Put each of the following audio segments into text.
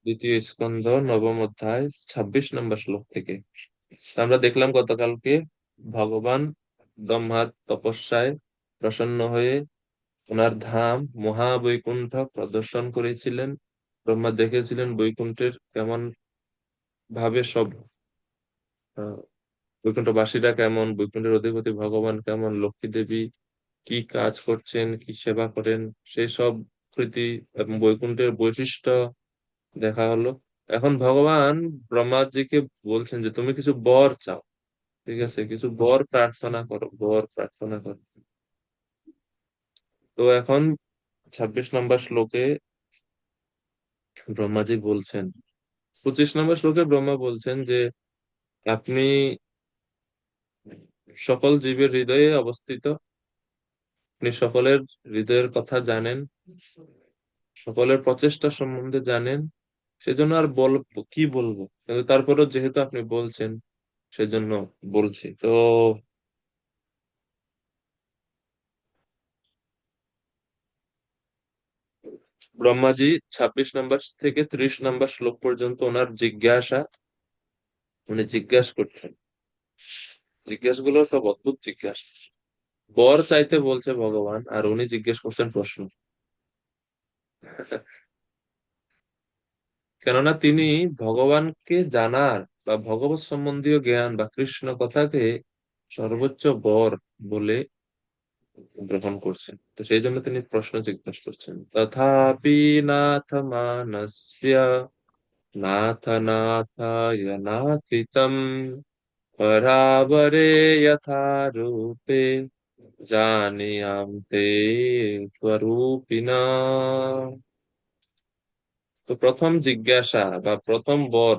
দ্বিতীয় স্কন্ধ নবম অধ্যায় 26 নম্বর শ্লোক থেকে। আমরা দেখলাম গতকালকে ভগবান ব্রহ্মার তপস্যায় প্রসন্ন হয়ে ওনার ধাম মহাবৈকুণ্ঠ প্রদর্শন করেছিলেন। ব্রহ্মা দেখেছিলেন বৈকুণ্ঠের কেমন ভাবে সব বৈকুণ্ঠবাসীরা কেমন, বৈকুণ্ঠের অধিপতি ভগবান কেমন, লক্ষ্মী দেবী কি কাজ করছেন, কি সেবা করেন, সেই সব স্মৃতি এবং বৈকুণ্ঠের বৈশিষ্ট্য দেখা হলো। এখন ভগবান ব্রহ্মাজিকে বলছেন যে তুমি কিছু বর চাও, ঠিক আছে, কিছু বর প্রার্থনা করো, বর প্রার্থনা করো। তো এখন 26 নম্বর শ্লোকে ব্রহ্মাজি বলছেন, 25 নম্বর শ্লোকে ব্রহ্মা বলছেন যে আপনি সকল জীবের হৃদয়ে অবস্থিত, আপনি সকলের হৃদয়ের কথা জানেন, সকলের প্রচেষ্টা সম্বন্ধে জানেন, সেজন্য আর কি বলবো, কিন্তু তারপরেও যেহেতু আপনি বলছেন সেজন্য বলছি। তো ব্রহ্মাজি 26 নম্বর থেকে 30 নম্বর শ্লোক পর্যন্ত ওনার জিজ্ঞাসা, উনি জিজ্ঞাসা করছেন, জিজ্ঞাসা গুলো সব অদ্ভুত জিজ্ঞাসা। বর চাইতে বলছে ভগবান, আর উনি জিজ্ঞেস করছেন প্রশ্ন। কেননা তিনি ভগবানকে জানার বা ভগবত সম্বন্ধীয় জ্ঞান বা কৃষ্ণ কথাকে সর্বোচ্চ বর বলে গ্রহণ করছেন, তো সেই জন্য তিনি প্রশ্ন জিজ্ঞাসা করছেন। তথাপি নাথ মানস্য নাথ নাথায় নাথিতম পরাবরে যথা রূপে জানিয়াম তে স্বরূপিণা। তো প্রথম জিজ্ঞাসা বা প্রথম বর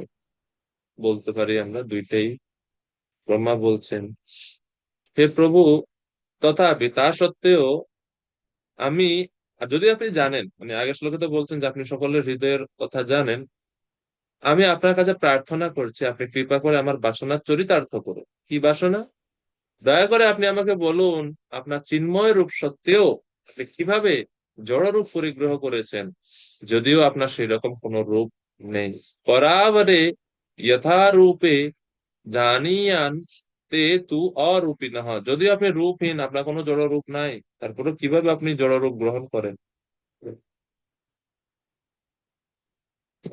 বলতে পারি আমরা দুইটাই। ব্রহ্মা বলছেন, হে প্রভু, তথাপি তা সত্ত্বেও আমি, আর যদি আপনি জানেন, মানে আগের শ্লোকে তো বলছেন যে আপনি সকলের হৃদয়ের কথা জানেন, আমি আপনার কাছে প্রার্থনা করছি আপনি কৃপা করে আমার বাসনা চরিতার্থ করুন। কি বাসনা? দয়া করে আপনি আমাকে বলুন, আপনার চিন্ময় রূপ সত্ত্বেও আপনি কিভাবে জড় রূপ পরিগ্রহ করেছেন, যদিও আপনার সেই রকম কোন রূপ নেই। পরাবরে যথারূপে জানিয়ান তে তু অরূপিণঃ, যদিও আপনি রূপহীন, আপনার কোনো জড় রূপ নাই, তারপরে কিভাবে আপনি জড় রূপ গ্রহণ করেন?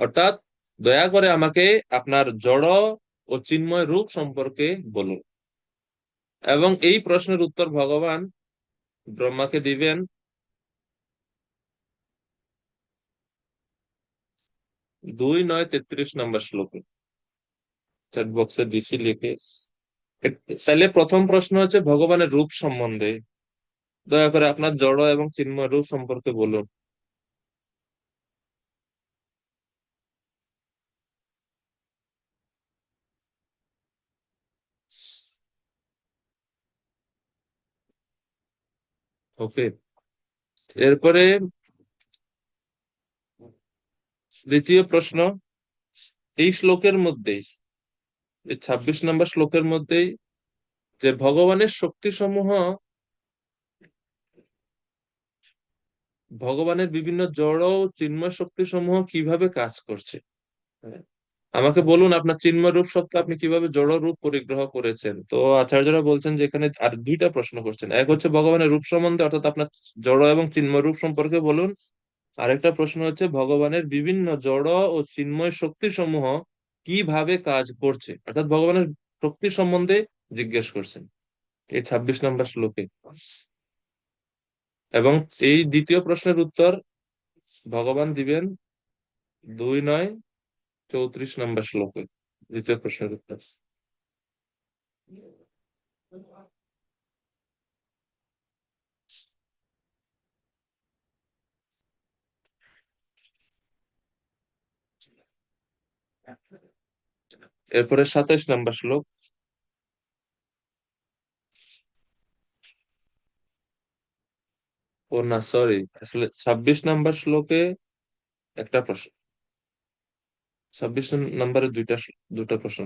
অর্থাৎ দয়া করে আমাকে আপনার জড় ও চিন্ময় রূপ সম্পর্কে বলুন। এবং এই প্রশ্নের উত্তর ভগবান ব্রহ্মাকে দিবেন 2-9-33 নম্বর শ্লোকে। চ্যাট বক্সে দিছি লিখে। তাহলে প্রথম প্রশ্ন হচ্ছে ভগবানের রূপ সম্বন্ধে, দয়া করে আপনার জড় এবং চিন্ময় রূপ সম্পর্কে বলুন। ওকে, এরপরে দ্বিতীয় প্রশ্ন, এই শ্লোকের মধ্যেই, এই 26 নম্বর শ্লোকের মধ্যেই, যে ভগবানের শক্তি সমূহ, ভগবানের বিভিন্ন জড় ও চিন্ময় শক্তি সমূহ কিভাবে কাজ করছে, হ্যাঁ, আমাকে বলুন আপনার চিন্ময় রূপ সত্ত্বে আপনি কিভাবে জড় রূপ পরিগ্রহ করেছেন। তো আচার্যরা বলছেন যে এখানে আর দুইটা প্রশ্ন করছেন, এক হচ্ছে ভগবানের রূপ সম্বন্ধে, অর্থাৎ আপনার জড় এবং চিন্ময় রূপ সম্পর্কে বলুন। আরেকটা প্রশ্ন হচ্ছে ভগবানের বিভিন্ন জড় ও চিন্ময় শক্তি সমূহ কিভাবে কাজ করছে, অর্থাৎ ভগবানের শক্তি সম্বন্ধে জিজ্ঞেস করছেন এই 26 নম্বর শ্লোকে। এবং এই দ্বিতীয় প্রশ্নের উত্তর ভগবান দিবেন 2-9-34 নম্বর শ্লোকে, দ্বিতীয় প্রশ্নের উত্তর। এরপরে 27 নম্বর শ্লোক। ও না, সরি, আসলে 26 নম্বর শ্লোকে একটা প্রশ্ন, 26 নম্বরে দুটা প্রশ্ন,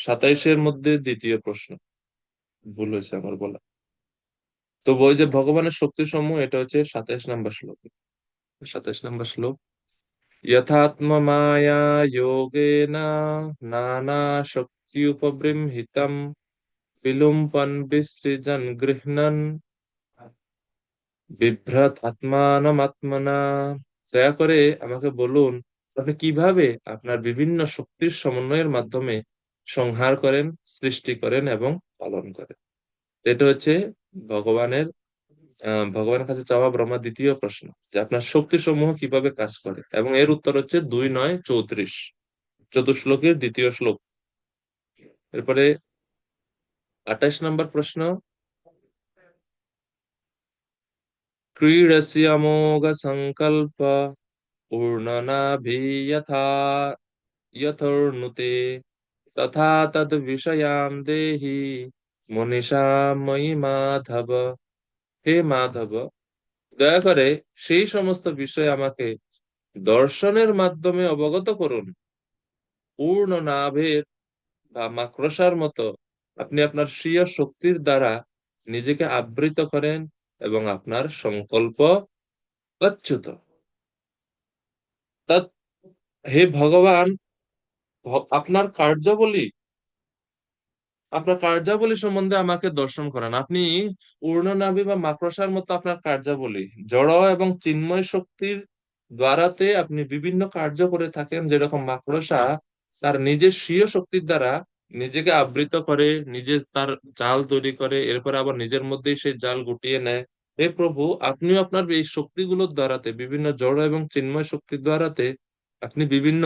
27-এর মধ্যে দ্বিতীয় প্রশ্ন, ভুল হয়েছে আমার বলা। তো ওই যে ভগবানের শক্তি সমূহ, এটা হচ্ছে 27 নম্বর শ্লোক। 27 নম্বর শ্লোক, यथात्ममाया योगेन नाना शक्त्युपबृंहितं विलुम्पन् विसृजन् गृह्णन् বিভ্রাট আত্মানমাত্মনা। দয়া করে আমাকে বলুন, আপনি কিভাবে আপনার বিভিন্ন শক্তির সমন্বয়ের মাধ্যমে সংহার করেন, সৃষ্টি করেন এবং পালন করেন। এটা হচ্ছে ভগবানের ভগবানের কাছে চাওয়া ব্রহ্মার দ্বিতীয় প্রশ্ন, যে আপনার শক্তি সমূহ কিভাবে কাজ করে, এবং এর উত্তর হচ্ছে 2-9-34, চতুশ্লোকের দ্বিতীয় শ্লোক। এরপরে 28 নম্বর প্রশ্ন, ক্রীড়স্য অমোঘ সংকল্প पूर्णनाभि यथा यथोर्नुते तथा तद विषयाम देहि মনীষা ময়ি মাধব। হে মাধব, দয়া করে সেই সমস্ত বিষয় আমাকে দর্শনের মাধ্যমে অবগত করুন। পূর্ণ নাভের বা মাকড়সার মতো আপনি আপনার স্বীয় শক্তির দ্বারা নিজেকে আবৃত করেন এবং আপনার সংকল্প অচ্যুত। তৎ, হে ভগবান, আপনার কার্যাবলী আপনার কার্যাবলী সম্বন্ধে আমাকে দর্শন করান। আপনি ঊর্ধ্বনাভি বা মাকড়সার মতো আপনার কার্যাবলী, জড় এবং চিন্ময় শক্তির দ্বারাতে আপনি বিভিন্ন কার্য করে থাকেন। যেরকম মাকড়সা তার নিজের স্বীয় শক্তির দ্বারা নিজেকে আবৃত করে, নিজে তার জাল তৈরি করে, এরপর আবার নিজের মধ্যেই সেই জাল গুটিয়ে নেয়। হে প্রভু, আপনিও আপনার এই শক্তিগুলোর দ্বারাতে, বিভিন্ন জড় এবং চিন্ময় শক্তির দ্বারাতে আপনি বিভিন্ন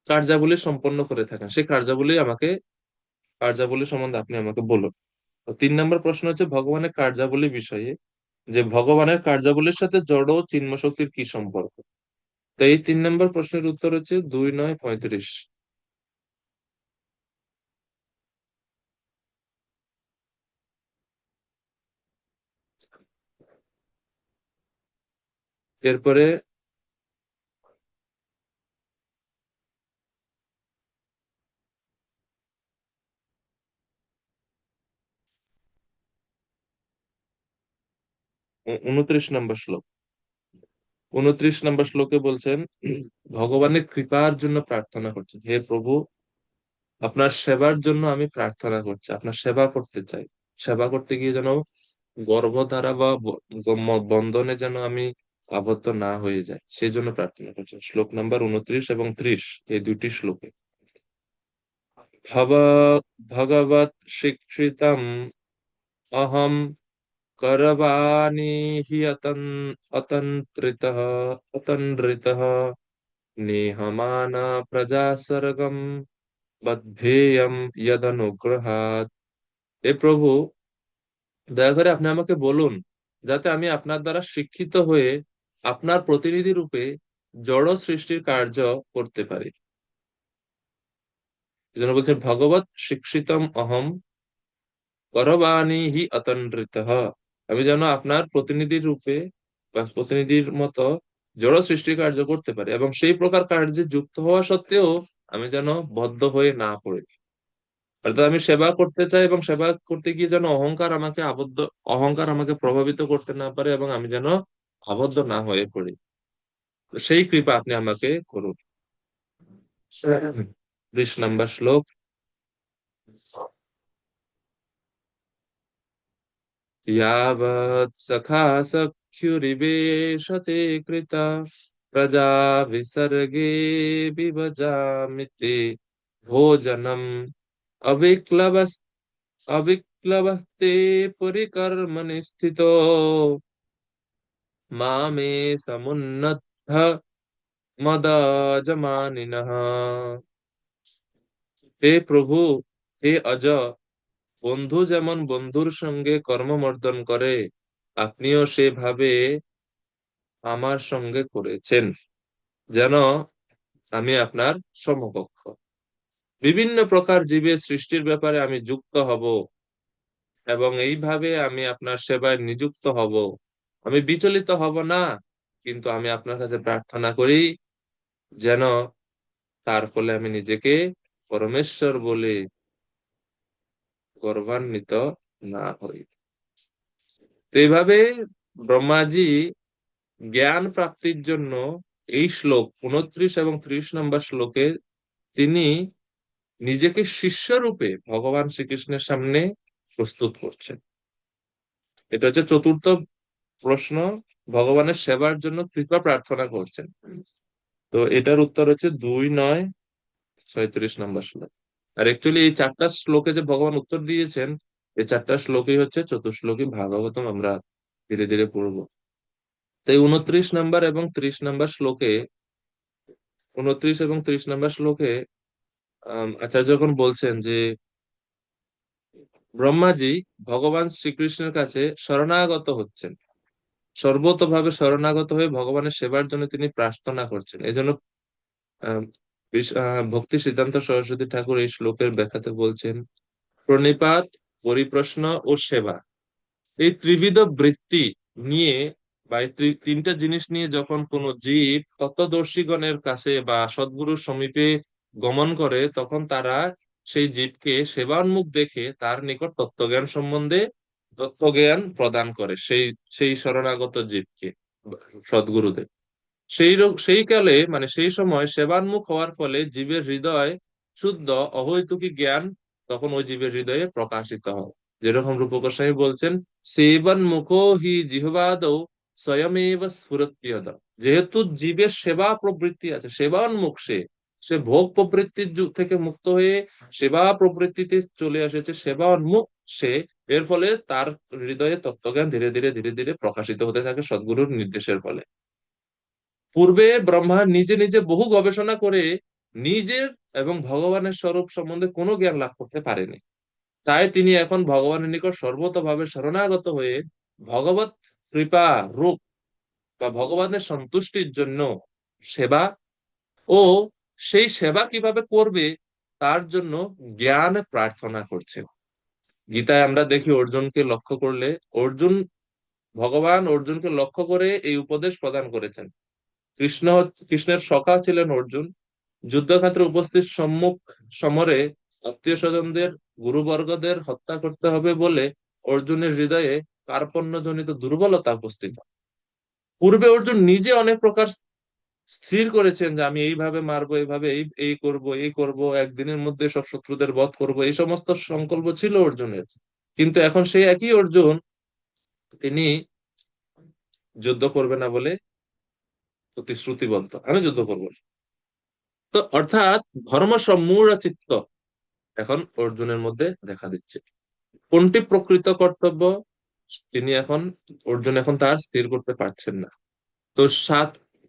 কার্যাবলী সম্পন্ন করে থাকেন। সেই কার্যাবলী সম্বন্ধে আপনি আমাকে বলুন। তো 3 নম্বর প্রশ্ন হচ্ছে ভগবানের কার্যাবলী বিষয়ে, যে ভগবানের কার্যাবলীর সাথে জড় ও চিন্ময় শক্তির কি সম্পর্ক। তো এই 3 নম্বর প্রশ্নের উত্তর হচ্ছে 2-9-35। এরপরে 29 নম্বর শ্লোক। 29 নম্বর শ্লোকে বলছেন, ভগবানের কৃপার জন্য প্রার্থনা করছেন, হে প্রভু, আপনার সেবার জন্য আমি প্রার্থনা করছি, আপনার সেবা করতে চাই। সেবা করতে গিয়ে যেন গর্ভধারা বা বন্ধনে যেন আমি আবদ্ধ না হয়ে যায়, সেই জন্য প্রার্থনা করছি। শ্লোক নাম্বার 29 এবং 30, এই দুটি শ্লোকে। ভব ভগবৎ শিক্ষিতম অহম করবাণি হি অতন্ত্রিতঃ অতন্ত্রিতঃ নেহমানা প্রজা স্বর্গম বদ্ধেয়ম যদনুগ্রহাৎ। হে প্রভু, দয়া করে আপনি আমাকে বলুন, যাতে আমি আপনার দ্বারা শিক্ষিত হয়ে আপনার প্রতিনিধি রূপে জড় সৃষ্টির কার্য করতে পারি। এজন্য বলছেন, ভগবত শিক্ষিতম অহম করবাণী হি অতন্ত্রিতঃ। আমি যেন আপনার প্রতিনিধির রূপে বা প্রতিনিধির মতো জড় সৃষ্টির কার্য করতে পারি, এবং সেই প্রকার কার্যে যুক্ত হওয়া সত্ত্বেও আমি যেন বদ্ধ হয়ে না পড়ি। অর্থাৎ আমি সেবা করতে চাই, এবং সেবা করতে গিয়ে যেন অহংকার আমাকে প্রভাবিত করতে না পারে, এবং আমি যেন আবদ্ধ না হয়ে পড়ি। তো সেই কৃপা আপনি আমাকে করুন। 30 নম্বর শ্লোক। यावत् सखा सख्युरिवेशते कृता प्रजा विसर्गे विभजामिति भोजनम् अविक्लवस् अविक्लवस्ते परिकर्मणि स्थितो मामे समुन्नतः मदाजमानिनः। হে প্রভু, হে অজ, বন্ধু যেমন বন্ধুর সঙ্গে কর্মমর্দন করে, আপনিও সেভাবে আমার সঙ্গে করেছেন, যেন আমি আপনার সমকক্ষ। বিভিন্ন প্রকার জীবের সৃষ্টির ব্যাপারে আমি যুক্ত হব, এবং এইভাবে আমি আপনার সেবায় নিযুক্ত হব। আমি বিচলিত হব না, কিন্তু আমি আপনার কাছে প্রার্থনা করি যেন তার ফলে আমি নিজেকে পরমেশ্বর বলে গর্বান্বিত না হই। তো এইভাবে ব্রহ্মাজি জ্ঞান প্রাপ্তির জন্য এই শ্লোক 29 এবং 30 নম্বর শ্লোকে তিনি নিজেকে শিষ্য রূপে ভগবান শ্রীকৃষ্ণের সামনে প্রস্তুত করছেন। এটা হচ্ছে চতুর্থ প্রশ্ন, ভগবানের সেবার জন্য কৃপা প্রার্থনা করছেন। তো এটার উত্তর হচ্ছে 2, 9, 36 নম্বর শ্লোক। আর অ্যাকচুয়ালি এই 4টা শ্লোকে যে ভগবান উত্তর দিয়েছেন, এই 4টা শ্লোকই হচ্ছে চতুশ্লোকী ভাগবতম, আমরা ধীরে ধীরে পড়বো। তো এই 29 এবং 30 নম্বর শ্লোকে আচার্য যখন বলছেন যে ব্রহ্মাজি ভগবান শ্রীকৃষ্ণের কাছে শরণাগত হচ্ছেন, সর্বতভাবে শরণাগত হয়ে ভগবানের সেবার জন্য তিনি প্রার্থনা করছেন। এই জন্য ভক্তি সিদ্ধান্ত সরস্বতী ঠাকুর এই শ্লোকের ব্যাখ্যাতে বলছেন, প্রণিপাত, পরিপ্রশ্ন ও সেবা, এই ত্রিবিধ বৃত্তি নিয়ে বা এই তিনটা জিনিস নিয়ে যখন কোনো জীব তত্ত্বদর্শীগণের কাছে বা সদ্গুরুর সমীপে গমন করে, তখন তারা সেই জীবকে সেবান্মুখ দেখে তার নিকট তত্ত্বজ্ঞান সম্বন্ধে তত্ত্বজ্ঞান প্রদান করে, সেই সেই শরণাগত জীবকে সদ্গুরুদেব। সেই কালে মানে সেই সময় সেবান্মুখ হওয়ার ফলে জীবের হৃদয় শুদ্ধ অহৈতুকী জ্ঞান তখন ওই জীবের হৃদয়ে প্রকাশিত হয়। যেরকম রূপক গোস্বামী বলছেন, সেবন মুখো হি জিহ্বাদৌ স্বয়মেব স্ফুরত্যদ। যেহেতু জীবের সেবা প্রবৃত্তি আছে, সেবান্মুখ সে, সে ভোগ প্রবৃত্তির যুগ থেকে মুক্ত হয়ে সেবা প্রবৃত্তিতে চলে এসেছে, সেবা উন্মুখ সে। এর ফলে তার হৃদয়ে তত্ত্বজ্ঞান ধীরে ধীরে ধীরে ধীরে প্রকাশিত হতে থাকে সদ্গুরুর নির্দেশের ফলে। পূর্বে ব্রহ্মা নিজে নিজে বহু গবেষণা করে নিজের এবং ভগবানের স্বরূপ সম্বন্ধে কোনো জ্ঞান লাভ করতে পারেনি। তাই তিনি এখন ভগবানের নিকট সর্বতভাবে শরণাগত হয়ে ভগবত কৃপা রূপ বা ভগবানের সন্তুষ্টির জন্য সেবা ও সেই সেবা কিভাবে করবে তার জন্য জ্ঞান প্রার্থনা করছেন। গীতায় আমরা দেখি অর্জুনকে লক্ষ্য করলে, অর্জুন ভগবান অর্জুনকে লক্ষ্য করে এই উপদেশ প্রদান করেছেন। কৃষ্ণের সখা ছিলেন অর্জুন। যুদ্ধক্ষেত্রে উপস্থিত সম্মুখ সমরে আত্মীয় স্বজনদের, গুরুবর্গদের হত্যা করতে হবে বলে অর্জুনের হৃদয়ে কার্পণ্যজনিত দুর্বলতা উপস্থিত হয়। পূর্বে অর্জুন নিজে অনেক প্রকার স্থির করেছেন যে আমি এইভাবে মারবো, এইভাবে এই এই করব, এই করব, একদিনের মধ্যে সব শত্রুদের বধ করব, এই সমস্ত সংকল্প ছিল অর্জুনের। কিন্তু এখন সেই একই অর্জুন, তিনি যুদ্ধ করবে না বলে প্রতিশ্রুতিবদ্ধ, আমি যুদ্ধ করবো না। তো অর্থাৎ ধর্ম সম্মূঢ় চিত্ত এখন অর্জুনের মধ্যে দেখা দিচ্ছে। কোনটি প্রকৃত কর্তব্য তিনি এখন, অর্জুন এখন তার স্থির করতে পারছেন না। তো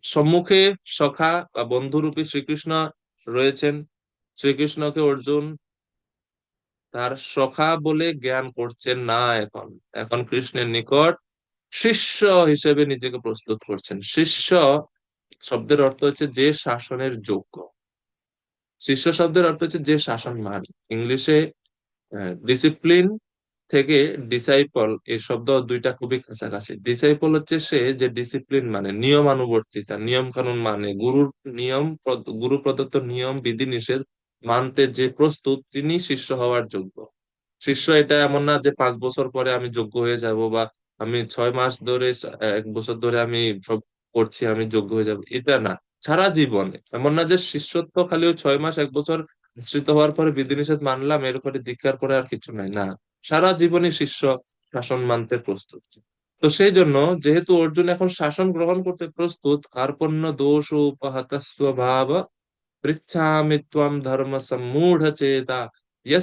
সম্মুখে সখা বা বন্ধুরূপী শ্রীকৃষ্ণ রয়েছেন। শ্রীকৃষ্ণকে অর্জুন তার সখা বলে জ্ঞান করছেন না। এখন এখন কৃষ্ণের নিকট শিষ্য হিসেবে নিজেকে প্রস্তুত করছেন। শিষ্য শব্দের অর্থ হচ্ছে যে শাসনের যোগ্য। শিষ্য শব্দের অর্থ হচ্ছে যে শাসন মান। ইংলিশে ডিসিপ্লিন থেকে ডিসাইপল এই শব্দ দুইটা খুবই কাছাকাছি। ডিসাইপল হচ্ছে সে যে ডিসিপ্লিন মানে নিয়মানুবর্তিতা, নিয়ম কানুন মানে, গুরু প্রদত্ত নিয়ম বিধি নিষেধ মানতে যে প্রস্তুত, তিনি শিষ্য হওয়ার যোগ্য। শিষ্য এটা এমন না যে 5 বছর পরে আমি যোগ্য হয়ে যাব, বা আমি 6 মাস ধরে 1 বছর ধরে আমি সব করছি আমি যোগ্য হয়ে যাব, এটা না। সারা জীবনে এমন না যে শিষ্যত্ব খালি ওই 6 মাস 1 বছর আশ্রিত হওয়ার পরে বিধিনিষেধ মানলাম, এরপরে দীক্ষার পরে আর কিছু নাই, না। সারা জীবনই শিষ্য শাসন মানতে প্রস্তুত। তো সেই জন্য যেহেতু অর্জুন এখন শাসন গ্রহণ করতে প্রস্তুত, কার্পণ্য দোষ উপহত স্বভাব পৃচ্ছামি ত্বম ধর্ম সম্মূঢ় চেতা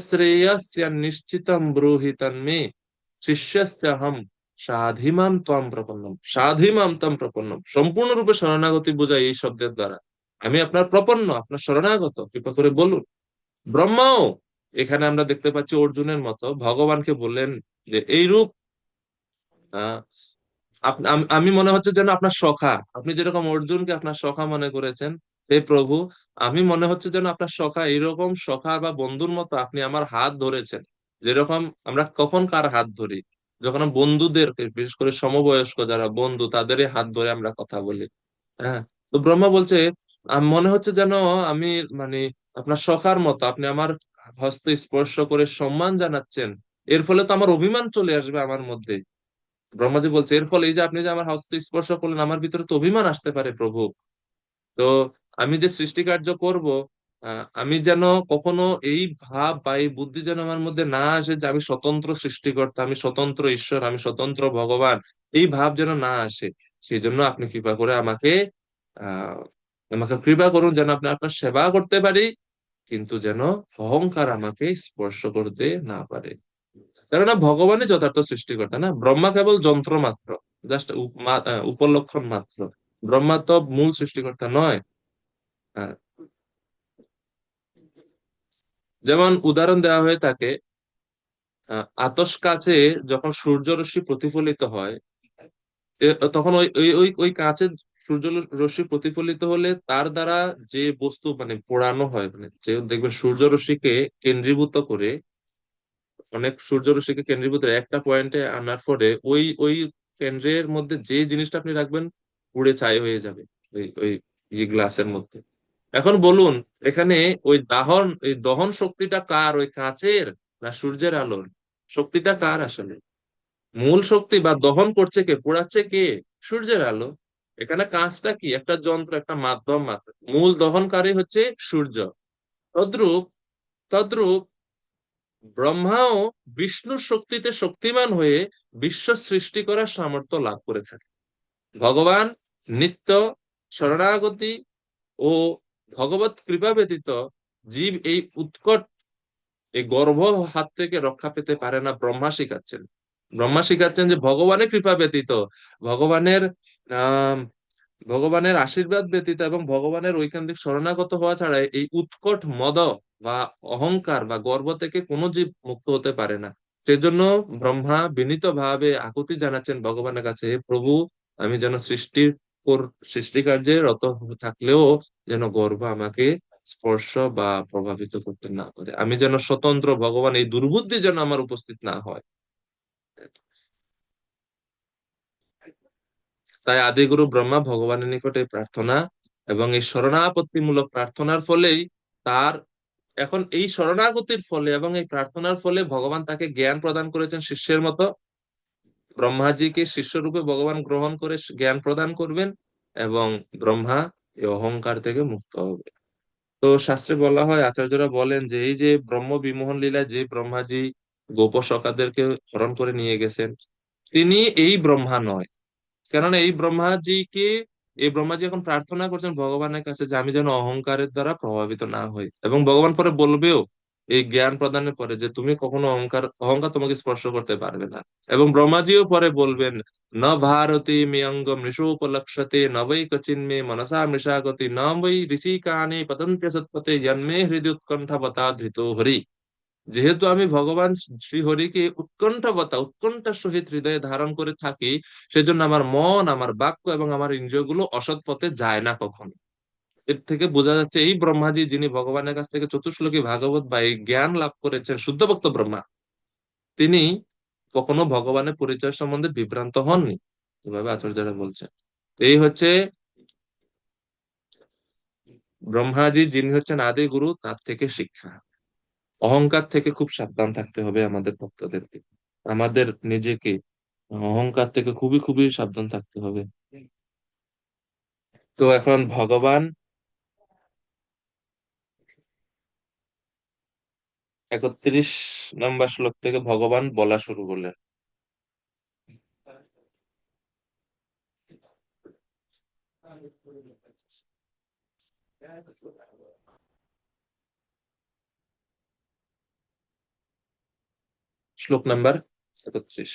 শ্রেয়স্য নিশ্চিতম ব্রূহি তন্মে শিষ্যস্যাহম সাধিমাম ত্বম প্রপন্নম। সাধিমাম ত্বম প্রপন্নম সম্পূর্ণরূপে শরণাগতি বোঝায় এই শব্দের দ্বারা। আমি আপনার প্রপন্ন, আপনার শরণাগত, কৃপা করে বলুন। ব্রহ্মাও এখানে আমরা দেখতে পাচ্ছি অর্জুনের মতো ভগবানকে বললেন যে এই রূপ, আহ আমি মনে হচ্ছে যেন আপনার সখা, আপনি যেরকম অর্জুনকে আপনার সখা মনে করেছেন, হে প্রভু, আমি মনে হচ্ছে যেন আপনার সখা, এরকম সখা বা বন্ধুর মতো আপনি আমার হাত ধরেছেন। যেরকম আমরা কখন কার হাত ধরি, যখন বন্ধুদের, বিশেষ করে সমবয়স্ক যারা বন্ধু, তাদেরই হাত ধরে আমরা কথা বলি। হ্যাঁ। তো ব্রহ্মা বলছে মনে হচ্ছে যেন আমি মানে আপনার সখার মতো, আপনি আমার হস্ত স্পর্শ করে সম্মান জানাচ্ছেন। এর ফলে তো আমার অভিমান চলে আসবে আমার মধ্যে। ব্রহ্মাজি বলছে এর ফলে এই যে আপনি যে আমার হস্ত স্পর্শ করলেন, আমার ভিতরে তো অভিমান আসতে পারে প্রভু। তো আমি যে সৃষ্টিকার্য করব, আমি যেন কখনো এই ভাব বা এই বুদ্ধি যেন আমার মধ্যে না আসে যে আমি স্বতন্ত্র সৃষ্টিকর্তা, আমি স্বতন্ত্র ঈশ্বর, আমি স্বতন্ত্র ভগবান, এই ভাব যেন না আসে। সেই জন্য আপনি কৃপা করে আহ আমাকে কৃপা করুন যেন আপনি আপনার সেবা করতে পারি, কিন্তু যেন অহংকার আমাকে স্পর্শ করতে না পারে। কেননা ভগবানই যথার্থ সৃষ্টিকর্তা, না? ব্রহ্মা কেবল যন্ত্র মাত্র, জাস্ট উপলক্ষণ মাত্র। ব্রহ্মা তো মূল সৃষ্টিকর্তা নয়। আহ, যেমন উদাহরণ দেওয়া হয়ে থাকে, আতস কাচে যখন সূর্যরশ্মি প্রতিফলিত হয়, তখন ওই ওই ওই ওই কাঁচের সূর্য রশ্মি প্রতিফলিত হলে তার দ্বারা যে বস্তু মানে পোড়ানো হয়, মানে যে দেখবেন সূর্যরশ্মিকে কেন্দ্রীভূত করে, অনেক সূর্যরশ্মিকে কেন্দ্রীভূত করে একটা পয়েন্টে আনার পরে ওই ওই কেন্দ্রের মধ্যে যে জিনিসটা আপনি রাখবেন পুড়ে ছাই হয়ে যাবে, ওই ওই গ্লাসের মধ্যে। এখন বলুন, এখানে ওই দহন শক্তিটা কার, ওই কাঁচের না সূর্যের আলোর? শক্তিটা কার আসলে? মূল শক্তি বা দহন করছে কে, পোড়াচ্ছে কে? সূর্যের আলো। এখানে কাঁচটা কি, একটা যন্ত্র, একটা মাধ্যম মাত্র। মূল দহনকারী হচ্ছে সূর্য। তদ্রূপ তদ্রূপ ব্রহ্মাও বিষ্ণুর শক্তিতে শক্তিমান হয়ে বিশ্ব সৃষ্টি করার সামর্থ্য লাভ করে থাকে। ভগবান নিত্য শরণাগতি ও ভগবত কৃপা ব্যতীত জীব এই উৎকট, এই গর্ভ হাত থেকে রক্ষা পেতে পারে না। ব্রহ্মা শিখাচ্ছেন, ব্রহ্মা শিখাচ্ছেন যে ভগবানের কৃপা ব্যতীত, ভগবানের আহ ভগবানের আশীর্বাদ ব্যতীত এবং ভগবানের ঐকান্তিক শরণাগত হওয়া ছাড়া এই উৎকট মদ বা অহংকার বা গর্ব থেকে কোনো জীব মুক্ত হতে পারে না। সেজন্য ব্রহ্মা বিনীত ভাবে আকুতি জানাচ্ছেন ভগবানের কাছে, "হে প্রভু, আমি যেন সৃষ্টি কার্যে রত থাকলেও যেন গর্ব আমাকে স্পর্শ বা প্রভাবিত করতে না পারে, আমি যেন স্বতন্ত্র ভগবান, এই দুর্বুদ্ধি যেন আমার উপস্থিত না হয়।" তাই আদিগুরু ব্রহ্মা ভগবানের নিকটে প্রার্থনা এবং এই শরণাপত্তিমূলক প্রার্থনার ফলেই তার, এখন এই শরণাগতির ফলে এবং এই প্রার্থনার ফলে ভগবান তাকে জ্ঞান প্রদান করেছেন শিষ্যের মতো। ব্রহ্মাজিকে শিষ্যরূপে ভগবান গ্রহণ করে জ্ঞান প্রদান করবেন, এবং ব্রহ্মা এই অহংকার থেকে মুক্ত হবে। তো শাস্ত্রে বলা হয়, আচার্যরা বলেন যে এই যে ব্রহ্ম বিমোহন লীলায় যে ব্রহ্মাজি গোপসখাদেরকে হরণ করে নিয়ে গেছেন, তিনি এই ব্রহ্মা নয়। কেননা এই ব্রহ্মাজি এখন প্রার্থনা করছেন ভগবানের কাছে যে আমি যেন অহংকারের দ্বারা প্রভাবিত না হই, এবং ভগবান পরে বলবেও এই জ্ঞান প্রদানের পরে যে তুমি কখনো অহংকার অহংকার তোমাকে স্পর্শ করতে পারবে না। এবং ব্রহ্মাজিও পরে বলবেন, ন ভারতি মিয়ঙ্গ মৃষু উপলক্ষ্যতে ন বৈ কচিন্মে মনসা মৃষাগতি ন বৈ ঋষিকানি পতন্তে সৎপতে জন্মে হৃদয় উৎকণ্ঠা ধৃত হরি। যেহেতু আমি ভগবান শ্রীহরিকে উৎকণ্ঠার সহিত হৃদয়ে ধারণ করে থাকি, সেজন্য আমার মন, আমার বাক্য এবং আমার ইন্দ্রিয়গুলো অসৎ পথে যায় না কখনো। এর থেকে বোঝা যাচ্ছে এই ব্রহ্মাজি, যিনি ভগবানের কাছ থেকে চতুশ্লোকী ভাগবত বা এই জ্ঞান লাভ করেছেন, শুদ্ধভক্ত ব্রহ্মা, তিনি কখনো ভগবানের পরিচয় সম্বন্ধে বিভ্রান্ত হননি, এভাবে আচার্যরা বলছেন। এই হচ্ছে ব্রহ্মাজি, যিনি হচ্ছেন আদি গুরু, তার থেকে শিক্ষা। অহংকার থেকে খুব সাবধান থাকতে হবে আমাদের ভক্তদেরকে, আমাদের নিজেকে অহংকার থেকে খুবই খুবই সাবধান থাকতে হবে। তো এখন ভগবান 31 নম্বর শ্লোক থেকে ভগবান বলা শুরু করলেন। শ্লোক নাম্বার 31।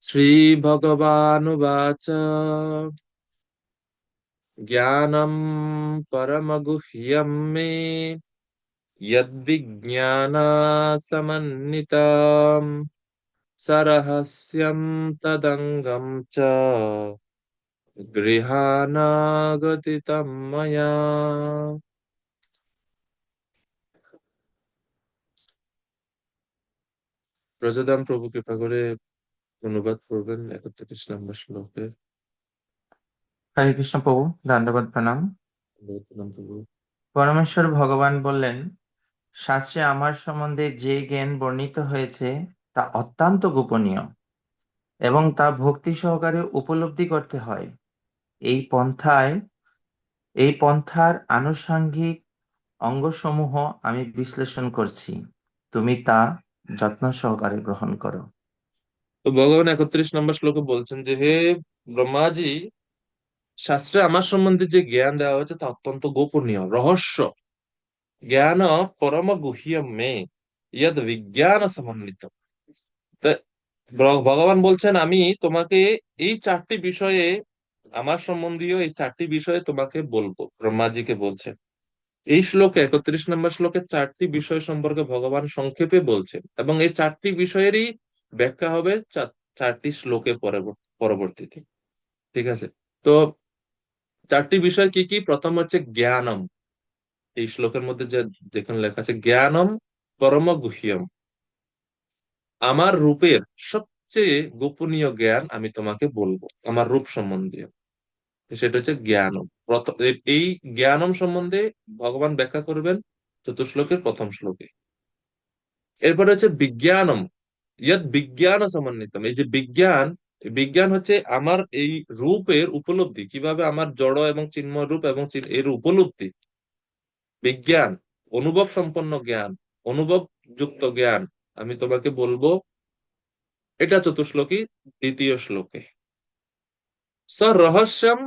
श्रीभगवानुवाच ज्ञानं परमगुह्यं मे यद्विज्ञानासमन्विताम् सरहस्यं तदङ्गं च गृहाणागतितं मया। ব্রজদান প্রভু কৃপা করে অনুবাদ করবেন 31 নম্বর শ্লোকের। হরে কৃষ্ণ প্রভু, দণ্ডবত প্রণাম। বর্তমান প্রভু। পরমেশ্বর ভগবান বললেন, শাস্ত্রে আমার সম্বন্ধে যে জ্ঞান বর্ণিত হয়েছে তা অত্যন্ত গোপনীয় এবং তা ভক্তি সহকারে উপলব্ধি করতে হয়। এই পন্থায় এই পন্থার আনুষঙ্গিক অঙ্গসমূহ আমি বিশ্লেষণ করছি, তুমি তা যত্ন সহকারে গ্রহণ করো। তো ভগবান 31 নম্বর শ্লোকে বলছেন যে, হে ব্রহ্মাজি, শাস্ত্রে আমার সম্বন্ধে যে জ্ঞান দেওয়া হয়েছে তা অত্যন্ত গোপনীয় রহস্য। জ্ঞান পরম গুহ্যম মে ইয়দ বিজ্ঞান সমন্বিত। তা ভগবান বলছেন, আমি তোমাকে এই 4টি বিষয়ে, আমার সম্বন্ধীয় এই 4টি বিষয়ে তোমাকে বলবো। ব্রহ্মাজিকে বলছেন এই শ্লোকে, 31 নম্বর শ্লোকে 4টি বিষয় সম্পর্কে ভগবান সংক্ষেপে বলছেন, এবং এই 4টি বিষয়েরই ব্যাখ্যা হবে 4টি শ্লোকে পরবর্তীতে। ঠিক আছে? তো 4টি বিষয় কি কি? প্রথম হচ্ছে জ্ঞানম। এই শ্লোকের মধ্যে যে দেখুন লেখা আছে, জ্ঞানম পরম গুহ্যম, আমার রূপের সবচেয়ে গোপনীয় জ্ঞান আমি তোমাকে বলবো, আমার রূপ সম্বন্ধীয়। সেটা হচ্ছে জ্ঞানম। এই জ্ঞানম সম্বন্ধে ভগবান ব্যাখ্যা করবেন চতুর্শ্লোকের প্রথম শ্লোকে। এরপরে হচ্ছে বিজ্ঞানম, ইয়াদ বিজ্ঞান সমন্বিতম। এই যে বিজ্ঞান, এই বিজ্ঞান হচ্ছে আমার এই রূপের উপলব্ধি, কিভাবে আমার জড় এবং চিন্ময় রূপ এবং এর উপলব্ধি। বিজ্ঞান, অনুভব সম্পন্ন জ্ঞান, অনুভব যুক্ত জ্ঞান আমি তোমাকে বলবো। এটা চতুর্শ্লোকী দ্বিতীয় শ্লোকে। স রহস্যম,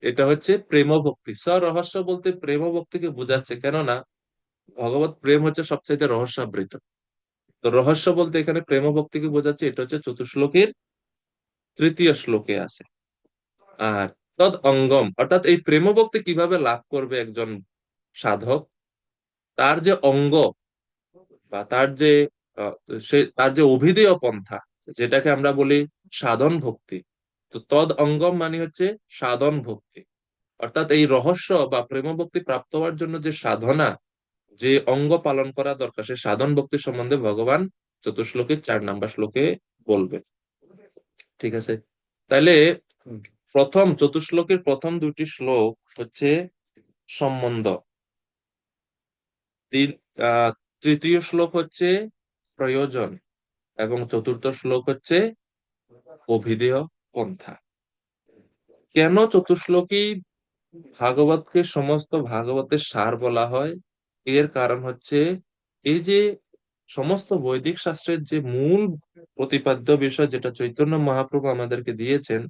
এটা হচ্ছে প্রেম ভক্তি। স রহস্য বলতে প্রেম ভক্তিকে বোঝাচ্ছে, কেননা ভগবত প্রেম হচ্ছে সবচাইতে রহস্যাবৃত। তো রহস্য বলতে এখানে প্রেম ভক্তিকে বোঝাচ্ছে। এটা হচ্ছে চতুর্শ্লোকের তৃতীয় শ্লোকে আছে। আর তদ অঙ্গম, অর্থাৎ এই প্রেম ভক্তি কিভাবে লাভ করবে একজন সাধক, তার যে অঙ্গ বা তার যে আহ, তার যে অভিধেয় পন্থা, যেটাকে আমরা বলি সাধন ভক্তি। তো তদ অঙ্গম মানে হচ্ছে সাধন ভক্তি। অর্থাৎ এই রহস্য বা প্রেম ভক্তি প্রাপ্ত হওয়ার জন্য যে সাধনা, যে অঙ্গ পালন করা দরকার, সে সাধন ভক্তি সম্বন্ধে ভগবান চতুর্শ্লোকের 4 নম্বর শ্লোকে বলবেন। ঠিক আছে? তাহলে প্রথম চতুর্শ্লোকের প্রথম 2টি শ্লোক হচ্ছে সম্বন্ধ, তিন- আহ, তৃতীয় শ্লোক হচ্ছে প্রয়োজন, এবং চতুর্থ শ্লোক হচ্ছে অভিধেয় পন্থা। কেন চতুর্শ্লোকী ভাগবতকে সমস্ত ভাগবতের সার বলা হয়? এর কারণ হচ্ছে, এই যে সমস্ত বৈদিক শাস্ত্রের যে মূল প্রতিপাদ্য বিষয়, যেটা চৈতন্য মহাপ্রভু আমাদেরকে দিয়েছেন,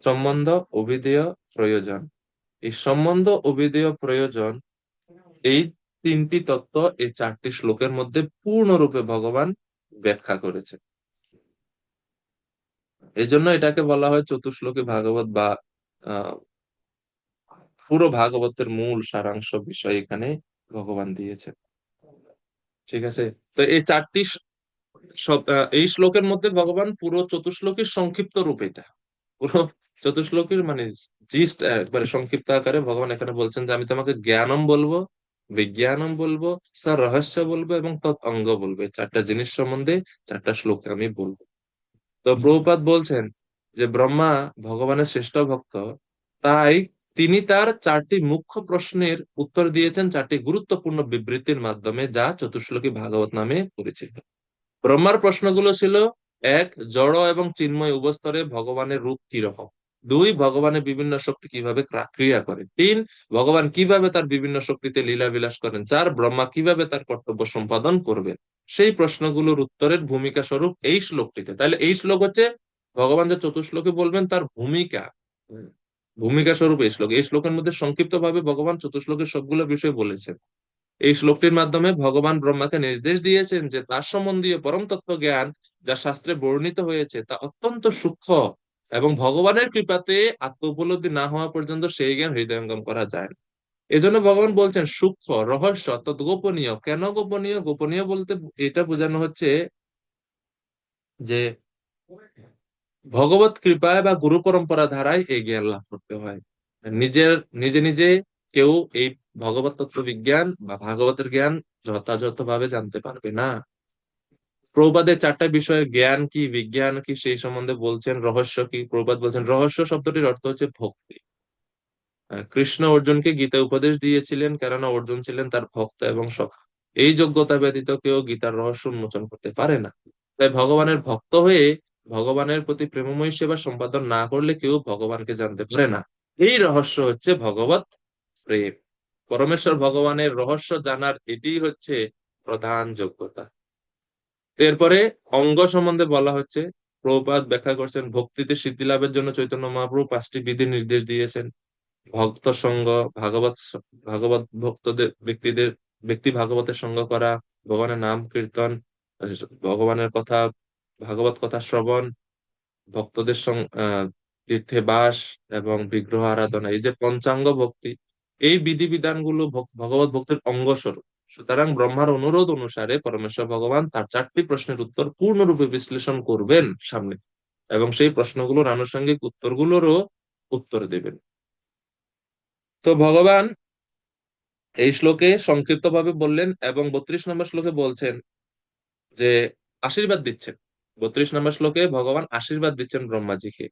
সম্বন্ধ, অভিধেয়, প্রয়োজন। এই সম্বন্ধ, অভিধেয়, প্রয়োজন, এই 3টি তত্ত্ব এই 4টি শ্লোকের মধ্যে পূর্ণরূপে ভগবান ব্যাখ্যা করেছে। এই জন্য এটাকে বলা হয় চতুর্শ্লোকী ভাগবত, বা আহ পুরো ভাগবতের মূল সারাংশ বিষয় এখানে ভগবান দিয়েছেন। ঠিক আছে? তো এই এই শ্লোকের মধ্যে ভগবান পুরো চতুর্শ্লোকের সংক্ষিপ্ত রূপ এটা, পুরো চতুর্শ্লোকের মানে জিস্ট একবারে সংক্ষিপ্ত আকারে ভগবান এখানে বলছেন যে, আমি তোমাকে জ্ঞানম বলবো, বিজ্ঞানম বলবো, স্যার রহস্য বলবো, এবং তৎ অঙ্গ বলবো। এই 4টা জিনিস সম্বন্ধে 4টা শ্লোকে আমি বলবো। তো প্রভুপাদ বলছেন যে, ব্রহ্মা ভগবানের শ্রেষ্ঠ ভক্ত, তাই তিনি তার 4টি মুখ্য প্রশ্নের উত্তর দিয়েছেন 4টি গুরুত্বপূর্ণ বিবৃতির মাধ্যমে, যা চতুর্শ্লোকী ভাগবত নামে পরিচিত। ব্রহ্মার প্রশ্নগুলো ছিল: 1, জড় এবং চিন্ময় উভস্তরে ভগবানের রূপ কি রকম? 2, ভগবানের বিভিন্ন শক্তি কিভাবে ক্রিয়া করে? 3, ভগবান কিভাবে তার বিভিন্ন শক্তিতে লীলা বিলাস করেন? 4, ব্রহ্মা কিভাবে তার কর্তব্য সম্পাদন করবেন? সেই প্রশ্নগুলোর উত্তরের ভূমিকা স্বরূপ এই শ্লোকটিতে। তাহলে এই শ্লোক হচ্ছে ভগবান যে চতুর্শ্লোকে বলবেন তার ভূমিকা, ভূমিকা স্বরূপ এই শ্লোক। এই শ্লোকের মধ্যে সংক্ষিপ্ত ভাবে ভগবান চতুর্শ্লোকের সবগুলো বিষয় বলেছেন। এই শ্লোকটির মাধ্যমে ভগবান ব্রহ্মাকে নির্দেশ দিয়েছেন যে, তার সম্বন্ধীয় পরম তত্ত্ব জ্ঞান যা শাস্ত্রে বর্ণিত হয়েছে তা অত্যন্ত সূক্ষ্ম, এবং ভগবানের কৃপাতে আত্ম উপলব্ধি না হওয়া পর্যন্ত সেই জ্ঞান হৃদয়ঙ্গম করা যায় না। এজন্য ভগবান বলছেন সূক্ষ্ম রহস্য অর্থাৎ গোপনীয়। কেন গোপনীয়? গোপনীয় বলতে এটা বোঝানো হচ্ছে যে ভগবত কৃপায় বা গুরু পরম্পরা ধারায় এই জ্ঞান লাভ করতে হয়। নিজের নিজে নিজে কেউ এই ভগবত তত্ত্ব বিজ্ঞান বা ভাগবতের জ্ঞান যথাযথভাবে জানতে পারবে না। প্রভুপাদের চারটা বিষয়ের জ্ঞান কি বিজ্ঞান কি সেই সম্বন্ধে বলছেন। রহস্য কি? প্রভুপাদ বলছেন রহস্য শব্দটির অর্থ হচ্ছে ভক্তি। কৃষ্ণ অর্জুনকে গীতা উপদেশ দিয়েছিলেন কেননা অর্জুন ছিলেন তার ভক্ত এবং সখা। এই যোগ্যতা ব্যতীত কেউ গীতার রহস্য উন্মোচন করতে পারে না। তাই ভগবানের ভক্ত হয়ে ভগবানের প্রতি প্রেমময়ী সেবা সম্পাদন না করলে কেউ ভগবানকে জানতে পারে না। এই রহস্য হচ্ছে ভগবত প্রেম। পরমেশ্বর ভগবানের রহস্য জানার এটি হচ্ছে প্রধান যোগ্যতা। এরপরে অঙ্গ সম্বন্ধে বলা হচ্ছে। প্রভুপাদ ব্যাখ্যা করছেন ভক্তিতে সিদ্ধি লাভের জন্য চৈতন্য মহাপ্রভু 5টি বিধি নির্দেশ দিয়েছেন। ভক্ত সঙ্গ, ভাগবত ভক্তদের ব্যক্তি ভাগবতের সঙ্গ করা, ভগবানের নাম কীর্তন, ভগবানের কথা, ভাগবত কথা শ্রবণ, ভক্তদের তীর্থে বাস এবং বিগ্রহ আরাধনা, এই যে পঞ্চাঙ্গ ভক্তি, এই বিধিবিধানগুলো ভগবত ভক্তির অঙ্গ স্বরূপ। সুতরাং ব্রহ্মার অনুরোধ অনুসারে পরমেশ্বর ভগবান তার 4টি প্রশ্নের উত্তর পূর্ণরূপে বিশ্লেষণ করবেন সামনে, এবং সেই প্রশ্নগুলোর আনুষঙ্গিক উত্তরগুলোরও উত্তর দেবেন। তো ভগবান এই শ্লোকে সংক্ষিপ্ত ভাবে বললেন এবং 32 নম্বর শ্লোকে বলছেন যে আশীর্বাদ দিচ্ছেন। 32 নম্বর শ্লোকে ভগবান আশীর্বাদ দিচ্ছেন ব্রহ্মাজিকে।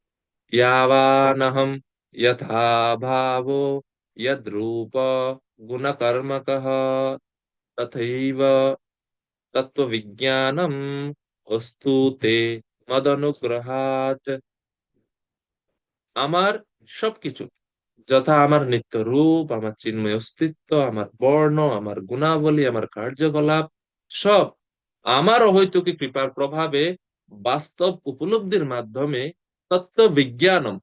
ইয়াবানহম যথা ভাবো যদ্রূপ গুণকর্মকঃ তথৈব তত্ত্ববিজ্ঞানম অস্তু তে মদনুগ্রহাৎ। আমার সবকিছু যথা আমার নিত্য রূপ, আমার চিন্ময় অস্তিত্ব, আমার বর্ণ, আমার গুণাবলী, আমার কার্যকলাপ, সব আমার অহৈতুকী কৃপার প্রভাবে বাস্তব উপলব্ধির মাধ্যমে তত্ত্ব বিজ্ঞানম,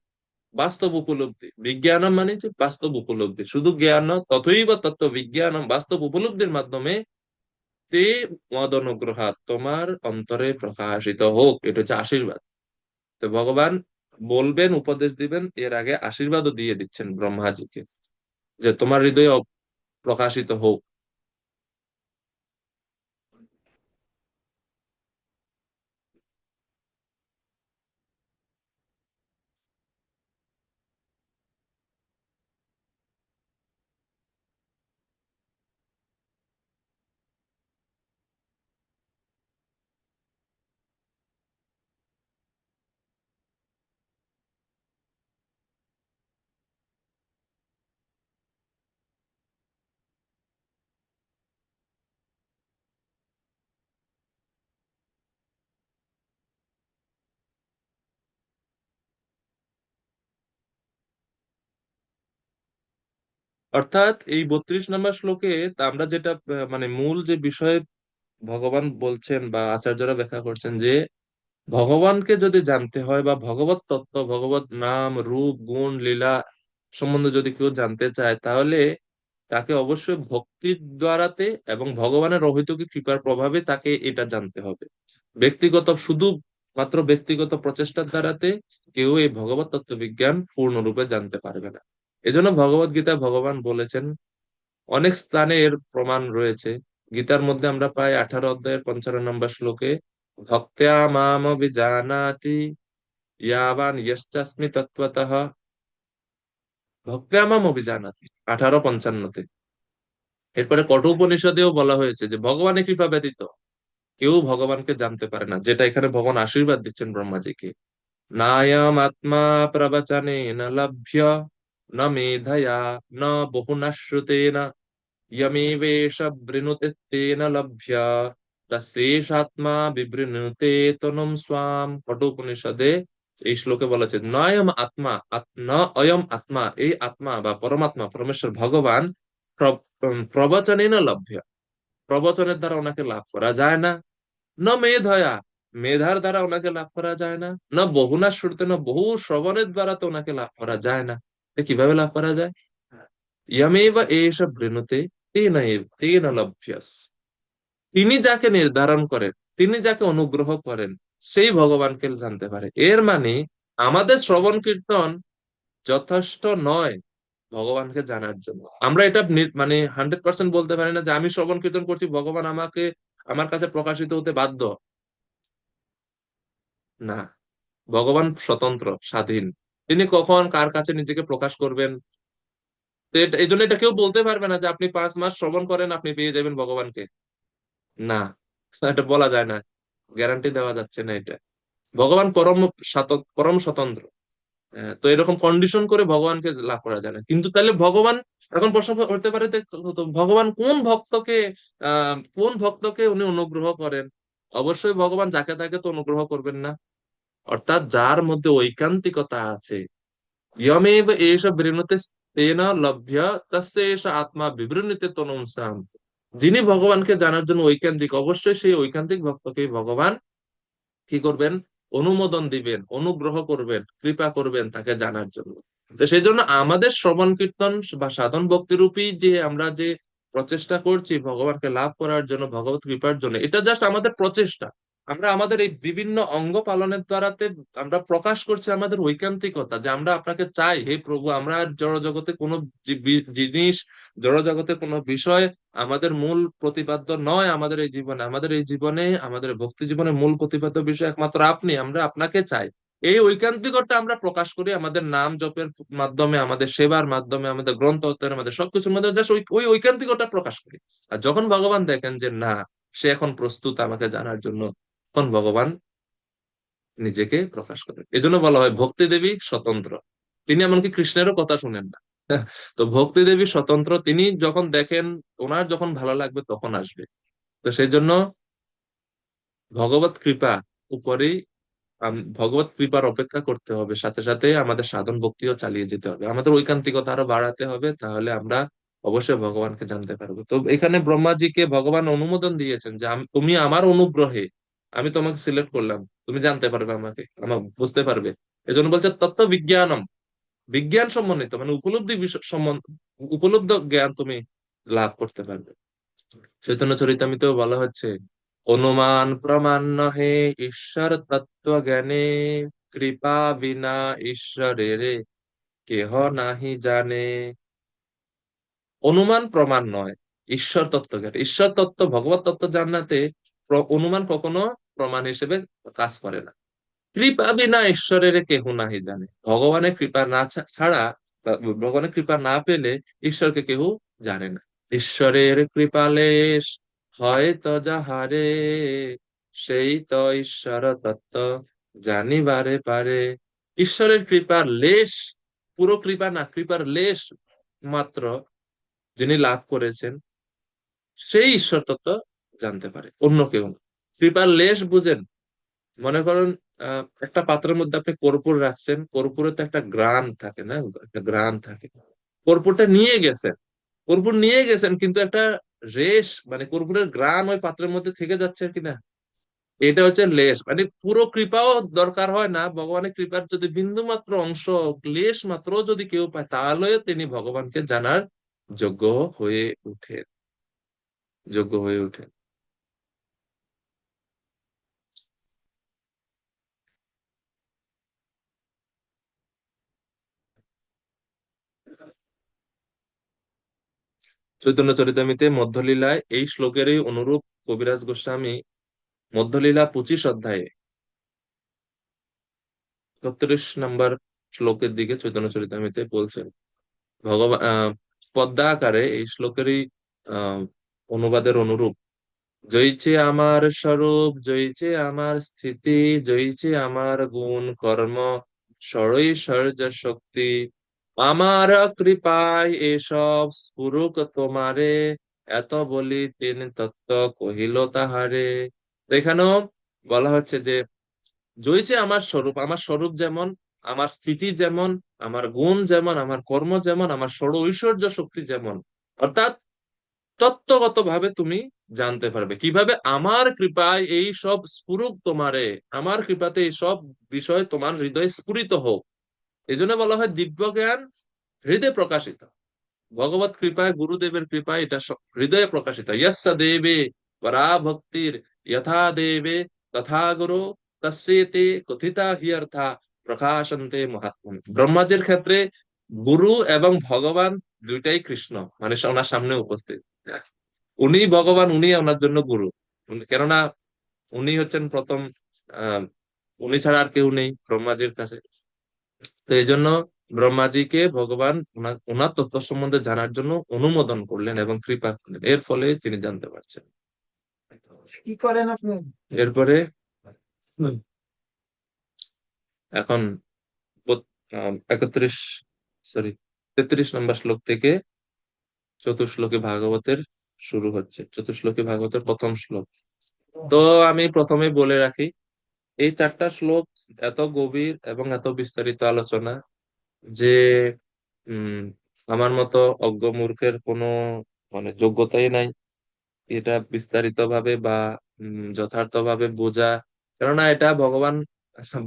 বাস্তব উপলব্ধি, বিজ্ঞানম মানে যে বাস্তব উপলব্ধি, শুধু জ্ঞান নয়, তথৈব তত্ত্ব বিজ্ঞানম, বাস্তব উপলব্ধির মাধ্যমে তে মদ অনুগ্রহাৎ, তোমার অন্তরে প্রকাশিত হোক। এটা হচ্ছে আশীর্বাদ। তো ভগবান বলবেন, উপদেশ দিবেন, এর আগে আশীর্বাদও দিয়ে দিচ্ছেন ব্রহ্মাজিকে যে তোমার হৃদয়ে প্রকাশিত হোক। অর্থাৎ এই 32 নম্বর শ্লোকে তা আমরা যেটা মানে মূল যে বিষয়ে ভগবান বলছেন বা আচার্যরা ব্যাখ্যা করছেন যে ভগবানকে যদি জানতে হয় বা ভগবত তত্ত্ব, ভগবত নাম রূপ গুণ লীলা সম্বন্ধে যদি কেউ জানতে চায়, তাহলে তাকে অবশ্যই ভক্তির দ্বারাতে এবং ভগবানের অহৈতুকী কৃপার প্রভাবে তাকে এটা জানতে হবে। ব্যক্তিগত শুধু মাত্র ব্যক্তিগত প্রচেষ্টার দ্বারাতে কেউ এই ভগবত তত্ত্ব বিজ্ঞান পূর্ণরূপে জানতে পারবে না। এজন্য ভগবত গীতা ভগবান বলেছেন, অনেক স্থানে এর প্রমাণ রয়েছে। গীতার মধ্যে আমরা প্রায় 18 অধ্যায়ের 55 নম্বর শ্লোকে ভক্ত্যা মাম অভিজানাতি ইয়াবান ইয়শ্চাস্মি তত্ত্বতঃ, ভক্ত্যা মাম অভিজানাতি 18:55-তে। এরপরে কঠোপনিষদেও বলা হয়েছে যে ভগবানের কৃপা ব্যতীত কেউ ভগবানকে জানতে পারে না, যেটা এখানে ভগবান আশীর্বাদ দিচ্ছেন ব্রহ্মাজিকে। নায়ম আত্মা প্রবচনে ন লভ্য ন মেধয়া ন বহুনা শ্রুতেন यमेवेश वृणुते तेन लभ्य তস্যেষাত্মা বিবৃণুতে তনুম স্বাম। কঠোপনিষদে এই শ্লোকে বলা আছে নয়ম আত্মা, ন অয়ম আত্মা, এই আত্মা বা পরমাত্মা পরমেশ্বর ভগবান প্রবচনেন লভ্য, প্রবচনের দ্বারা ওনাকে লাভ করা যায় না। ন মেধয়া, মেধার দ্বারা ওনাকে লাভ করা যায় না। না বহুনা শ্রুতে, না বহু শ্রবণের দ্বারা তো ওনাকে লাভ করা যায় না। কিভাবে লাভ করা যায়? ইয়মেব এষ বৃণুতে তেন লভ্যাস, তিনি যাকে নির্ধারণ করেন, তিনি যাকে অনুগ্রহ করেন, সেই ভগবানকে জানতে পারে। এর মানে আমাদের শ্রবণ কীর্তন যথেষ্ট নয়। ভগবানকে জানার জন্য। আমরা এটা মানে 100% বলতে পারি না যে আমি শ্রবণ কীর্তন করছি, ভগবান আমাকে আমার কাছে প্রকাশিত হতে বাধ্য। না, ভগবান স্বতন্ত্র, স্বাধীন। তিনি কখন কার কাছে নিজেকে প্রকাশ করবেন, তো এই জন্য এটা কেউ বলতে পারবে না যে আপনি 5 মাস শ্রবণ করেন আপনি পেয়ে যাবেন ভগবানকে। না, এটা বলা যায় না, গ্যারান্টি দেওয়া যাচ্ছে না এটা। ভগবান পরম স্বতন্ত্র। তো এরকম কন্ডিশন করে ভগবানকে লাভ করা যায় না। কিন্তু তাহলে ভগবান, এখন প্রশ্ন করতে পারে যে, তো ভগবান কোন ভক্তকে উনি অনুগ্রহ করেন? অবশ্যই ভগবান যাকে তাকে তো অনুগ্রহ করবেন না। অর্থাৎ যার মধ্যে ঐকান্তিকতা আছে, ইয়মেব এষ বৃণুতে তেন লভ্য তস্য এষ আত্মা বিবৃণীতে তনুম সাম। যিনি ভগবানকে জানার জন্য ঐকান্তিক, অবশ্যই সেই ঐকান্তিক ভক্তকে ভগবান কি করবেন? অনুমোদন দিবেন, অনুগ্রহ করবেন, কৃপা করবেন তাকে জানার জন্য। তো সেই জন্য আমাদের শ্রবণ কীর্তন বা সাধন ভক্তি রূপী যে আমরা যে প্রচেষ্টা করছি ভগবানকে লাভ করার জন্য, ভগবত কৃপার জন্য, এটা জাস্ট আমাদের প্রচেষ্টা। আমরা আমাদের এই বিভিন্ন অঙ্গ পালনের দ্বারাতে আমরা প্রকাশ করছি আমাদের ঐকান্তিকতা, যে আমরা আপনাকে চাই হে প্রভু, আমরা আর জড় জগতে কোনো জিনিস, জড় জগতে কোনো বিষয় আমাদের মূল প্রতিপাদ্য নয়। আমাদের এই জীবনে, আমাদের ভক্তি জীবনে মূল প্রতিপাদ্য বিষয় একমাত্র আপনি। আমরা আপনাকে চাই। এই ঐকান্তিকতা আমরা প্রকাশ করি আমাদের নাম জপের মাধ্যমে, আমাদের সেবার মাধ্যমে, আমাদের গ্রন্থ অধ্যয়নের মাধ্যমে, সবকিছুর মধ্যে জাস্ট ওই ওই ঐকান্তিকতা প্রকাশ করি। আর যখন ভগবান দেখেন যে না, সে এখন প্রস্তুত আমাকে জানার জন্য, তখন ভগবান নিজেকে প্রকাশ করেন। এজন্য বলা হয় ভক্তি দেবী স্বতন্ত্র। তিনি এমনকি কৃষ্ণেরও কথা শুনেন না। তো ভক্তি দেবী স্বতন্ত্র, তিনি যখন দেখেন ওনার যখন ভালো লাগবে তখন আসবে। তো সেই জন্য ভগবত কৃপা উপরেই, ভগবত কৃপার অপেক্ষা করতে হবে, সাথে সাথে আমাদের সাধন ভক্তিও চালিয়ে যেতে হবে, আমাদের ঐকান্তিকতা আরো বাড়াতে হবে, তাহলে আমরা অবশ্যই ভগবানকে জানতে পারবো। তো এখানে ব্রহ্মাজিকে ভগবান অনুমোদন দিয়েছেন যে তুমি আমার অনুগ্রহে, আমি তোমাকে সিলেক্ট করলাম, তুমি জানতে পারবে আমাকে, আমার বুঝতে পারবে। এজন্য বলছে তত্ত্ব বিজ্ঞানম, বিজ্ঞান সম্বন্ধিত মানে উপলব্ধি বিষয় উপলব্ধ জ্ঞান তুমি লাভ করতে পারবে। চৈতন্য চরিতামৃতেও বলা হচ্ছে, অনুমান প্রমাণ নহে ঈশ্বর তত্ত্ব জ্ঞানে, কৃপা বিনা ঈশ্বরের কেহ নাহি জানে। অনুমান প্রমাণ নয় ঈশ্বর তত্ত্ব জ্ঞান, ঈশ্বর তত্ত্ব ভগবত তত্ত্ব জানাতে অনুমান কখনো প্রমাণ হিসেবে কাজ করে না। কৃপা বিনা ঈশ্বরের কেহ নাহি জানে, ভগবানের কৃপা না ছাড়া বা ভগবানের কৃপা না পেলে ঈশ্বরকে কেউ জানে না। ঈশ্বরের কৃপালেশ হয় তো যাহারে, সেই তো ঈশ্বর তত্ত্ব জানিবারে পারে। ঈশ্বরের কৃপার লেশ, পুরো কৃপা না, কৃপার লেশ মাত্র যিনি লাভ করেছেন, সেই ঈশ্বর তত্ত্ব জানতে পারে, অন্য কেউ না। কৃপার লেশ বুঝেন? মনে করুন একটা পাত্রের মধ্যে আপনি কর্পূর রাখছেন, কর্পূরে তো একটা গ্রান থাকে না, একটা গ্রান থাকে। কর্পূরটা নিয়ে গেছেন, কর্পূর নিয়ে গেছেন, কিন্তু একটা রেশ মানে কর্পূরের গ্রান ওই পাত্রের মধ্যে থেকে যাচ্ছে কিনা, এটা হচ্ছে লেশ। মানে পুরো কৃপাও দরকার হয় না, ভগবানের কৃপার যদি বিন্দু মাত্র অংশ, লেশ মাত্র যদি কেউ পায়, তাহলে তিনি ভগবানকে জানার যোগ্য হয়ে উঠে, যোগ্য হয়ে উঠে। চৈতন্য চরিতামিতে মধ্যলীলায় এই শ্লোকেরই অনুরূপ কবিরাজ গোস্বামী মধ্যলীলা 25 অধ্যায়ে 36 নম্বর শ্লোকের দিকে চৈতন্য চরিতামিতে বলছেন, ভগবান পদ্মা আকারে এই শ্লোকেরই আহ অনুবাদের অনুরূপ, জয়ছে আমার স্বরূপ, জয়ছে আমার স্থিতি, জয়ছে আমার গুণ কর্ম, ষড়ৈশ্বর্য শক্তি, আমার কৃপায় এসব স্ফুরুক তোমারে, এত বলি তিনি তত্ত্ব কহিল তাহারে। তো এখানেও বলা হচ্ছে যে জয়ছে আমার স্বরূপ, আমার স্বরূপ যেমন, আমার স্থিতি যেমন, আমার গুণ যেমন, আমার কর্ম যেমন, আমার ষড় ঐশ্বর্য শক্তি যেমন। অর্থাৎ তত্ত্বগত ভাবে তুমি জানতে পারবে কিভাবে? আমার কৃপায় এই সব স্ফুরুক তোমারে, আমার কৃপাতে এই সব বিষয় তোমার হৃদয়ে স্ফুরিত হোক। এই জন্য বলা হয় দিব্য জ্ঞান হৃদয়ে প্রকাশিত। ভগবত কৃপায়, গুরুদেবের কৃপায় এটা হৃদয়ে প্রকাশিত। ইয়স্য দেবে পরা ভক্তির যথা দেবে তথা গুরু, তস্যেতে কথিতা হি অর্থা প্রকাশন্তে মহাত্মা। ব্রহ্মাজির ক্ষেত্রে গুরু এবং ভগবান দুইটাই কৃষ্ণ, মানে ওনার সামনে উপস্থিত। উনি ভগবান, উনি ওনার জন্য গুরু। কেননা উনি হচ্ছেন প্রথম, আহ উনি ছাড়া আর কেউ নেই ব্রহ্মাজির কাছে। তো এই জন্য ব্রহ্মাজিকে ভগবান ওনার তত্ত্ব সম্বন্ধে জানার জন্য অনুমোদন করলেন এবং কৃপা করলেন, এর ফলে তিনি জানতে পারছেন। কি করেন আপনি? এরপরে এখন 31, সরি, 33 নম্বর শ্লোক থেকে চতুশ্লোকী ভাগবতের শুরু হচ্ছে। চতুশ্লোকী ভাগবতের প্রথম শ্লোক। তো আমি প্রথমে বলে রাখি, এই 4টা শ্লোক এত গভীর এবং এত বিস্তারিত আলোচনা যে উম আমার মতো অজ্ঞ মূর্খের কোনো মানে যোগ্যতাই নাই এটা বিস্তারিত ভাবে বা যথার্থ ভাবে বোঝা। কেননা এটা ভগবান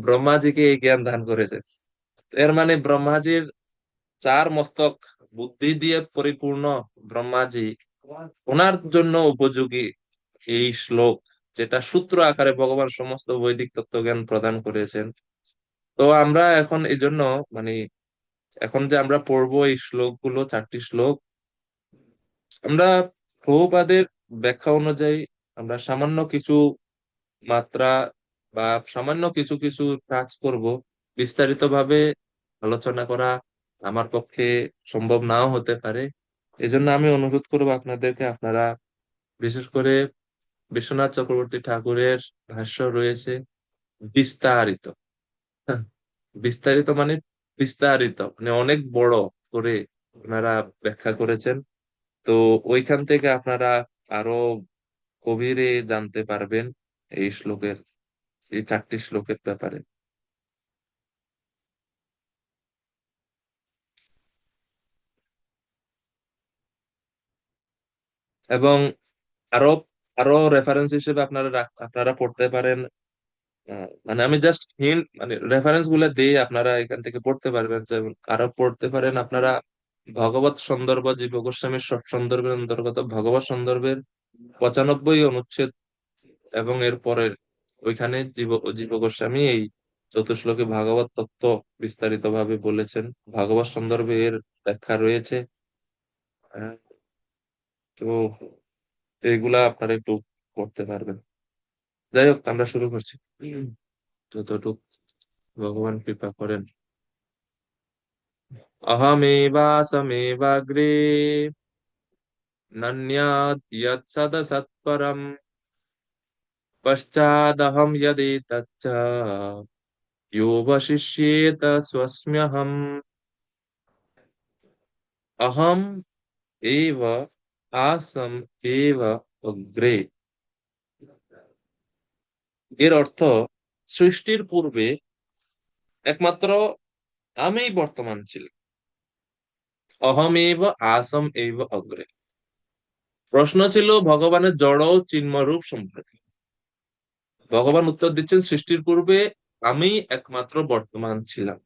ব্রহ্মাজিকে এই জ্ঞান দান করেছে। এর মানে ব্রহ্মাজির 4 মস্তক বুদ্ধি দিয়ে পরিপূর্ণ ব্রহ্মাজি, ওনার জন্য উপযোগী এই শ্লোক, যেটা সূত্র আকারে ভগবান সমস্ত বৈদিক তত্ত্বজ্ঞান প্রদান করেছেন। তো আমরা এখন এই জন্য মানে এখন যে আমরা পড়বো এই শ্লোকগুলো, 4টি শ্লোক, আমরা প্রভুপাদের ব্যাখ্যা অনুযায়ী আমরা সামান্য কিছু মাত্রা বা সামান্য কিছু কিছু কাজ করব। বিস্তারিত ভাবে আলোচনা করা আমার পক্ষে সম্ভব নাও হতে পারে। এজন্য আমি অনুরোধ করবো আপনাদেরকে, আপনারা বিশেষ করে বিশ্বনাথ চক্রবর্তী ঠাকুরের ভাষ্য রয়েছে বিস্তারিত, হ্যাঁ, বিস্তারিত মানে বিস্তারিত মানে অনেক বড় করে ওনারা ব্যাখ্যা করেছেন। তো ওইখান থেকে আপনারা আরো গভীরে জানতে পারবেন এই শ্লোকের, এই 4টি শ্লোকের ব্যাপারে। এবং আরো আরো রেফারেন্স হিসেবে আপনারা পড়তে পারেন। মানে আমি জাস্ট হিন্ট মানে রেফারেন্স গুলা দিয়ে আপনারা এখান থেকে পড়তে পারবেন। যেমন আরো পড়তে পারেন আপনারা ভগবত সন্দর্ভ, জীব গোস্বামীর সন্দর্ভের অন্তর্গত ভগবত সন্দর্ভের 95 অনুচ্ছেদ এবং এর পরের ওইখানে জীব গোস্বামী এই চতুশ্লোকে ভাগবত তত্ত্ব বিস্তারিত ভাবে বলেছেন। ভাগবত সন্দর্ভে এর ব্যাখ্যা রয়েছে। আহ, তো এইগুলা আপনারা একটু পড়তে পারবেন। যাই হোক, আমরা শুরু করছি। যতটুক ভগবান কৃপা করেন। अहमेवासमेवाग्रे नन्याद्यत्सदसत्परम् पश्चादहं यदेतच्च यो वशिष्येत स्वस्म्यहम्। अहम एव आसम एव अग्रे। এর অর্থ, সৃষ্টির পূর্বে একমাত্র আমিই বর্তমান ছিলাম। অহমেব আসম এব অগ্রে। প্রশ্ন ছিল ভগবানের জড় ও চিন্ময় রূপ সম্পর্কে। ভগবান উত্তর দিচ্ছেন, সৃষ্টির পূর্বে আমি একমাত্র বর্তমান ছিলাম।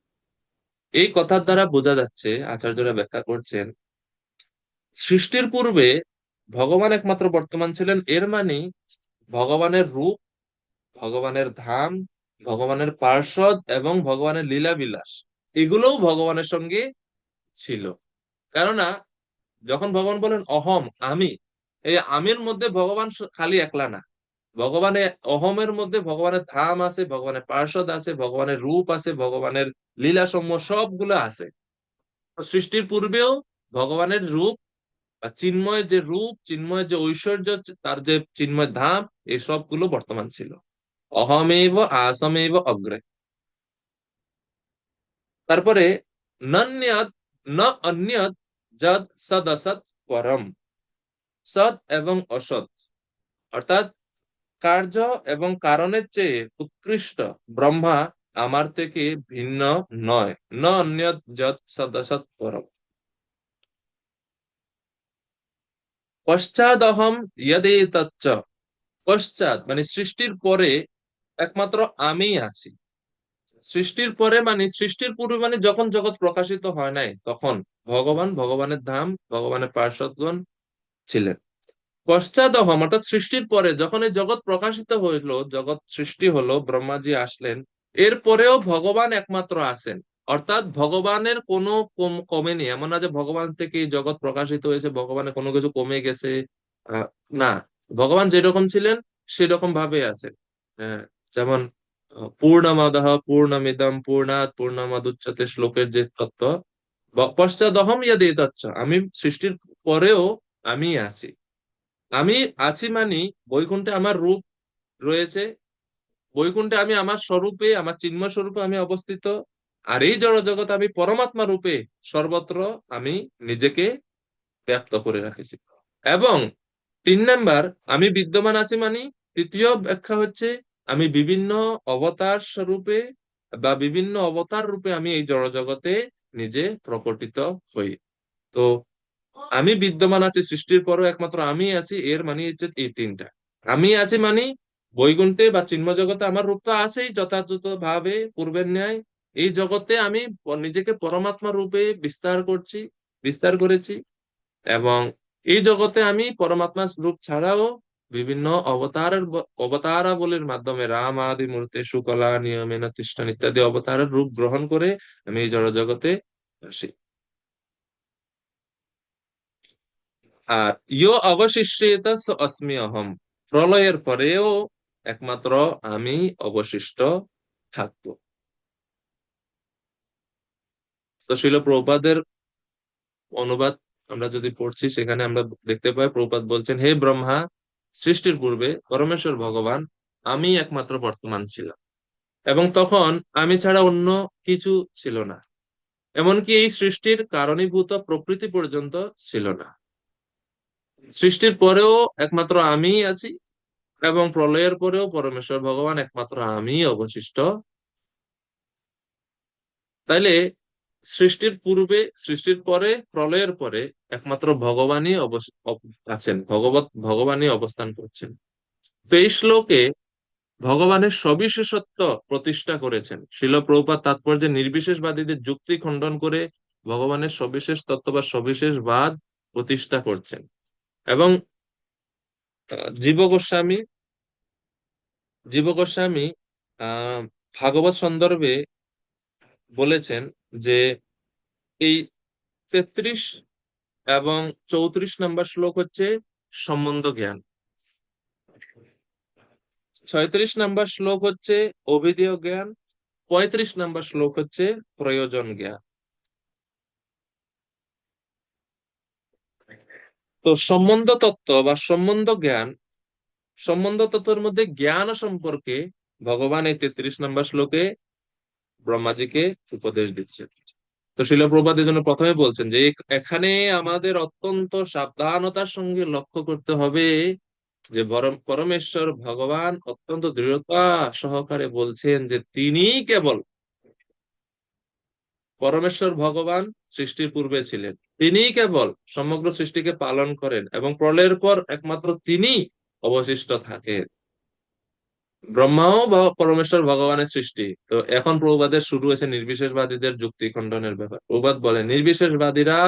এই কথার দ্বারা বোঝা যাচ্ছে, আচার্যরা ব্যাখ্যা করছেন, সৃষ্টির পূর্বে ভগবান একমাত্র বর্তমান ছিলেন, এর মানে ভগবানের রূপ, ভগবানের ধাম, ভগবানের পার্ষদ এবং ভগবানের লীলা বিলাস, এগুলোও ভগবানের সঙ্গে ছিল। কেননা যখন ভগবান বলেন অহম, আমি, এই আমির মধ্যে ভগবান খালি একলা না। ভগবানের অহমের মধ্যে ভগবানের ধাম আছে, ভগবানের পার্ষদ আছে, ভগবানের রূপ আছে, ভগবানের লীলা সমূহ সবগুলো আছে। তো সৃষ্টির পূর্বেও ভগবানের রূপ বা চিন্ময় যে রূপ, চিন্ময় যে ঐশ্বর্য, তার যে চিন্ময় ধাম, এই সবগুলো বর্তমান ছিল। অহমেব আসামেব অগ্রে। তারপরে নন্যাদ ন অন্যদ যদ সদসৎ পরম। সৎ এবং অসৎ অর্থাৎ কার্য এবং কারণের চেয়ে উৎকৃষ্ট ব্রহ্মা আমার থেকে ভিন্ন নয়। ন অন্যৎ যৎ সদসৎ পরম। পশ্চাদহম ইয়দেতচ্চ। পশ্চাৎ মানে সৃষ্টির পরে একমাত্র আমিই আছি। সৃষ্টির পরে মানে সৃষ্টির পূর্বে মানে যখন জগৎ প্রকাশিত হয় নাই, তখন ভগবান, ভগবানের ধাম, ভগবানের পার্ষদগণ ছিলেন। পশ্চাদহম অর্থাৎ সৃষ্টির পরে, যখন এই জগৎ প্রকাশিত হইলো, জগৎ সৃষ্টি হলো, ব্রহ্মাজি আসলেন, এরপরেও ভগবান একমাত্র আছেন। অর্থাৎ ভগবানের কোনো কমেনি, এমন না যে ভগবান থেকে এই জগৎ প্রকাশিত হয়েছে, ভগবানের কোনো কিছু কমে গেছে। আহ, না, ভগবান যেরকম ছিলেন সেরকম ভাবে আছেন। আহ, যেমন পূর্ণমাদাহ পূর্ণমিদম পূর্ণাৎ পূর্ণমাদুচ্যতে শ্লোকের যে তত্ত্ব, পশ্চাদহম ইয়দেতচ্চ, আমি সৃষ্টির পরেও আমি আছি। আমি আছি মানে বৈকুণ্ঠে আমার রূপ রয়েছে, বৈকুণ্ঠে আমি আমার স্বরূপে, আমার চিন্ময় স্বরূপে আমি অবস্থিত। আর এই জড় জগৎ আমি পরমাত্মা রূপে সর্বত্র আমি নিজেকে ব্যক্ত করে রাখেছি। এবং 3 নাম্বার, আমি বিদ্যমান আছি মানে, তৃতীয় ব্যাখ্যা হচ্ছে আমি বিভিন্ন অবতার স্বরূপে বা বিভিন্ন অবতার রূপে আমি এই জড় জগতে নিজে প্রকটিত হই। তো আমি বিদ্যমান আছি সৃষ্টির পরও একমাত্র আমি আছি, এর মানে হচ্ছে এই তিনটা। আমি আছি মানে বৈকুণ্ঠে বা চিন্ময় জগতে আমার রূপ তো আছেই যথাযথ ভাবে পূর্বের ন্যায়। এই জগতে আমি নিজেকে পরমাত্মা রূপে বিস্তার করেছি। এবং এই জগতে আমি পরমাত্মা রূপ ছাড়াও বিভিন্ন অবতারাবলীর মাধ্যমে রাম আদি মূর্তি শুকলা নিয়মেন তিষ্ঠান ইত্যাদি অবতারের রূপ গ্রহণ করে আমি এই জড় জগতে আসি। আর ইয় অবশিষ্যেত স অস্মি অহম, প্রলয়ের পরেও একমাত্র আমি অবশিষ্ট থাকবো। তো শিল প্রভুপাদের অনুবাদ আমরা যদি পড়ছি, সেখানে আমরা দেখতে পাই প্রভুপাদ বলছেন, হে ব্রহ্মা, সৃষ্টির পূর্বে পরমেশ্বর ভগবান আমি একমাত্র বর্তমান ছিলাম, এবং তখন আমি ছাড়া অন্য কিছু ছিল না। এমনকি এই সৃষ্টির কারণীভূত প্রকৃতি পর্যন্ত ছিল না। সৃষ্টির পরেও একমাত্র আমিই আছি, এবং প্রলয়ের পরেও পরমেশ্বর ভগবান একমাত্র আমি অবশিষ্ট। তাইলে সৃষ্টির পূর্বে, সৃষ্টির পরে, প্রলয়ের পরে একমাত্র ভগবানই আছেন, ভগবানই অবস্থান করছেন। তো এই শ্লোকে ভগবানের সবিশেষত্ব প্রতিষ্ঠা করেছেন শিল প্রভুপাদ। তাৎপর্যে নির্বিশেষবাদীদের যুক্তি খণ্ডন করে ভগবানের সবিশেষ তত্ত্ব বা সবিশেষ বাদ প্রতিষ্ঠা করছেন। এবং জীব গোস্বামী জীব গোস্বামী আহ ভাগবত সন্দর্ভে বলেছেন যে এই 33 এবং 34 নম্বর শ্লোক হচ্ছে সম্বন্ধ জ্ঞান, 36 নম্বর শ্লোক হচ্ছে অভিধেয় জ্ঞান, 35 নম্বর শ্লোক হচ্ছে প্রয়োজন জ্ঞান। তো সম্বন্ধ তত্ত্ব বা সম্বন্ধ তত্ত্বের মধ্যে জ্ঞান সম্পর্কে ভগবান এই 33 নম্বর শ্লোকে ব্রহ্মাজিকে উপদেশ দিচ্ছেন। তো শিল প্রভুপাদ এই জন্য প্রথমে বলছেন যে এখানে আমাদের অত্যন্ত সাবধানতার সঙ্গে লক্ষ্য করতে হবে যে পরমেশ্বর ভগবান অত্যন্ত দৃঢ়তা সহকারে বলছেন যে তিনি কেবল, পরমেশ্বর ভগবান সৃষ্টির পূর্বে ছিলেন, তিনি কেবল সমগ্র সৃষ্টিকে পালন করেন, এবং প্রলয়ের পর একমাত্র তিনি অবশিষ্ট থাকেন। ব্রহ্মাও পরমেশ্বর ভগবানের সৃষ্টি। তো এখন প্রভুপাদের শুরু হয়েছে নির্বিশেষবাদীদের যুক্তি খণ্ডনের ব্যাপার। প্রভুপাদ বলে, নির্বিশেষবাদীরা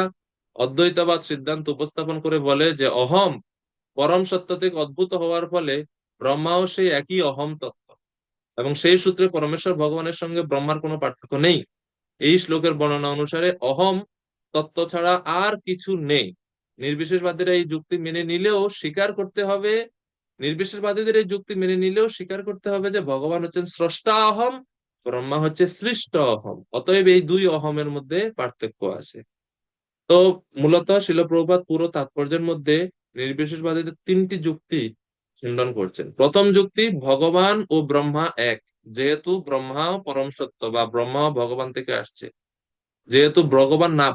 অদ্বৈতবাদ সিদ্ধান্ত উপস্থাপন করে বলে যে অহম পরম সত্য থেকে অদ্ভুত হওয়ার ফলে ব্রহ্মাও সেই একই অহম তত্ত্ব, এবং সেই সূত্রে পরমেশ্বর ভগবানের সঙ্গে ব্রহ্মার কোনো পার্থক্য নেই। এই শ্লোকের বর্ণনা অনুসারে অহম তত্ত্ব ছাড়া আর কিছু নেই। নির্বিশেষবাদীরা এই যুক্তি মেনে নিলেও স্বীকার করতে হবে নির্বিশেষবাদীদের এই যুক্তি মেনে নিলেও স্বীকার করতে হবে যে ভগবান হচ্ছেন স্রষ্টা অহম, ব্রহ্মা হচ্ছে সৃষ্ট অহম। অতএব এই দুই অহমের মধ্যে পার্থক্য আছে। তো মূলত শিল প্রভুপাদ পুরো তাৎপর্যের মধ্যে নির্বিশেষবাদীদের 3টি যুক্তি খণ্ডন করছেন। প্রথম যুক্তি, ভগবান ও ব্রহ্মা এক, যেহেতু ব্রহ্মা পরম সত্য বা ব্রহ্মা ভগবান থেকে আসছে, যেহেতু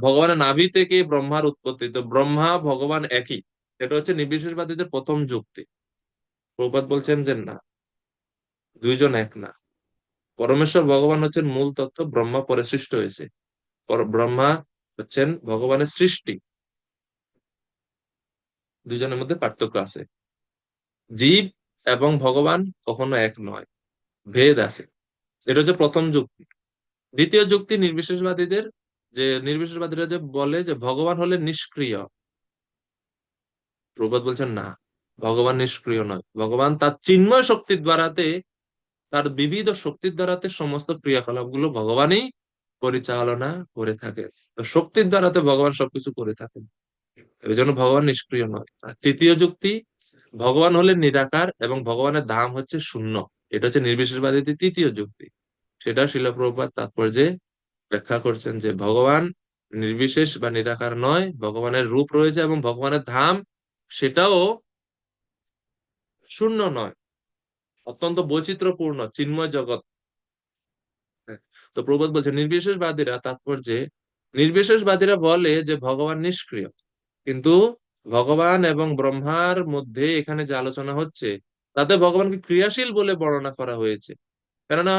ভগবানের নাভি থেকে ব্রহ্মার উৎপত্তি, তো ব্রহ্মা ভগবান একই। এটা হচ্ছে নির্বিশেষবাদীদের প্রথম যুক্তি। প্রভুপাদ বলছেন যে না, দুইজন এক না। পরমেশ্বর ভগবান হচ্ছেন মূল তত্ত্ব, ব্রহ্মা পরে সৃষ্ট হয়েছে। ব্রহ্মা হচ্ছেন ভগবানের সৃষ্টি। দুইজনের মধ্যে পার্থক্য আছে। জীব এবং ভগবান কখনো এক নয়, ভেদ আছে। এটা হচ্ছে প্রথম যুক্তি। দ্বিতীয় যুক্তি নির্বিশেষবাদীরা যে বলে যে ভগবান হলেন নিষ্ক্রিয়। প্রভুপাদ বলছেন না, ভগবান নিষ্ক্রিয় নয়। ভগবান তার চিন্ময় শক্তির দ্বারাতে, তার বিবিধ শক্তির দ্বারাতে সমস্ত ক্রিয়াকলাপ গুলো ভগবানই পরিচালনা করে থাকেন। তো শক্তির দ্বারা তো ভগবান সবকিছু করে থাকেন, এই জন্য ভগবান নিষ্ক্রিয় নয়। আর তৃতীয় যুক্তি, ভগবান হলেন নিরাকার এবং ভগবানের ধাম হচ্ছে শূন্য। এটা হচ্ছে নির্বিশেষবাদীদের তৃতীয় যুক্তি। সেটা শিল প্রভুপাদ তাৎপর্যে ব্যাখ্যা করছেন যে ভগবান নির্বিশেষ বা নিরাকার নয়, ভগবানের রূপ রয়েছে এবং ভগবানের ধাম সেটাও শূন্য নয়, অত্যন্ত বৈচিত্র্যপূর্ণ চিন্ময় জগৎ। হ্যাঁ। তো প্রভুপাদ বলছে নির্বিশেষবাদীরা তাৎপর্যে, নির্বিশেষবাদীরা বলে যে ভগবান নিষ্ক্রিয়, কিন্তু ভগবান এবং ব্রহ্মার মধ্যে এখানে যে আলোচনা হচ্ছে তাতে ভগবানকে ক্রিয়াশীল বলে বর্ণনা করা হয়েছে। কেননা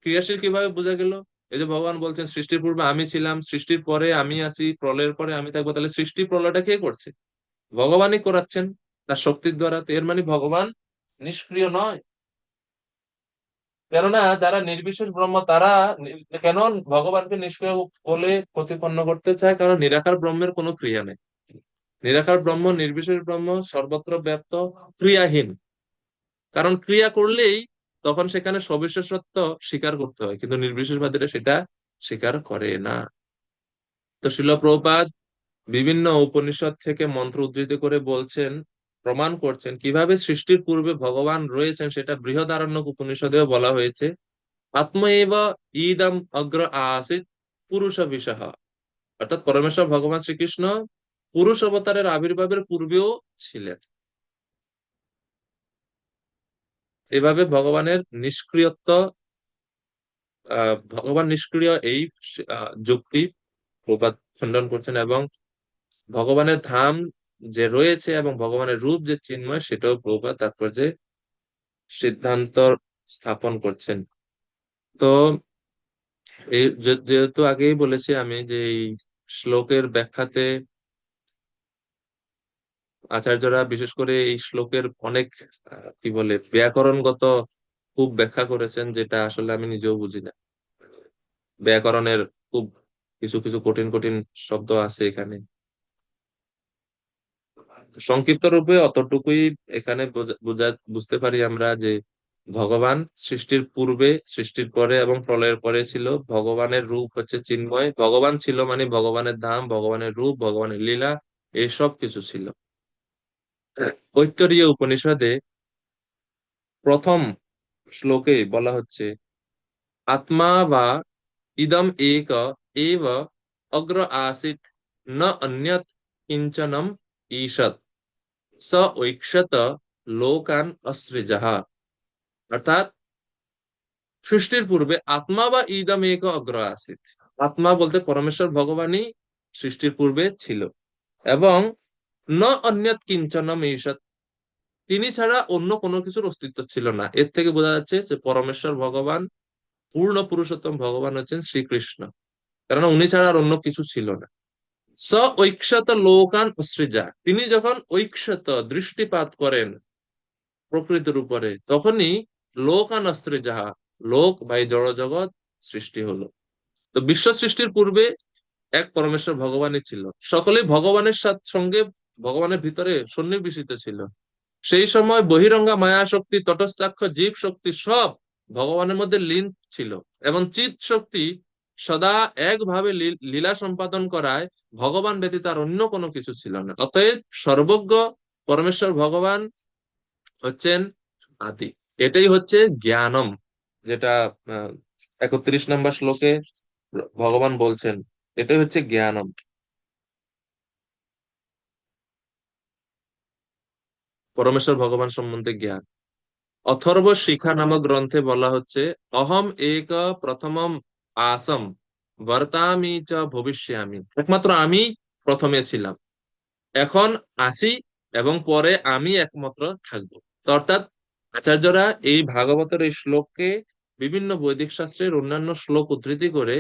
ক্রিয়াশীল কিভাবে বোঝা গেল? এই যে ভগবান বলছেন সৃষ্টির পূর্বে আমি ছিলাম, সৃষ্টির পরে আমি আছি, প্রলয়ের পরে আমি থাকবো, তাহলে সৃষ্টি প্রলয়টা কে করছে? ভগবানই করাচ্ছেন তার শক্তির দ্বারা। তো এর মানে ভগবান নিষ্ক্রিয় নয়। কেননা যারা নির্বিশেষ ব্রহ্ম তারা কেন ভগবানকে নিষ্ক্রিয় বলে প্রতিপন্ন করতে চায়? কারণ নিরাকার ব্রহ্মের কোনো ক্রিয়া নেই। নিরাকার ব্রহ্ম, নির্বিশেষ ব্রহ্ম সর্বত্র ব্যাপ্ত, ক্রিয়াহীন। কারণ ক্রিয়া করলেই তখন সেখানে সবিশেষত্ব স্বীকার করতে হয়, কিন্তু নির্বিশেষবাদীরা সেটা স্বীকার করে না। তো শিল প্রভুপাদ বিভিন্ন উপনিষদ থেকে মন্ত্র উদ্ধৃতি করে বলছেন, প্রমাণ করছেন কিভাবে সৃষ্টির পূর্বে ভগবান রয়েছেন। সেটা বৃহদারণ্যক উপনিষদেও বলা হয়েছে, আত্মএব ইদম অগ্র আসিত পুরুষ বিশাহ। অর্থাৎ পরমেশ্বর ভগবান শ্রীকৃষ্ণ পুরুষ অবতারের আবির্ভাবের পূর্বেও ছিলেন। এভাবে ভগবানের নিষ্ক্রিয়ত্ব, ভগবান নিষ্ক্রিয় এই যুক্তি প্রপাত খণ্ডন করছেন, এবং ভগবানের ধাম যে রয়েছে এবং ভগবানের রূপ যে চিন্ময় সেটাও প্রপাত তাৎপর্যে সিদ্ধান্ত স্থাপন করছেন। তো এই যেহেতু আগেই বলেছি আমি যে এই শ্লোকের ব্যাখ্যাতে আচার্যরা বিশেষ করে এই শ্লোকের অনেক কি বলে ব্যাকরণগত খুব ব্যাখ্যা করেছেন, যেটা আসলে আমি নিজেও বুঝি না। ব্যাকরণের খুব কিছু কিছু কঠিন কঠিন শব্দ আছে এখানে। সংক্ষিপ্ত রূপে অতটুকুই এখানে বুঝতে পারি আমরা যে ভগবান সৃষ্টির পূর্বে, সৃষ্টির পরে এবং প্রলয়ের পরে ছিল। ভগবানের রূপ হচ্ছে চিন্ময়, ভগবান ছিল মানে ভগবানের ধাম, ভগবানের রূপ, ভগবানের লীলা, এসব কিছু ছিল। ঐত্তরীয় উপনিষদে প্রথম শ্লোকে বলা হচ্ছে, আত্মা বা ইদম এক এব অগ্র আসিত ন অন্যৎ কিঞ্চনম ঈষৎ স ঐক্ষত লোকান অসৃজহ। অর্থাৎ সৃষ্টির পূর্বে আত্মা বা ইদম এক অগ্র আসিত, আত্মা বলতে পরমেশ্বর ভগবানই সৃষ্টির পূর্বে ছিল, এবং ন অন্যৎ কিঞ্চনম ঈষৎ, তিনি ছাড়া অন্য কোনো কিছুর অস্তিত্ব ছিল না। এর থেকে বোঝা যাচ্ছে যে পরমেশ্বর ভগবান, পূর্ণ পুরুষোত্তম ভগবান হচ্ছেন শ্রীকৃষ্ণ, কারণ উনি ছাড়া আর অন্য কিছু ছিল না। স ঐক্ষত লোকান সৃজা, তিনি যখন ঐক্ষত দৃষ্টিপাত করেন প্রকৃতির উপরে, তখনই লোকান সৃজা, লোক বা এই জড় জগৎ সৃষ্টি হলো। তো বিশ্ব সৃষ্টির পূর্বে এক পরমেশ্বর ভগবানই ছিল, সকলেই ভগবানের সঙ্গে ভগবানের ভিতরে সন্নিবেশিত ছিল। সেই সময় বহিরঙ্গা মায়া শক্তি, তটস্থাক্ষ জীব শক্তি সব ভগবানের মধ্যে লীন ছিল, এবং চিৎ শক্তি সদা একভাবে লীলা সম্পাদন করায় ভগবান ব্যতীত আর অন্য কোনো কিছু ছিল না। অতএব সর্বজ্ঞ পরমেশ্বর ভগবান হচ্ছেন আদি। এটাই হচ্ছে জ্ঞানম, যেটা 31 নম্বর শ্লোকে ভগবান বলছেন, এটাই হচ্ছে জ্ঞানম, পরমেশ্বর ভগবান সম্বন্ধে জ্ঞান। অথর্ব শিখা নামক গ্রন্থে বলা হচ্ছে, অহম এক প্রথমম আসম বর্তামি চ ভবিষ্যামি, একমাত্র আমি প্রথমে ছিলাম, এখন আছি, এবং পরে আমি একমাত্র থাকবো। তো অর্থাৎ আচার্যরা এই ভাগবতের এই শ্লোককে বিভিন্ন বৈদিক শাস্ত্রের অন্যান্য শ্লোক উদ্ধৃতি করে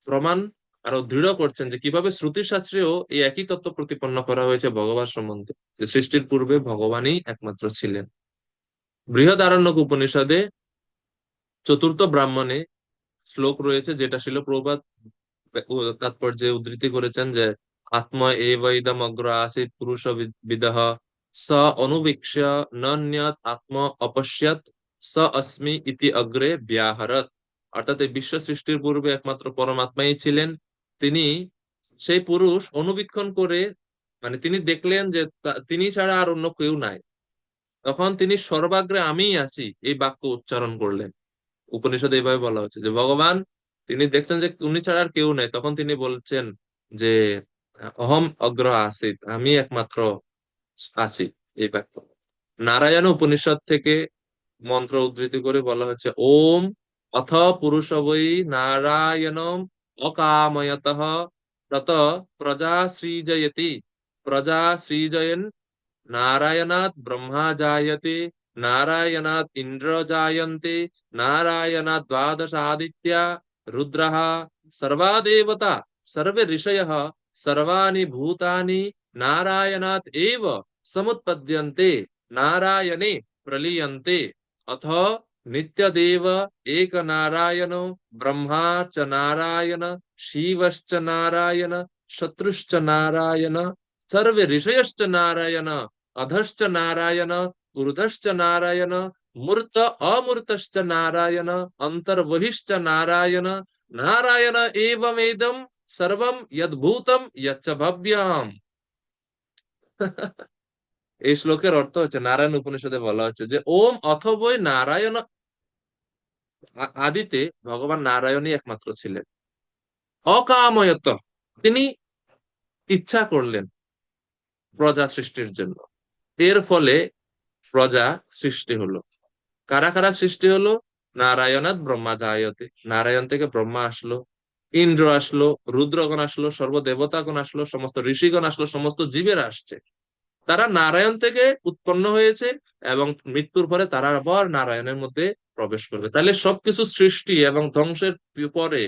প্রমাণ আরো দৃঢ় করছেন যে কিভাবে শ্রুতি শাস্ত্রেও এই একই তত্ত্ব প্রতিপন্ন করা হয়েছে ভগবান সম্বন্ধে, যে সৃষ্টির পূর্বে ভগবানই একমাত্র ছিলেন। বৃহদারণ্যক উপনিষদে চতুর্থ ব্রাহ্মণে শ্লোক রয়েছে, যেটা ছিল প্রভুপাদ তাৎপর্যে উদ্ধৃতি করেছেন যে আত্মা এব ইদম অগ্র আসিত পুরুষ বিদহ স অনুবীক্ষ্য নন্যৎ আত্ম অপশ্যৎ স অস্মি ইতি অগ্রে ব্যাহরত। অর্থাৎ এই বিশ্ব সৃষ্টির পূর্বে একমাত্র পরমাত্মাই ছিলেন। তিনি সেই পুরুষ অনুবীক্ষণ করে, মানে তিনি দেখলেন যে তিনি ছাড়া আর অন্য কেউ নাই। তখন তিনি সর্বাগ্রে আমিই আছি এই বাক্য উচ্চারণ করলেন। উপনিষদে এইভাবে বলা হচ্ছে যে ভগবান তিনি দেখছেন যে উনি ছাড়া আর কেউ নাই, তখন তিনি বলছেন যে অহম অগ্র আসিত, আমি একমাত্র আছি। এই বাক্য নারায়ণ উপনিষদ থেকে মন্ত্র উদ্ধৃতি করে বলা হচ্ছে, ওম অথ পুরুষ বৈ নারায়ণম অকাময়তঃ তত প্রজা সৃজয়তি, প্রজা সৃজয়ন नारायणात् ब्रह्मा जायते, नारायणात् इन्द्र जायन्ते, नारायणात् द्वादश आदित्या रुद्रः सर्वा देवता सर्वे ऋषयः सर्वाणि भूतानि नारायणात् एव समुत्पद्यन्ते, नारायणे प्रलीयन्ते। अथ नित्यदेव एक नारायणो ब्रह्मा च नारायण, शिवश्च नारायण, शत्रुश्च नारायण, सर्वे ऋषयश्च नारायण, अधश्च नारायण, ऊर्ध्वश्च नारायण, मूर्त अमूर्तश्च नारायण, अंतर्बहिश्च नारायण, नारायण एवमेदं सर्वं यद्भूतं यच्च भव्यम्। এই শ্লোকের অর্থ হচ্ছে, নারায়ণ উপনিষদে বলা হচ্ছে যে ওম অথবৈ নারায়ণ, আদিতে ভগবান নারায়ণই একমাত্র ছিলেন। অকাময়ত, তিনি ইচ্ছা করলেন প্রজা সৃষ্টির জন্য, এর ফলে প্রজা সৃষ্টি হলো। কারা কারা সৃষ্টি হলো? নারায়ণাৎ ব্রহ্মা জায়তে, নারায়ণ থেকে ব্রহ্মা আসলো, ইন্দ্র আসলো, রুদ্রগণ আসলো, সর্বদেবতাগণ আসলো, সমস্ত ঋষিগণ আসলো, সমস্ত জীবেরা আসছে। তারা নারায়ণ থেকে উৎপন্ন হয়েছে এবং মৃত্যুর পরে তারা আবার নারায়ণের মধ্যে প্রবেশ করবে। তাহলে সবকিছু সৃষ্টি এবং ধ্বংসের পরে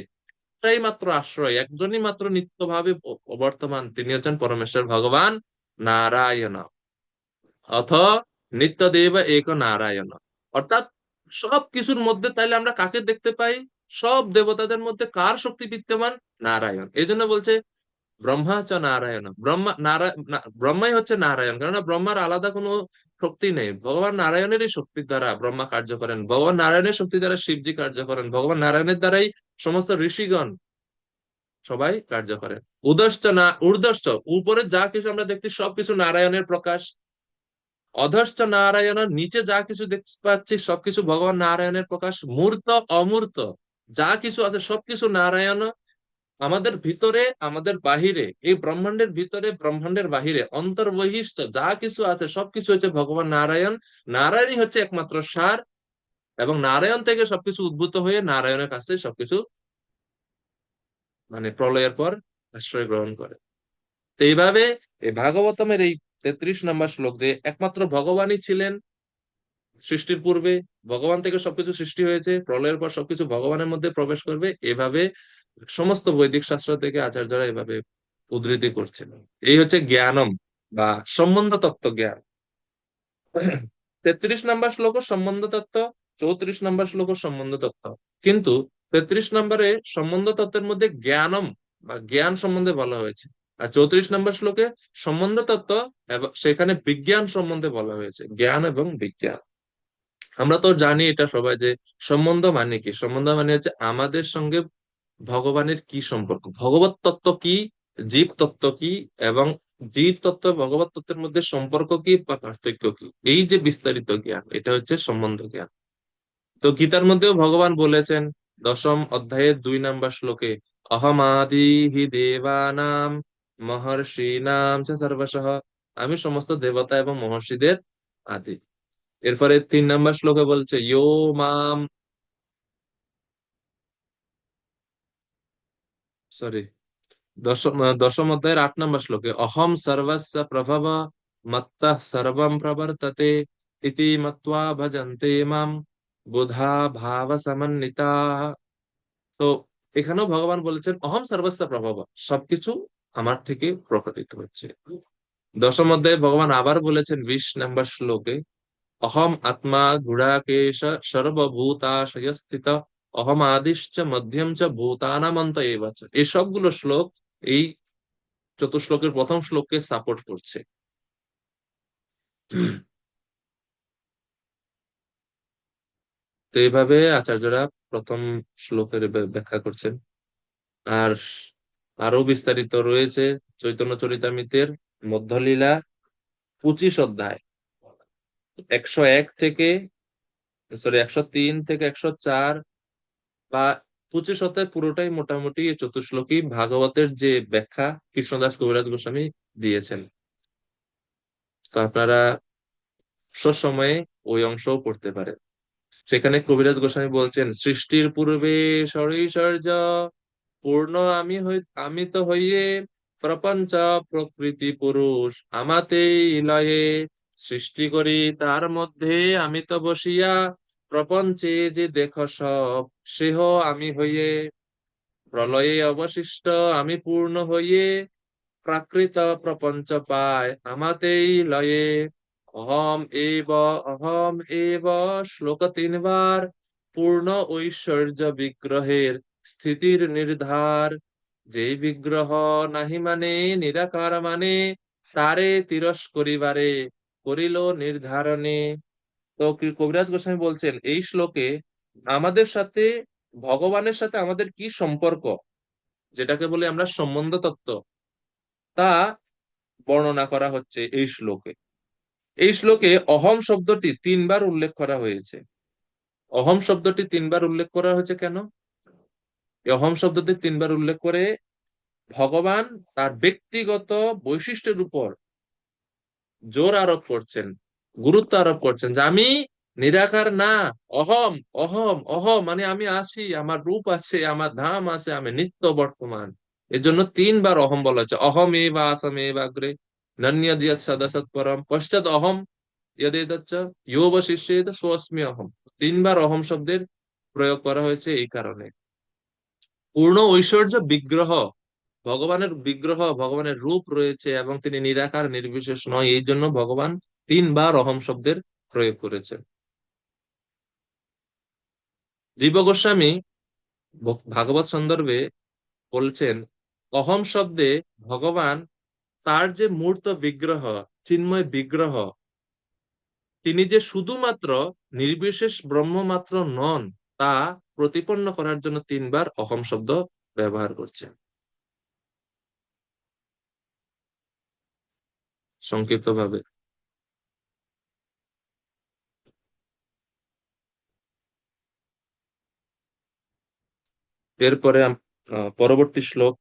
একটাই মাত্র আশ্রয়, একজনই মাত্র নিত্যভাবে বর্তমান, তিনি হচ্ছেন পরমেশ্বর ভগবান নারায়ণ। অথ নিত্যদেব এক নারায়ণ, অর্থাৎ সব কিছুর মধ্যে তাইলে আমরা কাকে দেখতে পাই? সব দেবতাদের মধ্যে কার শক্তি বিদ্যমান? নারায়ণ। এই জন্য বলছে ব্রহ্মা চ নারায়ণ, ব্রহ্মাই হচ্ছে নারায়ণ, কেননা ব্রহ্মার আলাদা কোনো শক্তি নেই। ভগবান নারায়ণেরই শক্তির দ্বারা ব্রহ্মা কার্য করেন, ভগবান নারায়ণের শক্তি দ্বারা শিবজি কার্য করেন, ভগবান নারায়ণের দ্বারাই সমস্ত ঋষিগণ সবাই কার্য করেন। উদশ্চ না ঊর্ধ্বশ্চ, উপরে যা কিছু আমরা দেখছি সবকিছু নারায়ণের প্রকাশ। অধশ্চ নারায়ণ, নিচে যা কিছু দেখতে পাচ্ছি সবকিছু ভগবান নারায়ণের প্রকাশ। মূর্ত অমূর্ত যা কিছু আছে সবকিছু নারায়ণ। আমাদের ভিতরে আমাদের বাহিরে, এই ব্রহ্মাণ্ডের ভিতরে ব্রহ্মাণ্ডের বাহিরে, অন্তর্বহিষ্ঠ যা কিছু আছে সবকিছু হচ্ছে ভগবান নারায়ণ। নারায়ণই হচ্ছে একমাত্র সার, এবং নারায়ণ থেকে সবকিছু উদ্ভূত হয়ে নারায়ণের কাছে সবকিছু মানে প্রলয়ের পর আশ্রয় গ্রহণ করে। তো এইভাবে এই ভাগবতমের এই 33 নম্বর শ্লোক, যে একমাত্র ভগবানই ছিলেন সৃষ্টির পূর্বে, ভগবান থেকে সবকিছু সৃষ্টি হয়েছে, প্রলয়ের পর সবকিছু ভগবানের মধ্যে প্রবেশ করবে, এভাবে সমস্ত বৈদিক শাস্ত্র থেকে আচার্যরা এভাবে উদ্ধৃতি করছেন। এই হচ্ছে জ্ঞানম বা সম্বন্ধ তত্ত্ব জ্ঞান। 33 নম্বর শ্লোক সম্বন্ধ তত্ত্ব, 34 নম্বর শ্লোক সম্বন্ধ তত্ত্ব। কিন্তু 33 নম্বরে সম্বন্ধ তত্ত্বের মধ্যে জ্ঞানম বা জ্ঞান সম্বন্ধে বলা হয়েছে, আর 34 নম্বর শ্লোকে সম্বন্ধ তত্ত্ব এবং সেখানে বিজ্ঞান সম্বন্ধে বলা হয়েছে, জ্ঞান এবং বিজ্ঞান। আমরা তো জানি এটা সবাই যে সম্বন্ধ মানে কি। সম্বন্ধ মানে হচ্ছে আমাদের সঙ্গে ভগবানের কি সম্পর্ক, ভগবত তত্ত্ব কি, জীব তত্ত্ব কি, এবং জীব তত্ত্ব ভগবত তত্ত্বের মধ্যে সম্পর্ক কি বা পার্থক্য কি, এই যে বিস্তারিত জ্ঞান, এটা হচ্ছে সম্বন্ধ জ্ঞান। তো গীতার মধ্যেও ভগবান বলেছেন 10ম অধ্যায়ের 2 নম্বর শ্লোকে, অহমাদি হি দেবানাম মহর্ষিণাম চ সর্বশঃ, আমি সমস্ত দেবতা এবং মহর্ষিদের আদি। এরপরে 3 নম্বর শ্লোকে বলছে ইয়ো মাম, সরি, দশম অধ্যায়ের 8 নম্বর শ্লোকে, অহম সর্বস্য প্রভব মত্তঃ সর্বম প্রবর্ততে ইতি মত্বা ভজন্তে মাম বুধা ভাব সমন্বিতাঃ। তো এখানেও ভগবান বলেছেন অহম সর্বস্য প্রভব, সবকিছু আমার থেকে প্রকটিত হচ্ছে। 10ম অধ্যায়ে ভগবান আবার বলেছেন 20 নম্বর শ্লোকে, অহম আত্মা গুড়াকেশ সর্বভূতাশয় স্থিত, অহম আদিশ্চ মধ্যম চ ভূতানামন্ত এব চ। এই সবগুলো শ্লোক এই চতুশ্লোকের প্রথম শ্লোককে সাপোর্ট করছে। তো এইভাবে আচার্যরা প্রথম শ্লোকের ব্যাখ্যা করছেন। আর আরো বিস্তারিত রয়েছে চৈতন্য চরিতামৃতের মধ্যলীলা 25 অধ্যায়, 101 থেকে, সরি, 103 থেকে 104 বা 25 অধ্যায় পুরোটাই মোটামুটি এই চতুশ্লোকী ভাগবতের যে ব্যাখ্যা কৃষ্ণদাস কবিরাজ গোস্বামী দিয়েছেন। তো আপনারা সবসময়ে ওই অংশও পড়তে পারেন। সেখানে কবিরাজ গোস্বামী বলছেন, সৃষ্টির পূর্বে সরৈশ্বর্য পূর্ণ আমি তো হইয়ে প্রপঞ্চ প্রকৃতি পুরুষ আমাতেই লয়ে সৃষ্টি করি তার মধ্যে আমি তো বসিয়া প্রপঞ্চে যে দেখো সব সেহ আমি হইয়ে প্রলয়ে অবশিষ্ট আমি পূর্ণ হইয়ে প্রাকৃত প্রপঞ্চ পায় আমাতেই লয়ে অহম এব অহম এব শ্লোক 3 বার পূর্ণ ঐশ্বর্য বিগ্রহের স্থিতির নির্ধার যেই বিগ্রহ নাহি মানে নিরাকার মানে তারে তিরস্করিবারে করিল নির্ধারণে। তো কবিরাজ গোস্বামী বলছেন এই শ্লোকে আমাদের সাথে, ভগবানের সাথে আমাদের কি সম্পর্ক, যেটাকে বলি আমরা সম্বন্ধ তত্ত্ব, তা বর্ণনা করা হচ্ছে এই শ্লোকে। এই শ্লোকে অহম শব্দটি 3 বার উল্লেখ করা হয়েছে। অহম শব্দটি 3 বার উল্লেখ করা হয়েছে কেন? এই অহম শব্দটি 3 বার উল্লেখ করে ভগবান তার ব্যক্তিগত বৈশিষ্ট্যের উপর জোর আরোপ করছেন, গুরুত্ব আরোপ করছেন যে আমি নিরাকার না, অহম, অহম, অহম মানে আমি আছি, আমার রূপ আছে, আমার ধাম আছে, আমি নিত্য বর্তমান। এজন্য 3 বার অহম বলা হচ্ছে। অহম এ বা আসম এ বাগ্রে নন্যদিয়ৎ সদসৎ পরম পশ্চাৎ অহম ইয়দেদচ্চ ইয়োবশিষ্যেদ সোऽস্মি অহম। 3 বার অহম শব্দের প্রয়োগ করা হয়েছে এই কারণে। পূর্ণ ঐশ্বর্য বিগ্রহ, ভগবানের বিগ্রহ, ভগবানের রূপ রয়েছে এবং তিনি নিরাকার নির্বিশেষ নয়, এই জন্য ভগবান 3 বার অহম শব্দের প্রয়োগ করেছেন। জীব গোস্বামী ভাগবত সন্দর্ভে বলছেন, অহম শব্দে ভগবান তার যে মূর্ত বিগ্রহ, চিন্ময় বিগ্রহ, তিনি যে শুধুমাত্র নির্বিশেষ ব্রহ্ম মাত্র নন, তা প্রতিপন্ন করার জন্য 3 বার অহম শব্দ ব্যবহার করছেন। সংক্ষিপ্ত ভাবে এরপরে পরবর্তী শ্লোক,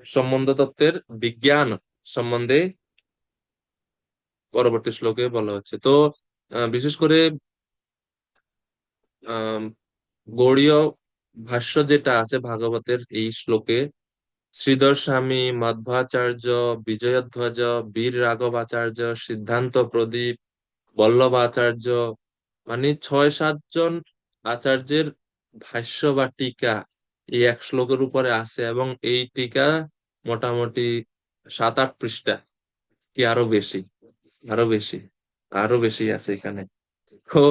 সম্বন্ধ তত্ত্বের বিজ্ঞান সম্বন্ধে পরবর্তী শ্লোকে বলা হচ্ছে। তো বিশেষ করে আহ গৌড়ীয় ভাষ্য যেটা আছে ভাগবতের এই শ্লোকে, শ্রীধর স্বামী, মধ্বাচার্য, বিজয়ধ্বজ, বীর রাঘবাচার্য, সিদ্ধান্ত প্রদীপ, বল্লভাচার্য, মানে 6-7 জন আচার্যের ভাষ্য বা টিকা এই এক শ্লোকের উপরে আছে, এবং এই টিকা মোটামুটি 7-8 পৃষ্ঠা, কি আরো বেশি, আরো বেশি, আরো বেশি আছে এখানে। তো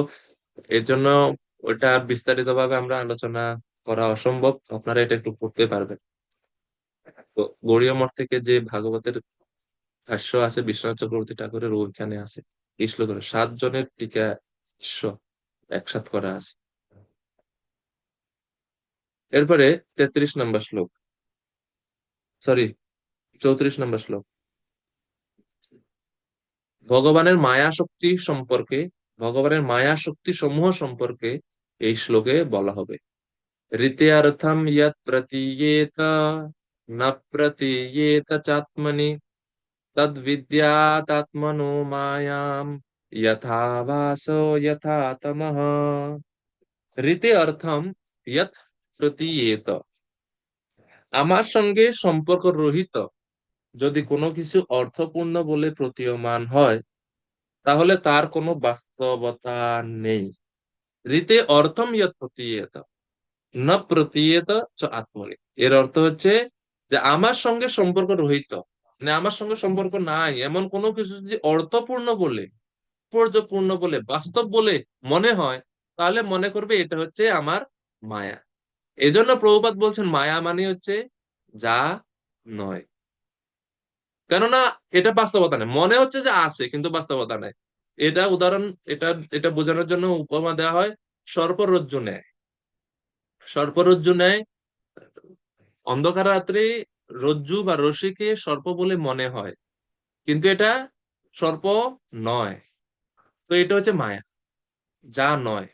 এর জন্য ওটা বিস্তারিত ভাবে আমরা আলোচনা করা অসম্ভব, আপনারা এটা একটু পড়তে পারবেন। তো গৌড়ীয় মঠ থেকে যে ভাগবতের ভাষ্য আছে বিশ্বনাথ চক্রবর্তী ঠাকুরের, ওইখানে আছে এই শ্লোকের 7 জনের টিকা ভাষ্য একসাথ করা আছে। এরপরে 33 নম্বর শ্লোক, সরি, 34 নম্বর শ্লোক, ভগবানের মায়া শক্তি সম্পর্কে, ভগবানের মায়া শক্তি সমূহ সম্পর্কে এই শ্লোকে বলা হবে। ঋতেऽর্থম ইয়ৎ প্রতীয়েত ন প্রতীয়েত চাত্মনি তদ বিদ্যাতাত্মনো মায়াম যথা ভাসো যথা তমঃ। ঋতে অর্থম ইয়ৎ প্রতীয়েত, আমার সঙ্গে সম্পর্ক রহিত যদি কোনো কিছু অর্থপূর্ণ বলে প্রতীয়মান হয়, তাহলে তার কোনো বাস্তবতা নেই। ঋতে অর্থম ইয়ৎ প্রতীয়েত না প্রতীয়েত চ আত্মনি, এর অর্থ হচ্ছে যে আমার সঙ্গে সম্পর্ক রহিত, মানে আমার সঙ্গে সম্পর্ক নাই এমন কোনো কিছু যদি অর্থপূর্ণ বলে, তাৎপর্যপূর্ণ বলে, বাস্তব বলে মনে হয়, তাহলে মনে করবে এটা হচ্ছে আমার মায়া। এজন্য প্রভুপাদ বলছেন মায়া মানে হচ্ছে যা নয়। কেননা এটা বাস্তবতা নেই, মনে হচ্ছে যে আছে কিন্তু বাস্তবতা নেই। এটা উদাহরণ, এটা এটা বোঝানোর জন্য উপমা দেওয়া হয় সর্পরজ্জু ন্যায়। সর্পরজ্জু ন্যায় অন্ধকার রাত্রে রজ্জু বা রশিকে সর্প বলে মনে হয়, কিন্তু এটা সর্প নয়। তো এটা হচ্ছে মায়া, যা নয়,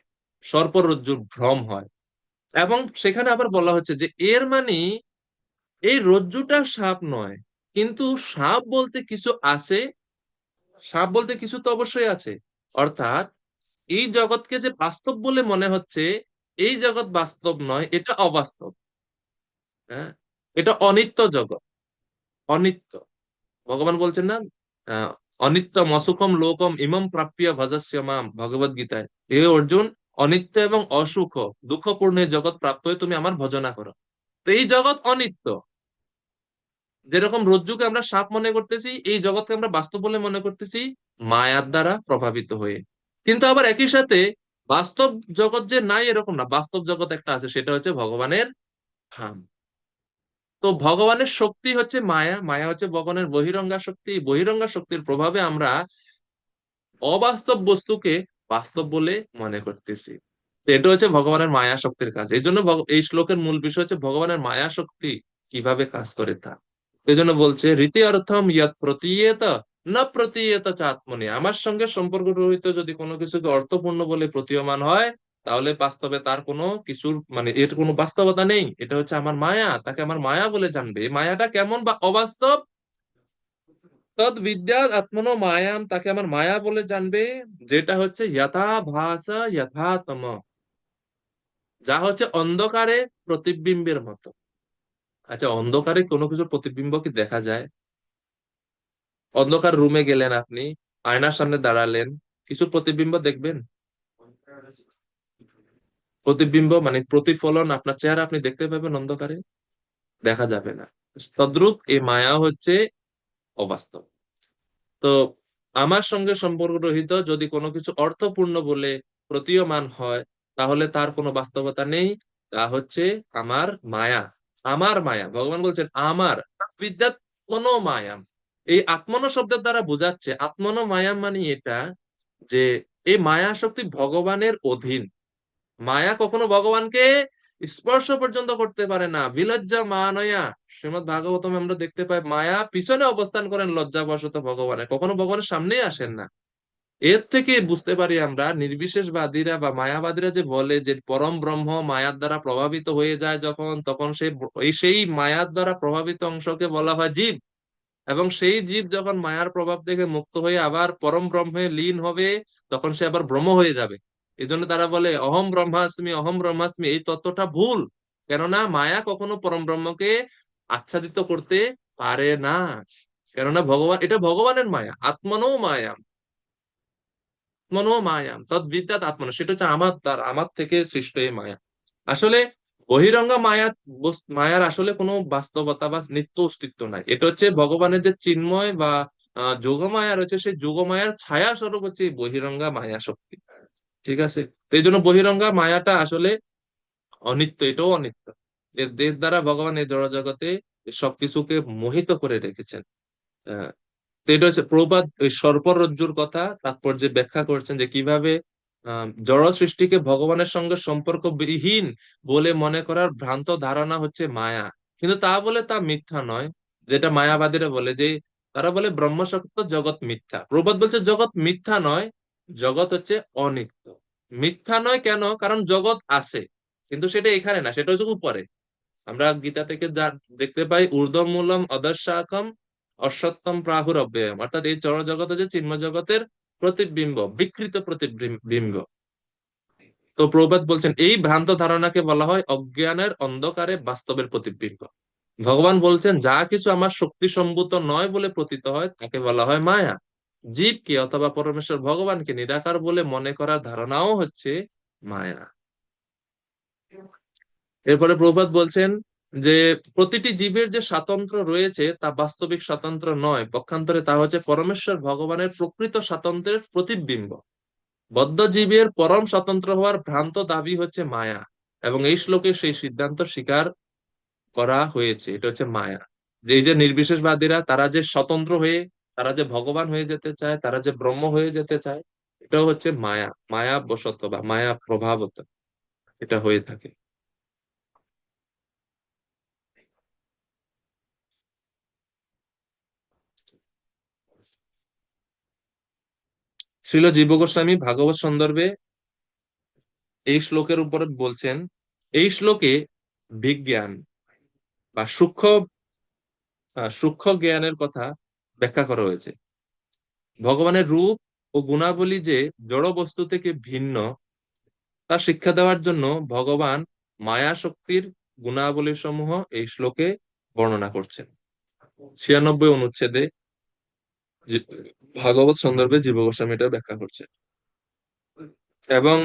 সর্পরজ্জুর ভ্রম হয়। এবং সেখানে আবার বলা হচ্ছে যে এর মানে এই রজ্জুটা সাপ নয়, কিন্তু সাপ বলতে কিছু আছে, সাপ বলতে কিছু তো অবশ্যই আছে। অর্থাৎ এই জগৎকে যে বাস্তব বলে মনে হচ্ছে, এই জগৎ বাস্তব নয়, এটা অবাস্তব। হ্যাঁ, এটা অনিত্য জগৎ, অনিত্য। ভগবান বলছেন না, আহ, অনিত্যম অসুখম লোকম ইমম প্রাপ্য ভজস্য মাম, ভগবদ গীতায়। হে অর্জুন, অনিত্য এবং অসুখ, দুঃখপূর্ণ এই জগৎ প্রাপ্ত হয়ে তুমি আমার ভজনা করো। তো এই জগৎ অনিত্য। যেরকম রজ্জুকে আমরা সাপ মনে করতেছি, এই জগৎকে আমরা বাস্তব বলে মনে করতেছি মায়ার দ্বারা প্রভাবিত হয়ে। কিন্তু আবার একই সাথে বাস্তব জগৎ যে নাই এরকম না, বাস্তব জগৎ একটা আছে, সেটা হচ্ছে ভগবানের ধাম। তো ভগবানের শক্তি হচ্ছে মায়া, মায়া হচ্ছে ভগবানের বহিরঙ্গা শক্তি। বহিরঙ্গা শক্তির প্রভাবে আমরা অবাস্তব বস্তুকে বাস্তব বলে মনে করতেছি। তো এটা হচ্ছে ভগবানের মায়া শক্তির কাজ। এই জন্য এই শ্লোকের মূল বিষয় হচ্ছে ভগবানের মায়া শক্তি কিভাবে কাজ করে তা। এই জন্য বলছে রীতি অর্থম ইয়ৎ প্রতীয়েত না প্রতীয়েত চ আত্মনি। আমার সঙ্গে সম্পর্ক রহিত যদি কোনো কিছুকে অর্থপূর্ণ বলে প্রতীয়মান হয়, তাহলে বাস্তবে তার কোনো কিছুর মানে এর কোনো বাস্তবতা নেই। এটা হচ্ছে আমার মায়া, তাকে আমার মায়া বলে জানবে। এই মায়াটা কেমন বা অবাস্তব, তদ বিদ্যা আত্মনো মায়াম, তাকে আমার মায়া বলে জানবে, যেটা হচ্ছে যথা ভাসা যথাতম, যা হচ্ছে অন্ধকারে প্রতিবিম্বের মতো। আচ্ছা, অন্ধকারে কোনো কিছুর প্রতিবিম্ব কি দেখা যায়? অন্ধকার রুমে গেলেন আপনি, আয়নার সামনে দাঁড়ালেন, কিছু প্রতিবিম্ব দেখবেন? প্রতিবিম্ব মানে প্রতিফলন, আপনার চেহারা আপনি দেখতে পাবেন অন্ধকারে? দেখা যাবে না। তদ্রূপ এই মায়া হচ্ছে অবাস্তব। তো আমার সঙ্গে সম্পর্ক রহিত যদি কোনো কিছু অর্থপূর্ণ বলে প্রতীয়মান হয়, তাহলে তার কোনো বাস্তবতা নেই। তা হচ্ছে আমার মায়া, আমার মায়া। ভগবান বলছেন আমার বিদ্যাৎ কোনো মায়াম। এই আত্মনো শব্দের দ্বারা বোঝাচ্ছে, আত্মনো মায়াম মানে এটা যে এই মায়া শক্তি ভগবানের অধীন। মায়া কখনো ভগবানকে স্পর্শ পর্যন্ত করতে পারে না। বিলজ্জা মানয়া, শ্রীমদ্ ভাগবতমে আমরা দেখতে পাই মায়া পিছনে অবস্থান করেন লজ্জাবশত ভগবানের, কখনো ভগবানের সামনেই আসেন না। এর থেকে বুঝতে পারি আমরা নির্বিশেষবাদীরা বা মায়াবাদীরা যে বলে যে পরম ব্রহ্ম মায়ার দ্বারা প্রভাবিত হয়ে যায় যখন, তখন সেই মায়ার দ্বারা প্রভাবিত অংশকে বলা হয় জীব। এবং সেই জীব যখন মায়ার প্রভাব থেকে মুক্ত হয়ে আবার পরম ব্রহ্মে লীন হবে, তখন সে আবার ব্রহ্ম হয়ে যাবে। এই জন্য তারা বলে অহম ব্রহ্মাস্মি, অহম ব্রহ্মাস্মি। এই তত্ত্বটা ভুল। কেননা মায়া কখনো পরম ব্রহ্মকে আচ্ছাদিত করতে পারে না। কেননা ভগবান, এটা ভগবানের মায়া, আত্মনো মায়াম, আত্মনো মায়াম তদ্বিদ্যাৎ আত্মনো, সেটা হচ্ছে আমার দ্বারা, আমার থেকে সৃষ্ট এই মায়া। আসলে বহিরঙ্গা মায়া, মায়ার আসলে কোনো বাস্তবতা বা নিত্য অস্তিত্ব নাই। এটা হচ্ছে ভগবানের যে চিন্ময় বা যোগমায়া রয়েছে, সেই যোগমায়ার ছায়া স্বরূপ হচ্ছে এই বহিরঙ্গা মায়া শক্তি। ঠিক আছে? তো এই জন্য বহিরঙ্গা মায়াটা আসলে অনিত্য, এটাও অনিত্য। এর এর দ্বারা ভগবান এই জড় জগতে সবকিছুকে মোহিত করে রেখেছেন। আহ, তো এটা হচ্ছে প্রবাদ ওই সর্পরজ্জুর কথা তাৎপর্যে ব্যাখ্যা করছেন যে কিভাবে জড় সৃষ্টিকে ভগবানের সঙ্গে সম্পর্ক বিহীন বলে মনে করার ভ্রান্ত ধারণা হচ্ছে মায়া। কিন্তু তা বলে তা মিথ্যা নয়। যেটা মায়াবাদীরা বলে যে, তারা বলে ব্রহ্ম সত্য জগৎ মিথ্যা। প্রবাদ বলছে জগৎ মিথ্যা নয়, জগৎ হচ্ছে অনিত্য। মিথ্যা নয় কেন? কারণ জগৎ আছে, কিন্তু সেটা এখানে না, সেটা হচ্ছে উপরে। আমরা গীতা থেকে যা দেখতে পাই, ঊর্ধ্বমূলম অধঃশাখম অশ্বত্থম প্রাহুর অব্যয়ম, অর্থাৎ এই জড় জগৎ হচ্ছে চিন্ময় জগতের প্রতিবিম্ব, বিকৃত প্রতিবিম্ব। তো প্রভুপাদ বলছেন এই ভ্রান্ত ধারণাকে বলা হয় অজ্ঞানের অন্ধকারে বাস্তবের প্রতিবিম্ব। ভগবান বলছেন যা কিছু আমার শক্তি সম্ভূত নয় বলে প্রতীত হয় তাকে বলা হয় মায়া। জীবকে অথবা পরমেশ্বর ভগবানকে নিরাকার বলে মনে করার ধারণাও হচ্ছে মায়া। এরপরে প্রভুপাদ বলছেন যে প্রতিটি জীবের যে স্বাতন্ত্র্য রয়েছে তা বাস্তবিক স্বাতন্ত্র্য নয়, পক্ষান্তরে তা হচ্ছে পরমেশ্বর ভগবানের প্রকৃত স্বাতন্ত্র্যের প্রতিবিম্ব। বদ্ধ জীবের পরম স্বতন্ত্র হওয়ার ভ্রান্ত দাবি হচ্ছে মায়া, এবং এই শ্লোকে সেই সিদ্ধান্ত স্বীকার করা হয়েছে, এটা হচ্ছে মায়া। যে এই যে নির্বিশেষবাদীরা, তারা যে স্বতন্ত্র হয়ে, তারা যে ভগবান হয়ে যেতে চায়, তারা যে ব্রহ্ম হয়ে যেতে চায়, এটাও হচ্ছে মায়া, মায়া বশত বা মায়া প্রভাবত এটা হয়ে থাকে। শ্রীল জীব গোস্বামী ভাগবত সন্দর্ভে এই শ্লোকের উপরে বলছেন, এই শ্লোকে বিজ্ঞান বা সূক্ষ্ম জ্ঞানের কথা ব্যাখ্যা করা হয়েছে। ভগবানের রূপ ও গুণাবলী যে জড় বস্তু থেকে ভিন্ন তা শিক্ষা দেওয়ার জন্য ভগবান মায়া শক্তির গুণাবলী সমূহ এই শ্লোকে বর্ণনা করছেন। 96 অনুচ্ছেদে যে- ভাগবত সন্দর্ভে জীব গোস্বামী এটা ব্যাখ্যা করছেন। এবং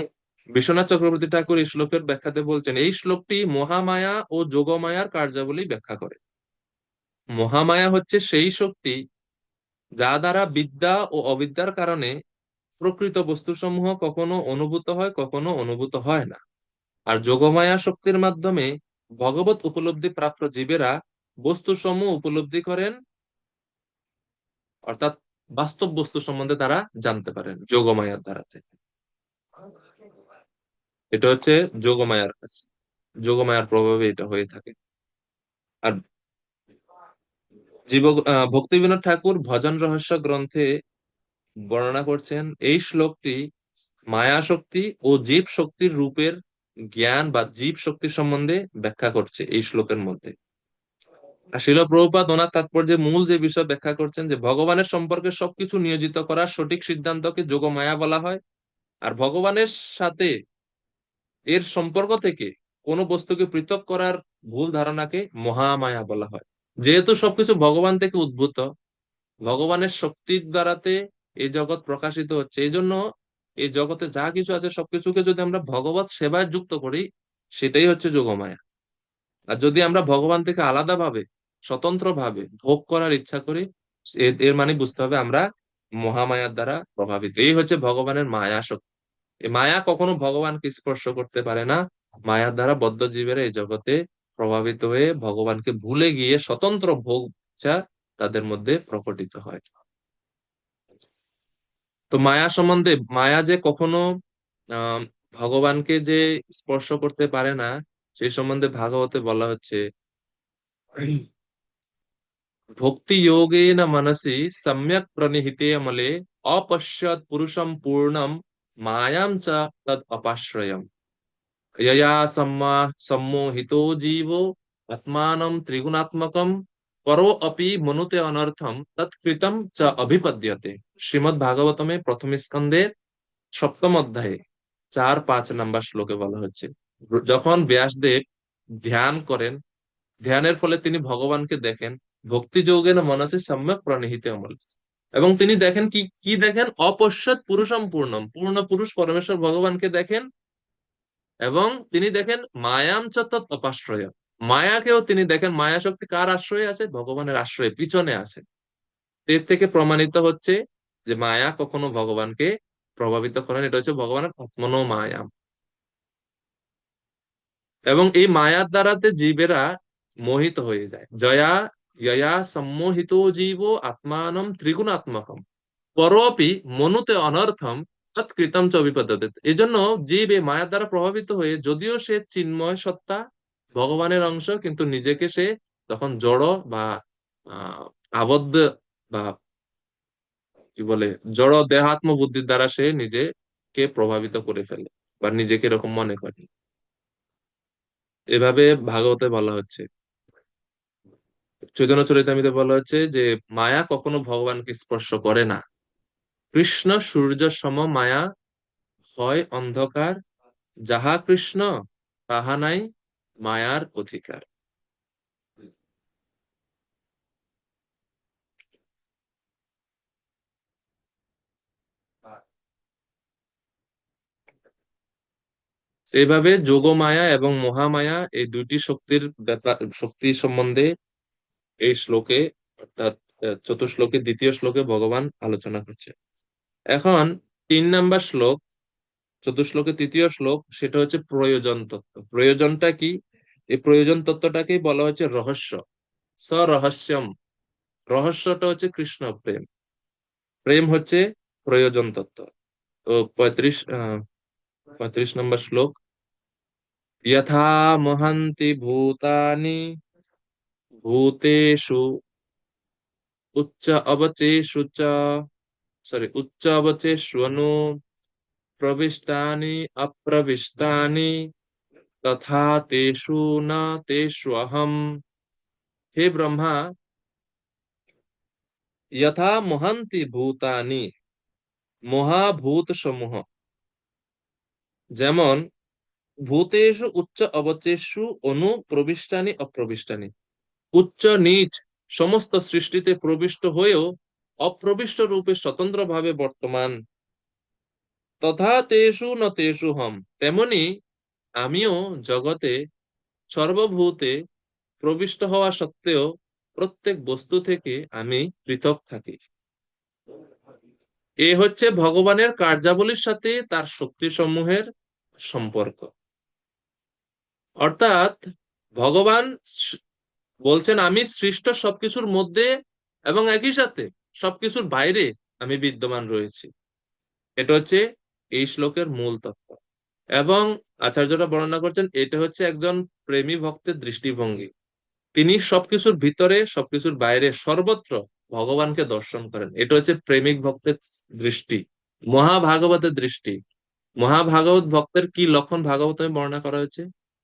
বিশ্বনাথ চক্রবর্তী ঠাকুর এই শ্লোকের ব্যাখ্যাতে বলছেন, এই শ্লোকটি মহামায়া ও যোগমায়ার কার্যাবলী ব্যাখ্যা করে। মহামায়া হচ্ছে সেই শক্তি যা দ্বারা বিদ্যা ও অবিদ্যার কারণে প্রকৃত বস্তুসমূহ কখনো অনুভূত হয়, কখনো অনুভূত হয় না। আর যোগমায়া শক্তির মাধ্যমে ভগবত উপলব্ধি প্রাপ্ত জীবেরা বস্তুসমূহ উপলব্ধি করেন, অর্থাৎ বাস্তব বস্তু সম্বন্ধে তারা জানতে পারেন যোগমায়ার দ্বারাতে। এটা হচ্ছে যোগমায়ার কাজ, যোগমায়ার প্রভাবে এটা হয়ে থাকে। আর ভক্তি বিনোদ ঠাকুর ভজন রহস্য গ্রন্থে বর্ণনা করছেন, এই শ্লোকটি মায়া শক্তি ও জীব শক্তির রূপের জ্ঞান বা জীব শক্তি সম্বন্ধে ব্যাখ্যা করছে এই শ্লোকের মধ্যে। আর শিল প্রভুপাদ ওনার তাৎপর্যে মূল যে বিষয় ব্যাখ্যা করছেন, যে ভগবানের সম্পর্কে সবকিছু নিয়োজিত করার সঠিক সিদ্ধান্তকে যোগমায়া বলা হয়। আর ভগবানের সাথে এর সম্পর্ক থেকে কোনো বস্তুকে পৃথক করার ভুল ধারণাকে মহামায়া বলা হয়। যেহেতু সবকিছু ভগবান থেকে উদ্ভূত, ভগবানের শক্তির দ্বারাতে এই জগৎ প্রকাশিত হচ্ছে, এই জন্য এই জগতে যা কিছু আছে সবকিছুকে যদি আমরা ভগবত সেবায় যুক্ত করি, সেটাই হচ্ছে যোগমায়া। আর যদি আমরা ভগবান থেকে আলাদা ভাবে, স্বতন্ত্র ভাবে ভোগ করার ইচ্ছা করি, এর মানে বুঝতে হবে আমরা মহামায়ার দ্বারা প্রভাবিত। এই হচ্ছে ভগবানের মায়া শক্তি। এই মায়া কখনো ভগবানকে স্পর্শ করতে পারে না। মায়ার দ্বারা বদ্ধ জীবেরা এই জগতে প্রভাবিত হয়ে ভগবানকে ভুলে গিয়ে স্বতন্ত্র ভোগ ইচ্ছা তাদের মধ্যে প্রকটিত হয়। তো মায়া সম্বন্ধে, মায়া যে কখনো আহ ভগবানকে যে স্পর্শ করতে পারে না, সেই সম্বন্ধে ভাগবতে বলা হচ্ছে, ভক্তি যোগেন মনসি সম্যক প্রনিহিতে অমলে অপশ্যৎ পুরুষম পূর্ণম মায়াম চ তদ অপাশ্রয়ম यया सम्मोहितो जीवो आत्मानं त्रिगुणात्मकं परो अपि मनुते अनर्थम तत्कृतं च अभिपद्यते। শ্রীমদ্ ভাগবতমে প্রথম স্কন্ধে সপ্তম অধ্যায়ে 4-5 নাম্বার শ্লোকে বলা হচ্ছে, যখন ব্যাসদেব ধ্যান করেন, ধ্যানের ফলে তিনি ভগবানকে দেখেন, ভক্তি যোগেন মনসে সম্যক প্রণিহিতে অমল, এবং তিনি দেখেন কি কি দেখেন, অপশ্যৎ পুরুষম পূর্ণম, পূর্ণ পুরুষ পরমেশ্বর ভগবানকে দেখেন। এবং তিনি দেখেন মায়াম চ তৎ অপাশ্রয়, মায়াকেও তিনি দেখেন। মায়া শক্তি কার আশ্রয়ে আছে? ভগবানের আশ্রয়ে, পিছনে আছে। এর থেকে প্রমাণিত হচ্ছে যে মায়া কখনো ভগবানকে প্রভাবিত করে না। এটা হচ্ছে ভগবানের আত্মনো মায়াম। এবং এই মায়ার দ্বারাতে জীবেরা মোহিত হয়ে যায়। জয়া ইয়া সম্মোহিত জীব আত্মানম ত্রিগুণাত্মকম পরোপি মনুতে অনর্থম তৎকৃতম চ বিপদ্যতে। এই জন্য জীব এই মায়ার দ্বারা প্রভাবিত হয়ে, যদিও সে চিন্ময় সত্তা, ভগবানের অংশ, কিন্তু নিজেকে সে তখন জড় বা আহ আবদ্ধ বা কি বলে, জড় দেহাত্ম বুদ্ধির দ্বারা সে নিজেকে প্রভাবিত করে ফেলে বা নিজেকে এরকম মনে করে। এভাবে ভাগবতে বলা হচ্ছে। চৈতন্য চরিতামৃতে বলা হচ্ছে যে মায়া কখনো ভগবানকে স্পর্শ করে না। কৃষ্ণ সূর্য সম মায়া হয় অন্ধকার, যাহা কৃষ্ণ তাহা নাই মায়ার অধিকার। এইভাবে যোগমায়া এবং মহামায়া এই দুইটি শক্তির ব্যাপার, শক্তি সম্বন্ধে এই শ্লোকে, অর্থাৎ চতুশ্লোকে দ্বিতীয় শ্লোকে ভগবান আলোচনা করছে। এখন 3 নাম্বার শ্লোক, চতুশ্লোকে তৃতীয় শ্লোক, সেটা হচ্ছে প্রয়োজন তত্ত্ব। প্রয়োজনটা কি? এই প্রয়োজন তত্ত্বটাকেই বলা হচ্ছে রহস্য। স রহস্যম, রহস্যটা হচ্ছে কৃষ্ণ প্রেম, প্রেম হচ্ছে প্রয়োজন তত্ত্ব। তো 35 নম্বর শ্লোক, যথা মহান্তি ভূতানি ভূতেষু উচ্চ অবচেষু চ, উচ্চ অবচেষ্বনু প্রবিষ্টানি অপ্রবিষ্টানি তথা তেষু ন তেষ্বহম। হে ব্রহ্মা, যথা মহান্তি ভূতানি, মহাভূত সমূহ যেমন ভূতেষু উচ্চ অবচেষু অনুপ্রবিষ্টানি অপ্রবিষ্টানি, উচ্চ নিচ সমস্ত সৃষ্টিতে প্রবিষ্ট হয়েও অপ্রবিষ্ট রূপে স্বতন্ত্রভাবে বর্তমান, তথা তেষু ন তেষু হম, তেমনি আমিও জগতে সর্বভূতে প্রবিষ্ট হওয়া সত্ত্বেও প্রত্যেক বস্তু থেকে আমি পৃথক থাকি। এ হচ্ছে ভগবানের কার্যাবলীর সাথে তার শক্তি সমূহের সম্পর্ক। অর্থাৎ ভগবান বলছেন আমি সৃষ্ট সবকিছুর মধ্যে এবং একই সাথে সবকিছুর বাইরে আমি বিদ্যমান রয়েছি। এটা হচ্ছে এই শ্লোকের মূল তত্ত্ব। এবং আচার্যরা বর্ণনা করছেন এটা হচ্ছে একজন প্রেমী ভক্তের দৃষ্টিভঙ্গি। তিনি সবকিছুর ভিতরে সবকিছুর বাইরে সর্বত্র ভগবানকে দর্শন করেন। এটা হচ্ছে প্রেমিক ভক্তের দৃষ্টি, মহাভাগবতের দৃষ্টি। মহাভাগবত ভক্তের কি লক্ষণ ভাগবতে বর্ণনা করা হয়েছে,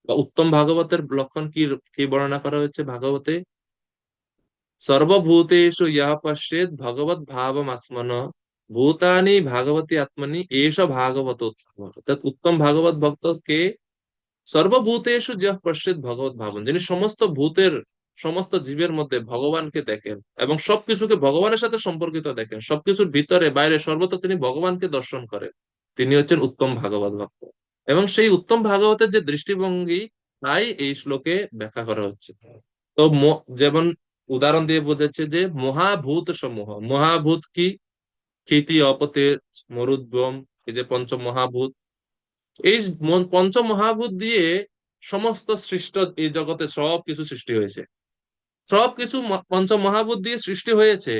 বা উত্তম ভাগবতের লক্ষণ কি কি বর্ণনা করা হয়েছে ভাগবতে? সর্বভূতেষু ইহ পশ্যেদ ভগবত ভাবমাত্মন ভূতানি ভাগবতী আত্মনি এষ ভাগবত উত্তম। অর্থাৎ উত্তম ভাগবত ভক্তকে সর্বভূতেষু যহ পশ্যেদ ভগবত ভাবন, যিনি সমস্ত ভূতের সমস্ত জীবের মধ্যে ভগবানকে দেখেন এবং সবকিছুকে ভগবানের সাথে সম্পর্কিত দেখেন, সবকিছুর ভিতরে বাইরে সর্বত্র তিনি ভগবানকে দর্শন করেন, তিনি হচ্ছেন উত্তম ভাগবত ভক্ত। এবং সেই উত্তম ভাগবতের যে দৃষ্টিভঙ্গি, তাই এই শ্লোকে ব্যাখ্যা করা হচ্ছে। তো যেমন উদাহরণ দিয়ে বোঝাচ্ছে যে মহাভূত সমূহ, মহাভূত কি? ক্ষিতি অপতেজ মরুদ্গম, এই যে পঞ্চ মহাভূত, এই পঞ্চ মহাভূত দিয়ে সমস্ত সৃষ্ট এই জগতে সব কিছু সৃষ্টি হয়েছে, সবকিছু পঞ্চ মহাভূত দিয়ে সৃষ্টি হয়েছে।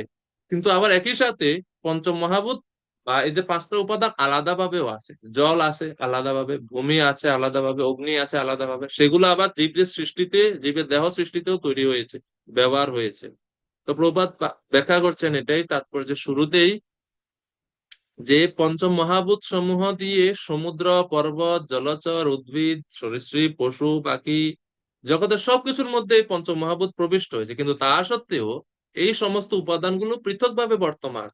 কিন্তু আবার একই সাথে পঞ্চ মহাভূত বা এই যে পাঁচটা উপাদান আলাদা ভাবেও আছে, জল আছে আলাদাভাবে, ভূমি আছে আলাদাভাবে, অগ্নি আছে আলাদাভাবে, সেগুলো আবার জীবের সৃষ্টিতে, জীবের দেহ সৃষ্টিতেও তৈরি হয়েছে, ব্যবহার হয়েছে। তো প্রবাদ ব্যাখ্যা করছেন এটাই তাৎপর্য শুরুতেই, যে পঞ্চ মহাভূত সমূহ দিয়ে সমুদ্র, পর্বত, জলচর, উদ্ভিদ, সরীসৃপ, পশু, পাখি, জগতের সবকিছুর মধ্যে এই পঞ্চ মহাভূত প্রবিষ্ট হয়েছে, কিন্তু তা সত্ত্বেও এই সমস্ত উপাদানগুলো পৃথকভাবে বর্তমান।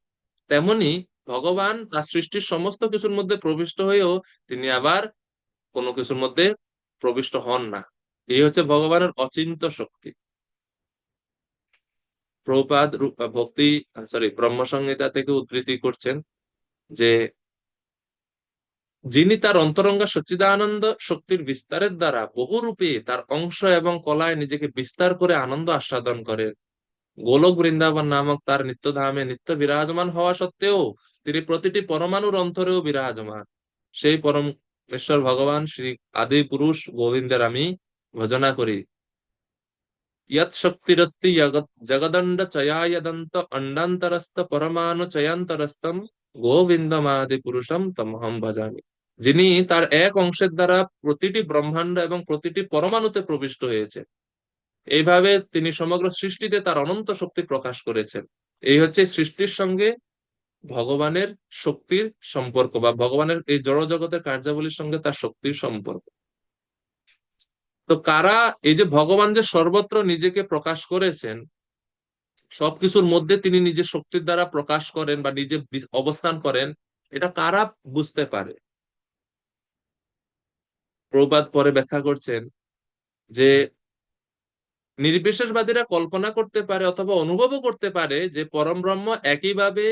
তেমনি ভগবান তার সৃষ্টির সমস্ত কিছুর মধ্যে প্রবিষ্ট হয়েও তিনি আবার কোনো কিছুর মধ্যে প্রবিষ্ট হন না। এই হচ্ছে ভগবানের অচিন্ত শক্তি। প্রভুপাদ ভক্তি ব্রহ্মসংহিতা থেকে উদ্ধৃতি করছেন যে যিনি তার অন্তরঙ্গা সচ্চিদানন্দ শক্তির বিস্তারের দ্বারা বহুরূপে তার অংশ এবং কলায় নিজেকে বিস্তার করে আনন্দ আস্বাদন করেন, গোলক বৃন্দাবন নামক তার নিত্যধামে নিত্য বিরাজমান হওয়া সত্ত্বেও তিনি প্রতিটি পরমাণুর অন্তরেও বিরাজমান, সেই পরমেশ্বর ভগবান শ্রী আদি পুরুষ গোবিন্দের আমি ভজনা করি। ইয়ৎ শক্তিরস্তি জগদণ্ড চয়ায়দন্ত অণ্ডান্তরস্থ পরমাণু চয়ান্তরস্তম গোবিন্দমাদি পুরুষম তমহম ভজামি। যিনি তার এক অংশের দ্বারা প্রতিটি ব্রহ্মাণ্ড এবং প্রতিটি পরমাণুতে প্রবিষ্ট হয়েছে, এইভাবে তিনি সমগ্র সৃষ্টিতে তার অনন্ত শক্তি প্রকাশ করেছেন। এই হচ্ছে সৃষ্টির সঙ্গে ভগবানের শক্তির সম্পর্ক, বা ভগবানের এই জড় জগতের কার্যাবলীর সঙ্গে তার শক্তির সম্পর্ক। তো কারা এই যে ভগবান যে সর্বত্র নিজেকে প্রকাশ করেছেন, সবকিছুর মধ্যে তিনি নিজের শক্তির দ্বারা প্রকাশ করেন বা নিজে অবস্থান করেন, এটা কারা বুঝতে পারে? প্রভুপাদ পরে ব্যাখ্যা করছেন যে নির্বিশেষবাদীরা কল্পনা করতে পারে অথবা অনুভবও করতে পারে যে পরম ব্রহ্ম একইভাবে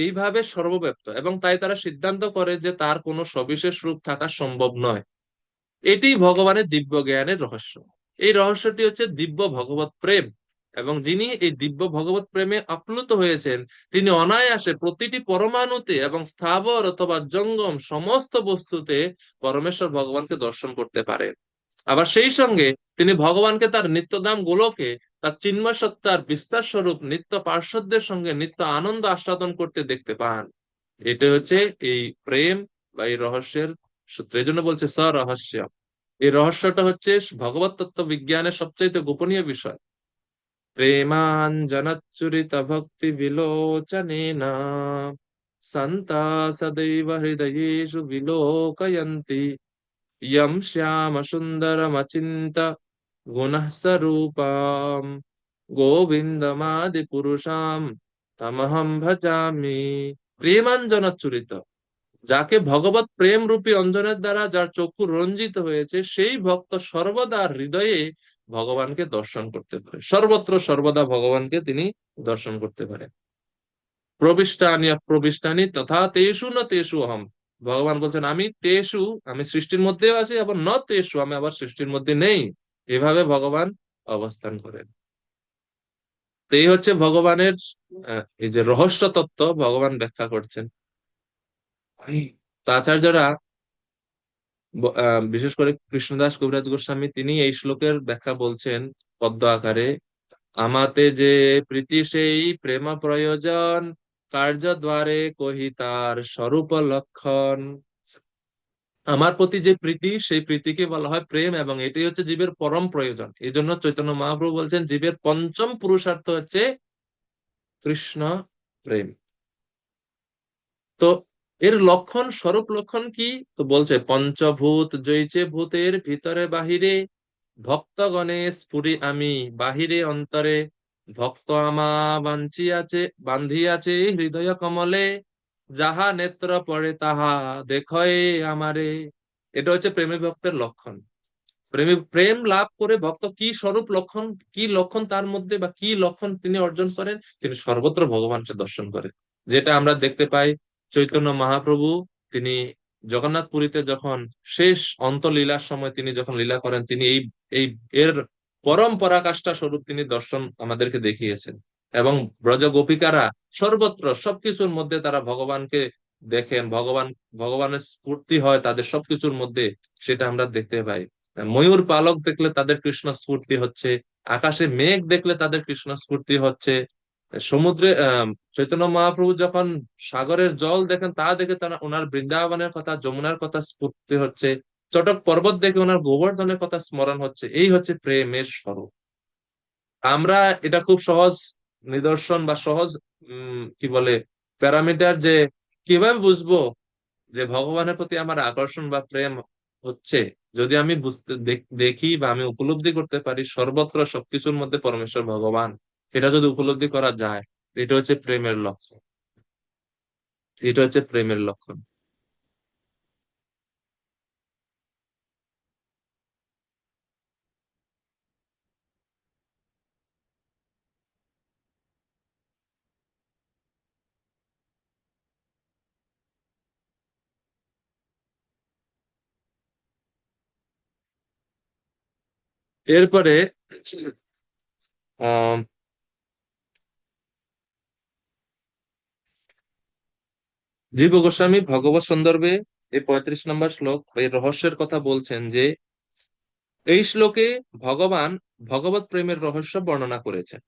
এইভাবে সর্বব্যাপ্ত, এবং তাই তারা সিদ্ধান্ত করে যে তার কোনো সবিশেষ রূপ থাকা সম্ভব নয়। এটি ভগবানের দিব্য জ্ঞানের রহস্য। এই রহস্যটি হচ্ছে দিব্য ভগবত প্রেম, এবং যিনি এই দিব্য ভগবত প্রেমে আপ্লুত হয়েছেন, তিনি অনায়াসে প্রতিটি পরমাণুতে এবং স্থাবর অথবা জঙ্গম সমস্ত বস্তুতে পরমেশ্বর ভগবানকে দর্শন করতে পারেন। আবার সেই সঙ্গে তিনি ভগবানকে তার নিত্যধাম গোলকে তার চিন্ময় সত্তার বিস্তার স্বরূপ নিত্য পার্শ্বদের সঙ্গে নিত্য আনন্দ আস্বাদন করতে দেখতে পান। এটা হচ্ছে এই প্রেম বা এই রহস্যের সূত্র। এই জন্য বলছে রহস্য। এই রহস্যটা হচ্ছে ভগবত তত্ত্ব বিজ্ঞানের সবচাইতে গোপনীয় বিষয়। প্রেমাঞ্জনচ্চুরিত ভক্তি বিলোচনেন সন্তা সদৈব হৃদয়েষু বিলোকয়ন্তি ইয়ং শ্যাম সুন্দরমচিন্ত গুণঃ স্বরূপাম গোবিন্দমাদি পুরুষাম তমহং ভজামি। প্রেমাঞ্জনচ্চুরিত, যাকে ভগবত প্রেম রূপী অঞ্জনের দ্বারা যার চক্ষু রঞ্জিত হয়েছে, সেই ভক্ত সর্বদা হৃদয়ে ভগবানকে দর্শন করতে পারে, সর্বত্র সর্বদা ভগবানকে তিনি দর্শন করতে পারেন। প্রবিষ্টানি অপ্রবিষ্টানি তথা তেষু ন তেষু অহম। ভগবান বলছেন আমি তেষু, আমি সৃষ্টির মধ্যেও আছি, আবার ন তেষু, আমি আবার সৃষ্টির মধ্যে নেই। এভাবে ভগবান অবস্থান করেন। তো এই হচ্ছে ভগবানের এই যে রহস্য তত্ত্ব ভগবান ব্যাখ্যা করছেন। তো আচার্যরা বিশেষ করে কৃষ্ণদাস কবিরাজ গোস্বামী তিনি এই শ্লোকের ব্যাখ্যা বলছেন পদ্য আকারে। আমাতে যে প্রীতি সেই প্রেম প্রয়োজন, কার্য দ্বারে কহি তার স্বরূপ লক্ষণ। আমার প্রতি যে প্রীতি, সেই প্রীতিকে বলা হয় প্রেম, এবং এটাই হচ্ছে জীবের পরম প্রয়োজন। এই জন্য চৈতন্য মহাপ্রভু বলছেন জীবের পঞ্চম পুরুষার্থ হচ্ছে কৃষ্ণ প্রেম। তো এর লক্ষণ, স্বরূপ লক্ষণ কি? তো বলছে পঞ্চভূত জৈছে ভূতের ভিতরে বাহিরে, ভক্তগণে স্ফুরি আমি বাহিরে অন্তরে, ভক্ত আমা বাঞ্ছিয়াছে বান্ধিয়াছে হৃদয় কমলে, যাহা নেত্র পড়ে তাহা দেখয়ে আমারে। এটা হচ্ছে প্রেমী ভক্তের লক্ষণ। প্রেমী প্রেম লাভ করে ভক্ত কি স্বরূপ লক্ষণ, কি লক্ষণ তার মধ্যে, বা কি লক্ষণ তিনি অর্জন করেন? তিনি সর্বত্র ভগবানকে দর্শন করেন। যেটা আমরা দেখতে পাই চৈতন্য মহাপ্রভু, তিনি জগন্নাথ পুরীতে যখন শেষ অন্তলীলার সময় তিনি যখন লীলা করেন, তিনি এই এই এর পরম পরাকাষ্ঠা স্বরূপ তিনি দর্শন আমাদেরকে দেখিয়েছেন। এবং ব্রজ গোপিকারা সর্বত্র সবকিছুর মধ্যে তারা ভগবানকে দেখেন, ভগবানের স্ফূর্তি হয় তাদের সবকিছুর মধ্যে, সেটা আমরা দেখতে পাই। ময়ূর পালক দেখলে তাদের কৃষ্ণ স্ফূর্তি হচ্ছে, আকাশে মেঘ দেখলে তাদের কৃষ্ণ স্ফূর্তি হচ্ছে, সমুদ্রে চৈতন্য মহাপ্রভু যখন সাগরের জল দেখেন তা দেখে তারা ওনার বৃন্দাবনের কথা, যমুনার কথা স্ফূর্তি হচ্ছে, চটক পর্বত দেখে ওনার গোবর্ধনের কথা স্মরণ হচ্ছে। এই হচ্ছে প্রেমের স্বরূপ। আমরা এটা খুব সহজ নিদর্শন বা সহজ কি বলে প্যারামিটার, যে কিভাবে বুঝবো যে ভগবানের প্রতি আমার আকর্ষণ বা প্রেম হচ্ছে? যদি আমি বুঝতে দেখি বা আমি উপলব্ধি করতে পারি সর্বত্র সবকিছুর মধ্যে পরমেশ্বর ভগবান, এটা যদি উপলব্ধি করা যায়, এটা হচ্ছে প্রেমের লক্ষণ। এটা হচ্ছে প্রেমের লক্ষণ। এরপরে আহ জীব গোস্বামী ভগবত সন্দর্ভে এই 35 নম্বর শ্লোক এই রহস্যের কথা বলছেন যে এই শ্লোকে ভগবান ভগবত প্রেমের রহস্য বর্ণনা করেছেন।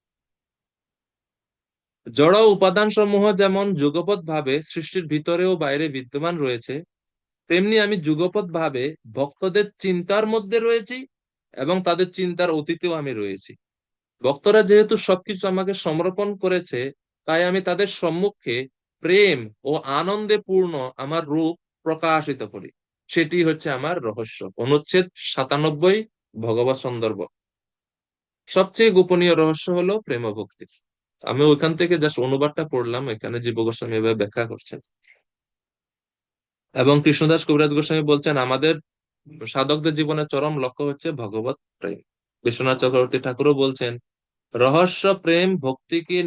জড় উপাদান সমূহ যেমন যুগপৎ ভাবে সৃষ্টির ভিতরে ও বাইরে বিদ্যমান রয়েছে, তেমনি আমি যুগপৎ ভাবে ভক্তদের চিন্তার মধ্যে রয়েছি এবং তাদের চিন্তার অতীতেও আমি রয়েছি। ভক্তরা যেহেতু সবকিছু আমাকে সমর্পণ করেছে, তাই আমি তাদের সম্মুখে প্রেম ও আনন্দে পূর্ণ আমার রূপ প্রকাশিত করি। সেটি হচ্ছে আমার রহস্য। অনুচ্ছেদ 97, ভগবত সন্দর্ভ। সবচেয়ে গোপনীয় রহস্য হলো প্রেম ও ভক্তি। আমি ওইখান থেকে জাস্ট অনুবাদটা পড়লাম, এখানে জীব গোস্বামী এভাবে ব্যাখ্যা করছেন। এবং কৃষ্ণদাস কবিরাজ গোস্বামী বলছেন আমাদের সাধকদের জীবনের চরম লক্ষ্য হচ্ছে ভগবত প্রেম। বিশ্বনাথ চক্রবর্তী ঠাকুরও বলছেন রহস্য প্রেম ভক্তিকে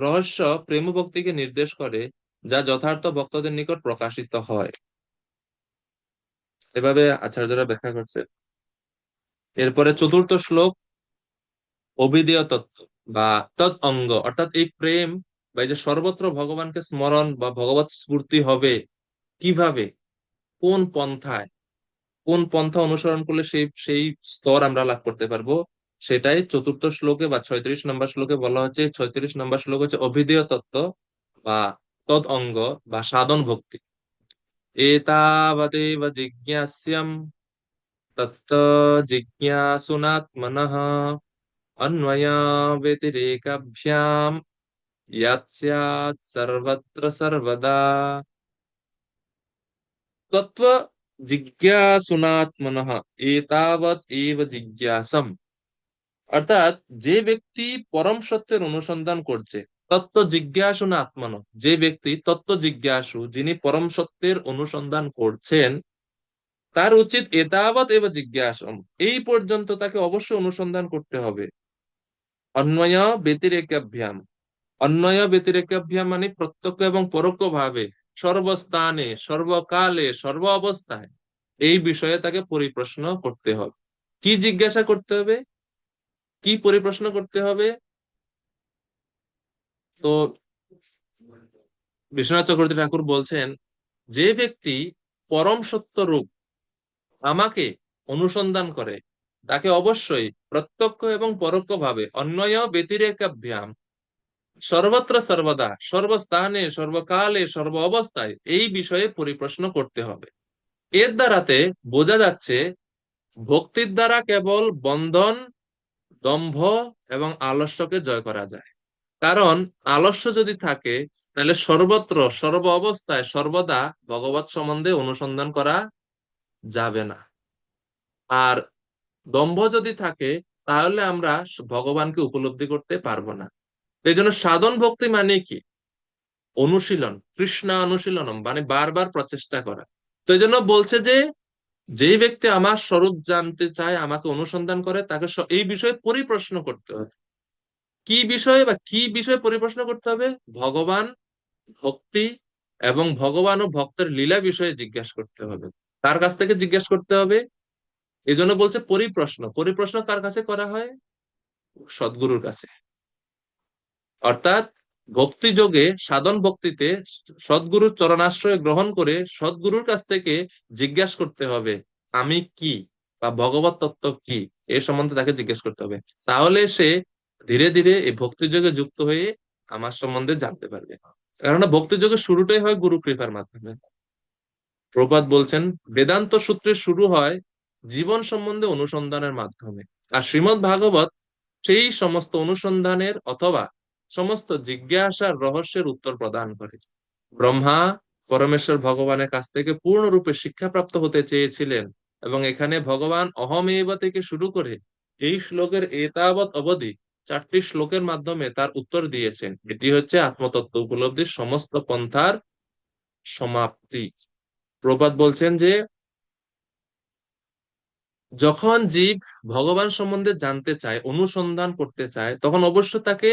রহস্য প্রেম ও ভক্তিকে নির্দেশ করে, যা যথার্থ ভক্তদের নিকট প্রকাশিত হয়। এভাবে আচার্যরা ব্যাখ্যা করছে। এরপরে চতুর্থ শ্লোক অভিধেয় তত্ত্ব বা তৎ অঙ্গ, অর্থাৎ এই প্রেম বা এই যে সর্বত্র ভগবানকে স্মরণ বা ভগবত স্ফূর্তি হবে কিভাবে, কোন পন্থা অনুসরণ করলে সেই সেই স্তর আমরা লাভ করতে পারবো, সেটাই চতুর্থ শ্লোকে বা 36 নম্বর শ্লোকে বলা হচ্ছে। 36 নম্বর শ্লোক হচ্ছে অভিধেয় তত্ত্ব বা তদ অঙ্গ বা সাধন ভক্তি। এতাবদেব জিজ্ঞাস্যম তত্ত্ব জিজ্ঞাসুনাত্মনঃ অন্বয় ব্যতিরেকাভ্যাম ইয়াৎ স্যাৎ সর্বত্র সর্বদা। তত্ত্ব জিজ্ঞাসুনাত্মনঃ এতাবৎ এব জিজ্ঞাসম, অর্থাৎ যে ব্যক্তি পরম সত্যের অনুসন্ধান করছে, তত্ত্ব জিজ্ঞাসু না আত্মন, যে ব্যক্তি তত্ত্ব জিজ্ঞাসু, যিনি পরম সত্যের অনুসন্ধান করছেন, তার উচিত এতাবৎ এব জিজ্ঞাসম, এই পর্যন্ত তাকে অবশ্যই অনুসন্ধান করতে হবে। অন্বয় ব্যতিরেকাভ্যাম, অন্বয় ব্যতিরেকাভ্যাম মানে প্রত্যক্ষ এবং পরোক্ষ ভাবে, সর্বস্থানে সর্বকালে সর্ব অবস্থায় এই বিষয়ে তাকে পরিপ্রশ্ন করতে হবে। কি জিজ্ঞাসা করতে হবে, কি পরিপ্রশ্ন করতে হবে? তো বিশ্বনাথ চক্রবর্তী ঠাকুর বলছেন, যে ব্যক্তি পরম সত্য রূপ আমাকে অনুসন্ধান করে, তাকে অবশ্যই প্রত্যক্ষ এবং পরোক্ষ ভাবে অন্বয় ব্যতিরেকাভ্যাম সর্বত্র সর্বদা সর্বস্থানে সর্বকালে সর্ব অবস্থায় এই বিষয়ে পরিপ্রশ্ন করতে হবে। এর দ্বারাতে বোঝা যাচ্ছে ভক্তির দ্বারা কেবল বন্ধন, দম্ভ এবং আলস্যকে জয় করা যায়। কারণ আলস্য যদি থাকে, তাহলে সর্বত্র সর্ব অবস্থায় সর্বদা ভগবত সম্বন্ধে অনুসন্ধান করা যাবে না। আর দম্ভ যদি থাকে, তাহলে আমরা ভগবানকে উপলব্ধি করতে পারবো না। এই জন্য সাধন ভক্তি মানে কি? অনুশীলন, কৃষ্ণ অনুশীলনম, মানে বারবার প্রচেষ্টা করা। তো এই জন্য বলছে যে, যেই ব্যক্তি আমার স্বরূপ জানতে চায়, আমাকে অনুসন্ধান করে, তাকে এই বিষয়ে পরিপ্রশ্ন করতে হবে। কি বিষয়ে বা কি বিষয়ে পরিপ্রশ্ন করতে হবে? ভগবান, ভক্তি এবং ভগবান ও ভক্তের লীলা বিষয়ে জিজ্ঞাসা করতে হবে। কার কাছ থেকে জিজ্ঞাসা করতে হবে? এই জন্য বলছে পরিপ্রশ্ন। পরিপ্রশ্ন কার কাছে করা হয়? সদ্গুরুর কাছে। অর্থাৎ ভক্তি যোগে, সাধন ভক্তিতে সদ্গুরুর চরণাশ্রয় গ্রহণ করে সদ্গুরুর কাছ থেকে জিজ্ঞাসা করতে হবে আমি কি, বা ভগবত তত্ত্ব কি, এ সম্বন্ধে তাকে জিজ্ঞেস করতে হবে। তাহলে সে ধীরে ধীরে এই ভক্তি যোগে যুক্ত হয়ে আমার সম্বন্ধে জানতে পারবে। কেননা ভক্তি যোগের শুরুটাই হয় গুরু কৃপার মাধ্যমে। প্রপাত বলছেন, বেদান্ত সূত্রে শুরু হয় জীবন সম্বন্ধে অনুসন্ধানের মাধ্যমে, আর শ্রীমৎ ভাগবত সেই সমস্ত অনুসন্ধানের অথবা সমস্ত জিজ্ঞাসার রহস্যের উত্তর প্রদান করে। ব্রহ্মা পরমেশ্বর ভগবানের কাছ থেকে পূর্ণরূপে শিক্ষাপ্রাপ্ত হতে চেয়েছিলেন, এবং এখানে ভগবান অহমেব থেকে শুরু করে এই শ্লোকের এতাবৎ অবধি 4টি শ্লোকের মাধ্যমে তার উত্তর দিয়েছেন। এটি হচ্ছে আত্মতত্ত্ব উপলব্ধির সমস্ত পন্থার সমাপ্তি। প্রপাত বলছেন যে, যখন জীব ভগবান সম্বন্ধে জানতে চায়, অনুসন্ধান করতে চায়, তখন অবশ্য তাকে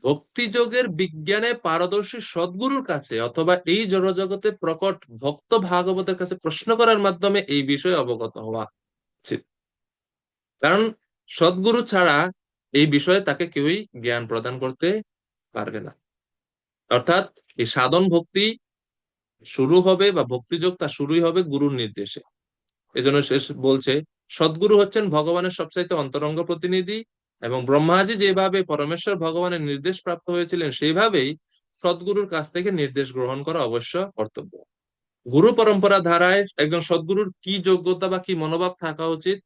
ভক্তিযোগের বিজ্ঞানে পারদর্শী সদ্গুরুর কাছে অথবা এই জড়জগতে প্রকট ভক্ত ভাগবতের কাছে প্রশ্ন করার মাধ্যমে এই বিষয়ে অবগত হওয়া উচিত। কারণ সদ্গুরু ছাড়া এই বিষয়ে তাকে কেউই জ্ঞান প্রদান করতে পারবে না। অর্থাৎ এই সাধন ভক্তি শুরু হবে বা ভক্তিযোগ তা শুরুই হবে গুরুর নির্দেশে। এজন্য শেষ বলছে, সদ্গুরু হচ্ছেন ভগবানের সবচাইতে অন্তরঙ্গ প্রতিনিধি, এবং ব্রহ্মাজি যেভাবে পরমেশ্বর ভগবানের নির্দেশ প্রাপ্ত হয়েছিলেন, সেইভাবেই সদ্গুরুর কাছ থেকে নির্দেশ গ্রহণ করা অবশ্য কর্তব্য। গুরু পরম্পরা ধারায় একজন সদ্গুরুর কি যোগ্যতা বা কি মনোভাব থাকা উচিত,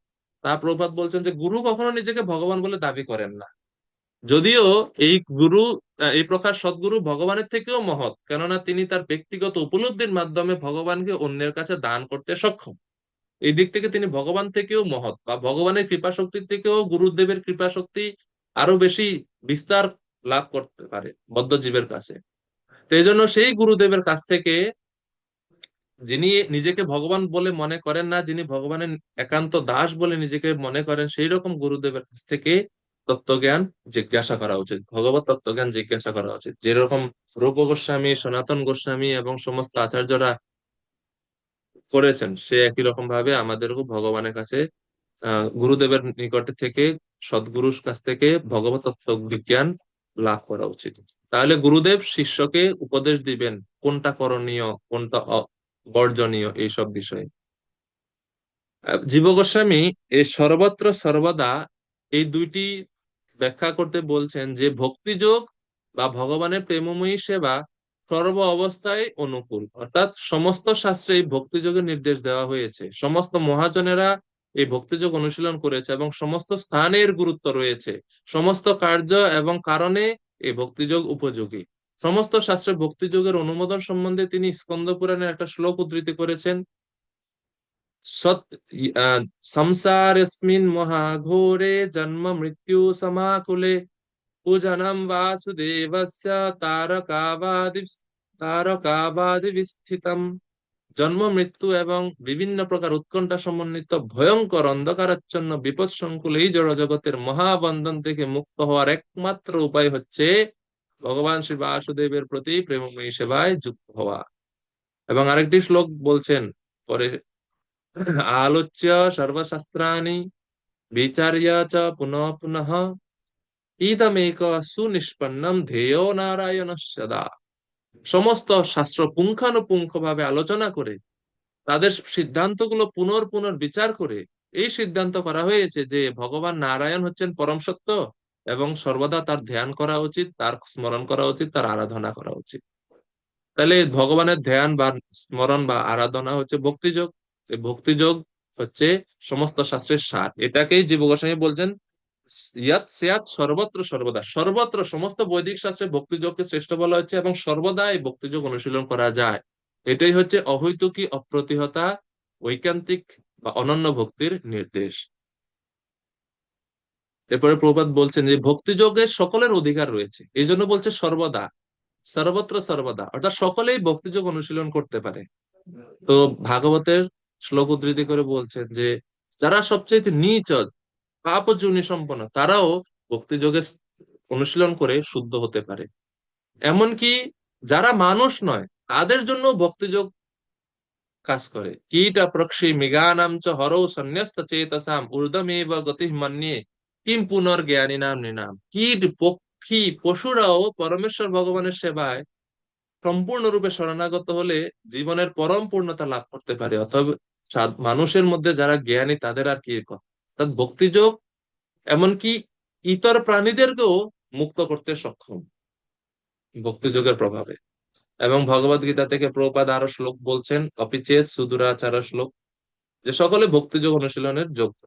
তা প্রভুপাদ বলছেন যে, গুরু কখনো নিজেকে ভগবান বলে দাবি করেন না। যদিও এই গুরু, এই প্রকার সদ্গুরু ভগবানের থেকেও মহৎ, কেননা তিনি তার ব্যক্তিগত উপলব্ধির মাধ্যমে ভগবানকে অন্যের কাছে দান করতে সক্ষম। এই দিক থেকে তিনি ভগবান থেকেও মহৎ, বা ভগবানের কৃপা শক্তির থেকেও গুরুদেবের কৃপা শক্তি আরো বেশি বিস্তার লাভ করতে পারে বদ্ধ জীবের কাছে। তো এই জন্য সেই গুরুদেবের কাছ থেকে, যিনি নিজেকে ভগবান বলে মনে করেন না, যিনি ভগবানের একান্ত দাস বলে নিজেকে মনে করেন, সেই রকম গুরুদেবের কাছ থেকে তত্ত্বজ্ঞান জিজ্ঞাসা করা উচিত, ভগবত তত্ত্বজ্ঞান জিজ্ঞাসা করা উচিত। যেরকম রূপ গোস্বামী, সনাতন গোস্বামী এবং সমস্ত আচার্যরা করেছেন, সে একই রকম ভাবে আমাদেরও ভগবানের কাছে, গুরুদেবের নিকটে থেকে, সদ্গুরুর কাছ থেকে ভগবত তত্ত্ব বিজ্ঞান লাভ করা উচিত। তাহলে গুরুদেব শিষ্যকে উপদেশ দিবেন কোনটা করণীয়, কোনটা বর্জনীয়, এইসব বিষয়ে। জীব গোস্বামী এই সর্বত্র সর্বদা এই দুইটি ব্যাখ্যা করতে বলছেন যে ভক্তিযোগ বা ভগবানের প্রেমময়ী সেবা সর্ব অবস্থায় অনুকূল, অর্থাৎ সমস্ত শাস্ত্রে এই ভক্তিযোগের নির্দেশ দেওয়া হয়েছে, সমস্ত মহাজনেরা এই ভক্তিযোগ অনুশীলন করেছে এবং সমস্ত স্থানের গুরুত্ব রয়েছে, সমস্ত কার্য এবং কারণে এই ভক্তিযোগ উপযোগী। সমস্ত শাস্ত্রে ভক্তিযোগের অনুমোদন সম্বন্ধে তিনি স্কন্দ পুরাণের একটা শ্লোক উদ্ধৃতি করেছেন। সৎ আহ, সংসারেऽস্মিन् মহাঘোরে জন্ম মৃত্যু সমাকুলে पूजनं वासुदेवस्य तारकावादि তারকাবাদিবিস্থিতম। জন্ম মৃত্যু এবং বিভিন্ন প্রকার উৎকণ্ঠা সমন্বিত ভয়ঙ্কর অন্ধকারাচ্ছন্ন বিপদ সংকুল এই জড় জগতের মহাবন্ধন থেকে মুক্ত হওয়ার একমাত্র উপায় হচ্ছে ভগবান শ্রী বাসুদেবের প্রতি প্রেমময়ী সেবায় যুক্ত হওয়া। এবং আরেকটি শ্লোক বলছেন পরে, আলোচ্য সর্বশাস্ত্রাণি বিচার্য চ পুনঃ পুনঃ ইদমেক সুনিষ্পন্নম ধ্যেয় নারায়ণ সদা। সমস্ত শাস্ত্র পুঙ্খানুপুঙ্খ ভাবে আলোচনা করে তাদের সিদ্ধান্তগুলো পুনর বিচার করে এই সিদ্ধান্ত করা হয়েছে যে ভগবান নারায়ণ হচ্ছেন পরম সত্য এবং সর্বদা তার ধ্যান করা উচিত, তার স্মরণ করা উচিত, তার আরাধনা করা উচিত। তাহলে ভগবানের ধ্যান বা স্মরণ বা আরাধনা হচ্ছে ভক্তিযোগ। এই ভক্তিযোগ হচ্ছে সমস্ত শাস্ত্রের সার। এটাকেই জীব গোস্বামী বলছেন ইয়াত সেয়াত সর্বত্র সর্বদা, সর্বত্র সমস্ত বৈদিক শাস্ত্রে ভক্তিযোগকে শ্রেষ্ঠ বলা হচ্ছে এবং সর্বদা এই ভক্তিযোগ অনুশীলন করা যায়। এটাই হচ্ছে অহৈতুকী অপ্রতিহতা ঐকান্তিক বা অনন্য ভক্তির নির্দেশ। এরপরে প্রভুপাদ বলছেন যে ভক্তিযোগের সকলের অধিকার রয়েছে, এই জন্য বলছে সর্বদা, সর্বত্র সর্বদা, অর্থাৎ সকলেই ভক্তিযোগ অনুশীলন করতে পারে। তো ভাগবতের শ্লোক উদ্ধৃতি করে বলছেন যে যারা সবচেয়ে নীচ পাপ যোনি সম্পন্ন তারাও ভক্তিযোগে অনুশীলন করে শুদ্ধ হতে পারে। এমনকি যারা মানুষ নয় তাদের জন্য ভক্তিযোগ কাজ করে। কীট প্রক্ষি মৃগানাম চ হরৌ সন্ন্যস্ত চেতসাম ঊর্ধ্বমেব গতিঃ মন্যে কিম পুনর্জ্ঞানিনাম নৃণাম। কীট পক্ষী পশুরাও পরমেশ্বর ভগবানের সেবায় সম্পূর্ণরূপে শরণাগত হলে জীবনের পরম পূর্ণতা লাভ করতে পারে। অথবা মানুষের মধ্যে যারা জ্ঞানী তাদের আর কি কথা। অর্থাৎ ভক্তিযোগ এমনকি ইতর প্রাণীদেরকেও মুক্ত করতে সক্ষম ভক্তিযোগের প্রভাবে। এবং ভগবত গীতা থেকে প্রভুপাদ আরো শ্লোক বলছেন, অপিচেত সুদূরাচার শ্লোক, যে সকলে ভক্তিযোগ অনুশীলনের যোগ্য।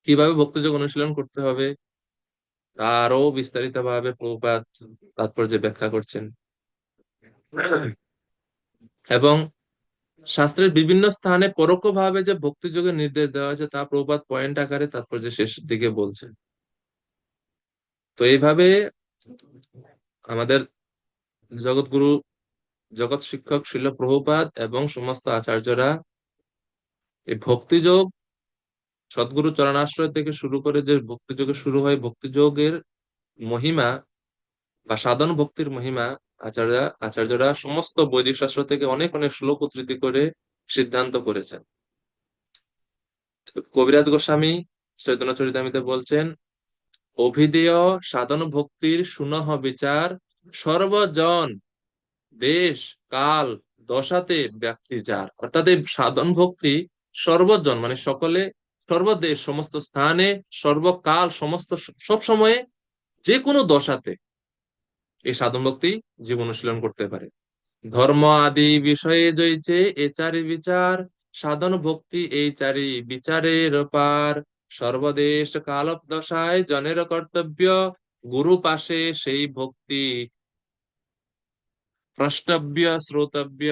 কিভাবে ভক্তিযোগ অনুশীলন করতে হবে তারও বিস্তারিত ভাবে প্রভুপাদ তাৎপর্য ব্যাখ্যা করছেন। এবং শাস্ত্রের বিভিন্ন স্থানে পরোক্ষভাবে যে ভক্তিযোগের নির্দেশ দেওয়া হয়েছে তা প্রভুপাদ পয়েন্ট আকারে তাৎপর্য শেষের দিকে বলছেন। তো এইভাবে আমাদের জগৎগুরু জগৎ শিক্ষক শিল প্রভুপাদ এবং সমস্ত আচার্যরা এই ভক্তিযোগ সদ্গুরু চরণাশ্রয় থেকে শুরু করে যে ভক্তিযোগে শুরু হয় ভক্তিযোগের মহিমা বা সাধন ভক্তির মহিমা আচার্যরা সমস্ত বৈদিক শাস্ত্র থেকে অনেক অনেক শ্লোক উদ্ধৃতি করে সিদ্ধান্ত করেছেন। কবিরাজ গোস্বামী চৈতন্য চরিতামিতে বলছেন, অভিধেয় সাধন ভক্তির সুনহ বিচার সর্বজন দেশ কাল দশাতে ব্যক্তি যার। অর্থাৎ এই সাধন ভক্তি সর্বজন মানে সকলে, সর্বদেশ সমস্ত স্থানে, সর্বকাল সমস্ত সব সময়ে, যে কোনো দশাতে এই সাধন ভক্তি জীবন অনুশীলন করতে পারে। ধর্ম আদি বিষয়ে জয়ছে এ চারি বিচার, সাধন ভক্তি এই চারি বিচারের পার, সর্বদেশ কাল দশায় জনের কর্তব্য, গুরু পাশে সেই ভক্তি প্রষ্টব্য শ্রোতব্য।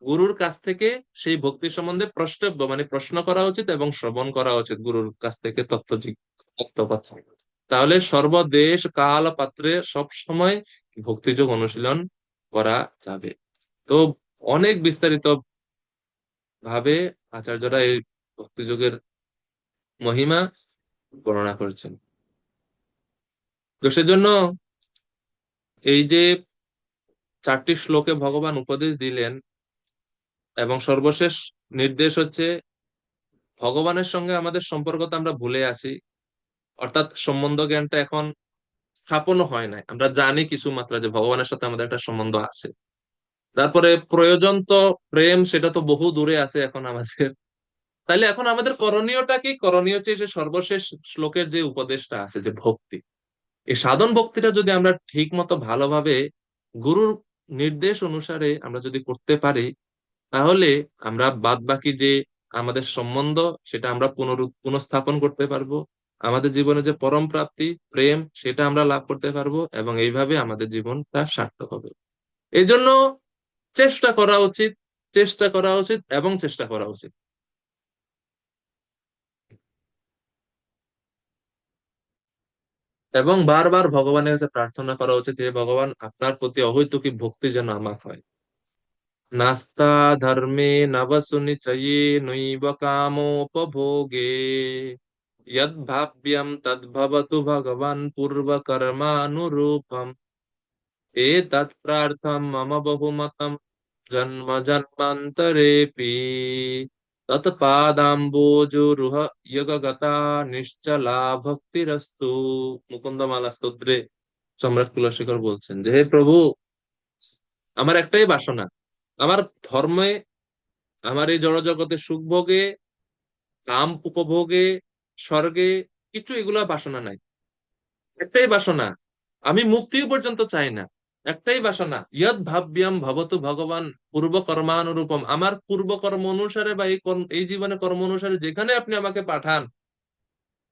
গুরুর কাছ থেকে সেই ভক্তি সম্বন্ধে প্রষ্টব্য মানে প্রশ্ন করা উচিত এবং শ্রবণ করা উচিত গুরুর কাছ থেকে তত্ত্ব কথা। তাহলে সর্বদেশ কাল পাত্রে সব সময় ভক্তিযোগ অনুশীলন করা যাবে। তো অনেক বিস্তারিত ভাবে আচার্যরা এই ভক্তিযোগের মহিমা বর্ণনা করেছেন। তো সেজন্য এই যে চারটি শ্লোকে ভগবান উপদেশ দিলেন এবং সর্বশেষ নির্দেশ হচ্ছে ভগবানের সঙ্গে আমাদের সম্পর্ক তো আমরা ভুলে আছি, অর্থাৎ সম্বন্ধ জ্ঞানটা এখন স্থাপনও হয় নাই। আমরা জানি কিছু মাত্রা যে ভগবানের সাথে আমাদের একটা সম্বন্ধ আছে, তারপরে প্রয়োজন তো প্রেম, সেটা তো বহু দূরে আছে এখন আমাদের। তাইলে এখন আমাদের করণীয়টা কি? করণীয় হচ্ছে যে সর্বশেষ শ্লোকের যে উপদেশটা আছে, যে ভক্তি, এই সাধন ভক্তিটা যদি আমরা ঠিক মতো ভালোভাবে গুরুর নির্দেশ অনুসারে আমরা যদি করতে পারি, তাহলে আমরা বাদ বাকি যে আমাদের সম্বন্ধ, সেটা আমরা পুনঃস্থাপন করতে পারবো। আমাদের জীবনে যে পরম প্রাপ্তি প্রেম, সেটা আমরা লাভ করতে পারবো, এবং এইভাবে আমাদের জীবনটা সার্থক হবে। এই জন্য চেষ্টা করা উচিত, চেষ্টা করা উচিত এবং চেষ্টা করা উচিত। এবং বারবার ভগবানের কাছে প্রার্থনা করা উচিত, হে ভগবান, আপনার প্রতি অহৈতুকী ভক্তি যেন আমার হয়। নাস্তা ধর্মে নবসু নিচয়ে নৈব কামোপভোগে यद् भाव्यं तद्भवतु भगवान् पूर्वकर्मानुरूपम् एतत् प्रार्थं मम बहुमतं जन्म जन्मान्तरेऽपि तत्पादाम्बोजोरुह यगगता निश्चला ভক্তিরস্তু। মুকুন্দমালা স্তোত্রে সম্রাট কুলশেখর বলছেন যে, হে প্রভু, আমার একটাই বাসনা, আমার ধর্মে, আমার এই জড়জগতে সুখ ভোগে, কাম উপভোগে, স্বর্গে, কিছু এগুলা বাসনা নাই। একটাই বাসনা, আমি মুক্তি পর্যন্ত চাই না। একটাই বাসনা, ইয়দ ভাব্যাম ভবতু ভগবান পূর্ব কর্মানুরূপম, আমার পূর্ব কর্ম অনুসারে বা এই জীবনে কর্ম অনুসারে যেখানে আপনি আমাকে পাঠান,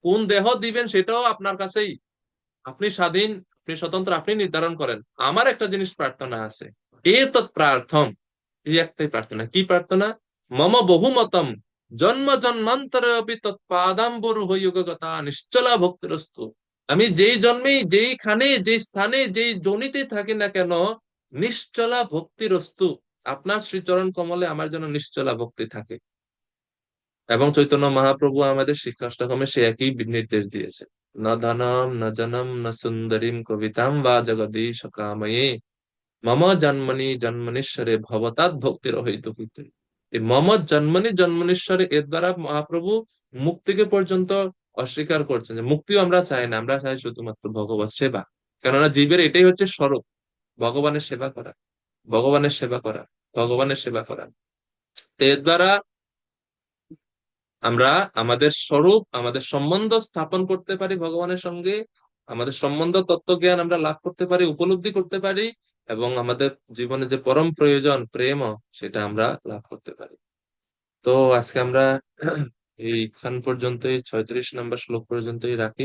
কোন দেহ দিবেন সেটাও আপনার কাছেই, আপনি স্বাধীন, আপনি স্বতন্ত্র, আপনি নির্ধারণ করেন। আমার একটা জিনিস প্রার্থনা আছে, এ তৎ প্রার্থম, এই একটাই প্রার্থনা। কি প্রার্থনা? মম বহুমতম জন্ম জন্মান্তরে অপি তৎপাদাম্বরু হইয়গতা নিশ্চলা ভক্তিরস্তু। আমি যেই জন্মেই, যেইখানে, যেই স্থানে, যেই জনিতে থাকি না কেন, নিশ্চলা ভক্তিরস্তু, আপনার শ্রীচরণ কমলে আমার জন্য নিশ্চলা ভক্তি থাকে। এবং চৈতন্য মহাপ্রভু আমাদের শিক্ষাষ্টকমে সে একই নির্দেশ দিয়েছে, না ধনম না জনম না সুন্দরীম কবিতাম বা জগদীশ কাময়ে মম জন্মনি জন্মনীশ্বরে ভবতাৎ ভক্তির হইত পিতৃ। এই মম জন্মনি জন্মনীশ্বরে, এর দ্বারা মহাপ্রভু মুক্তিকে পর্যন্ত অস্বীকার করছেন, যে মুক্তিও আমরা চাই না, আমরা চাই শুধুমাত্র ভগবত সেবা। কেননা জীবের এটাই হচ্ছে স্বরূপ, ভগবানের সেবা করা, ভগবানের সেবা করা, ভগবানের সেবা করা। তো এর দ্বারা আমরা আমাদের স্বরূপ, আমাদের সম্বন্ধ স্থাপন করতে পারি ভগবানের সঙ্গে, আমাদের সম্বন্ধ তত্ত্বজ্ঞান আমরা লাভ করতে পারি, উপলব্ধি করতে পারি, এবং আমাদের জীবনে যে পরম প্রয়োজন প্রেম, সেটা আমরা লাভ করতে পারি। তো আজকে আমরা এইখান পর্যন্তই, 36 নম্বর শ্লোক পর্যন্তই রাখি।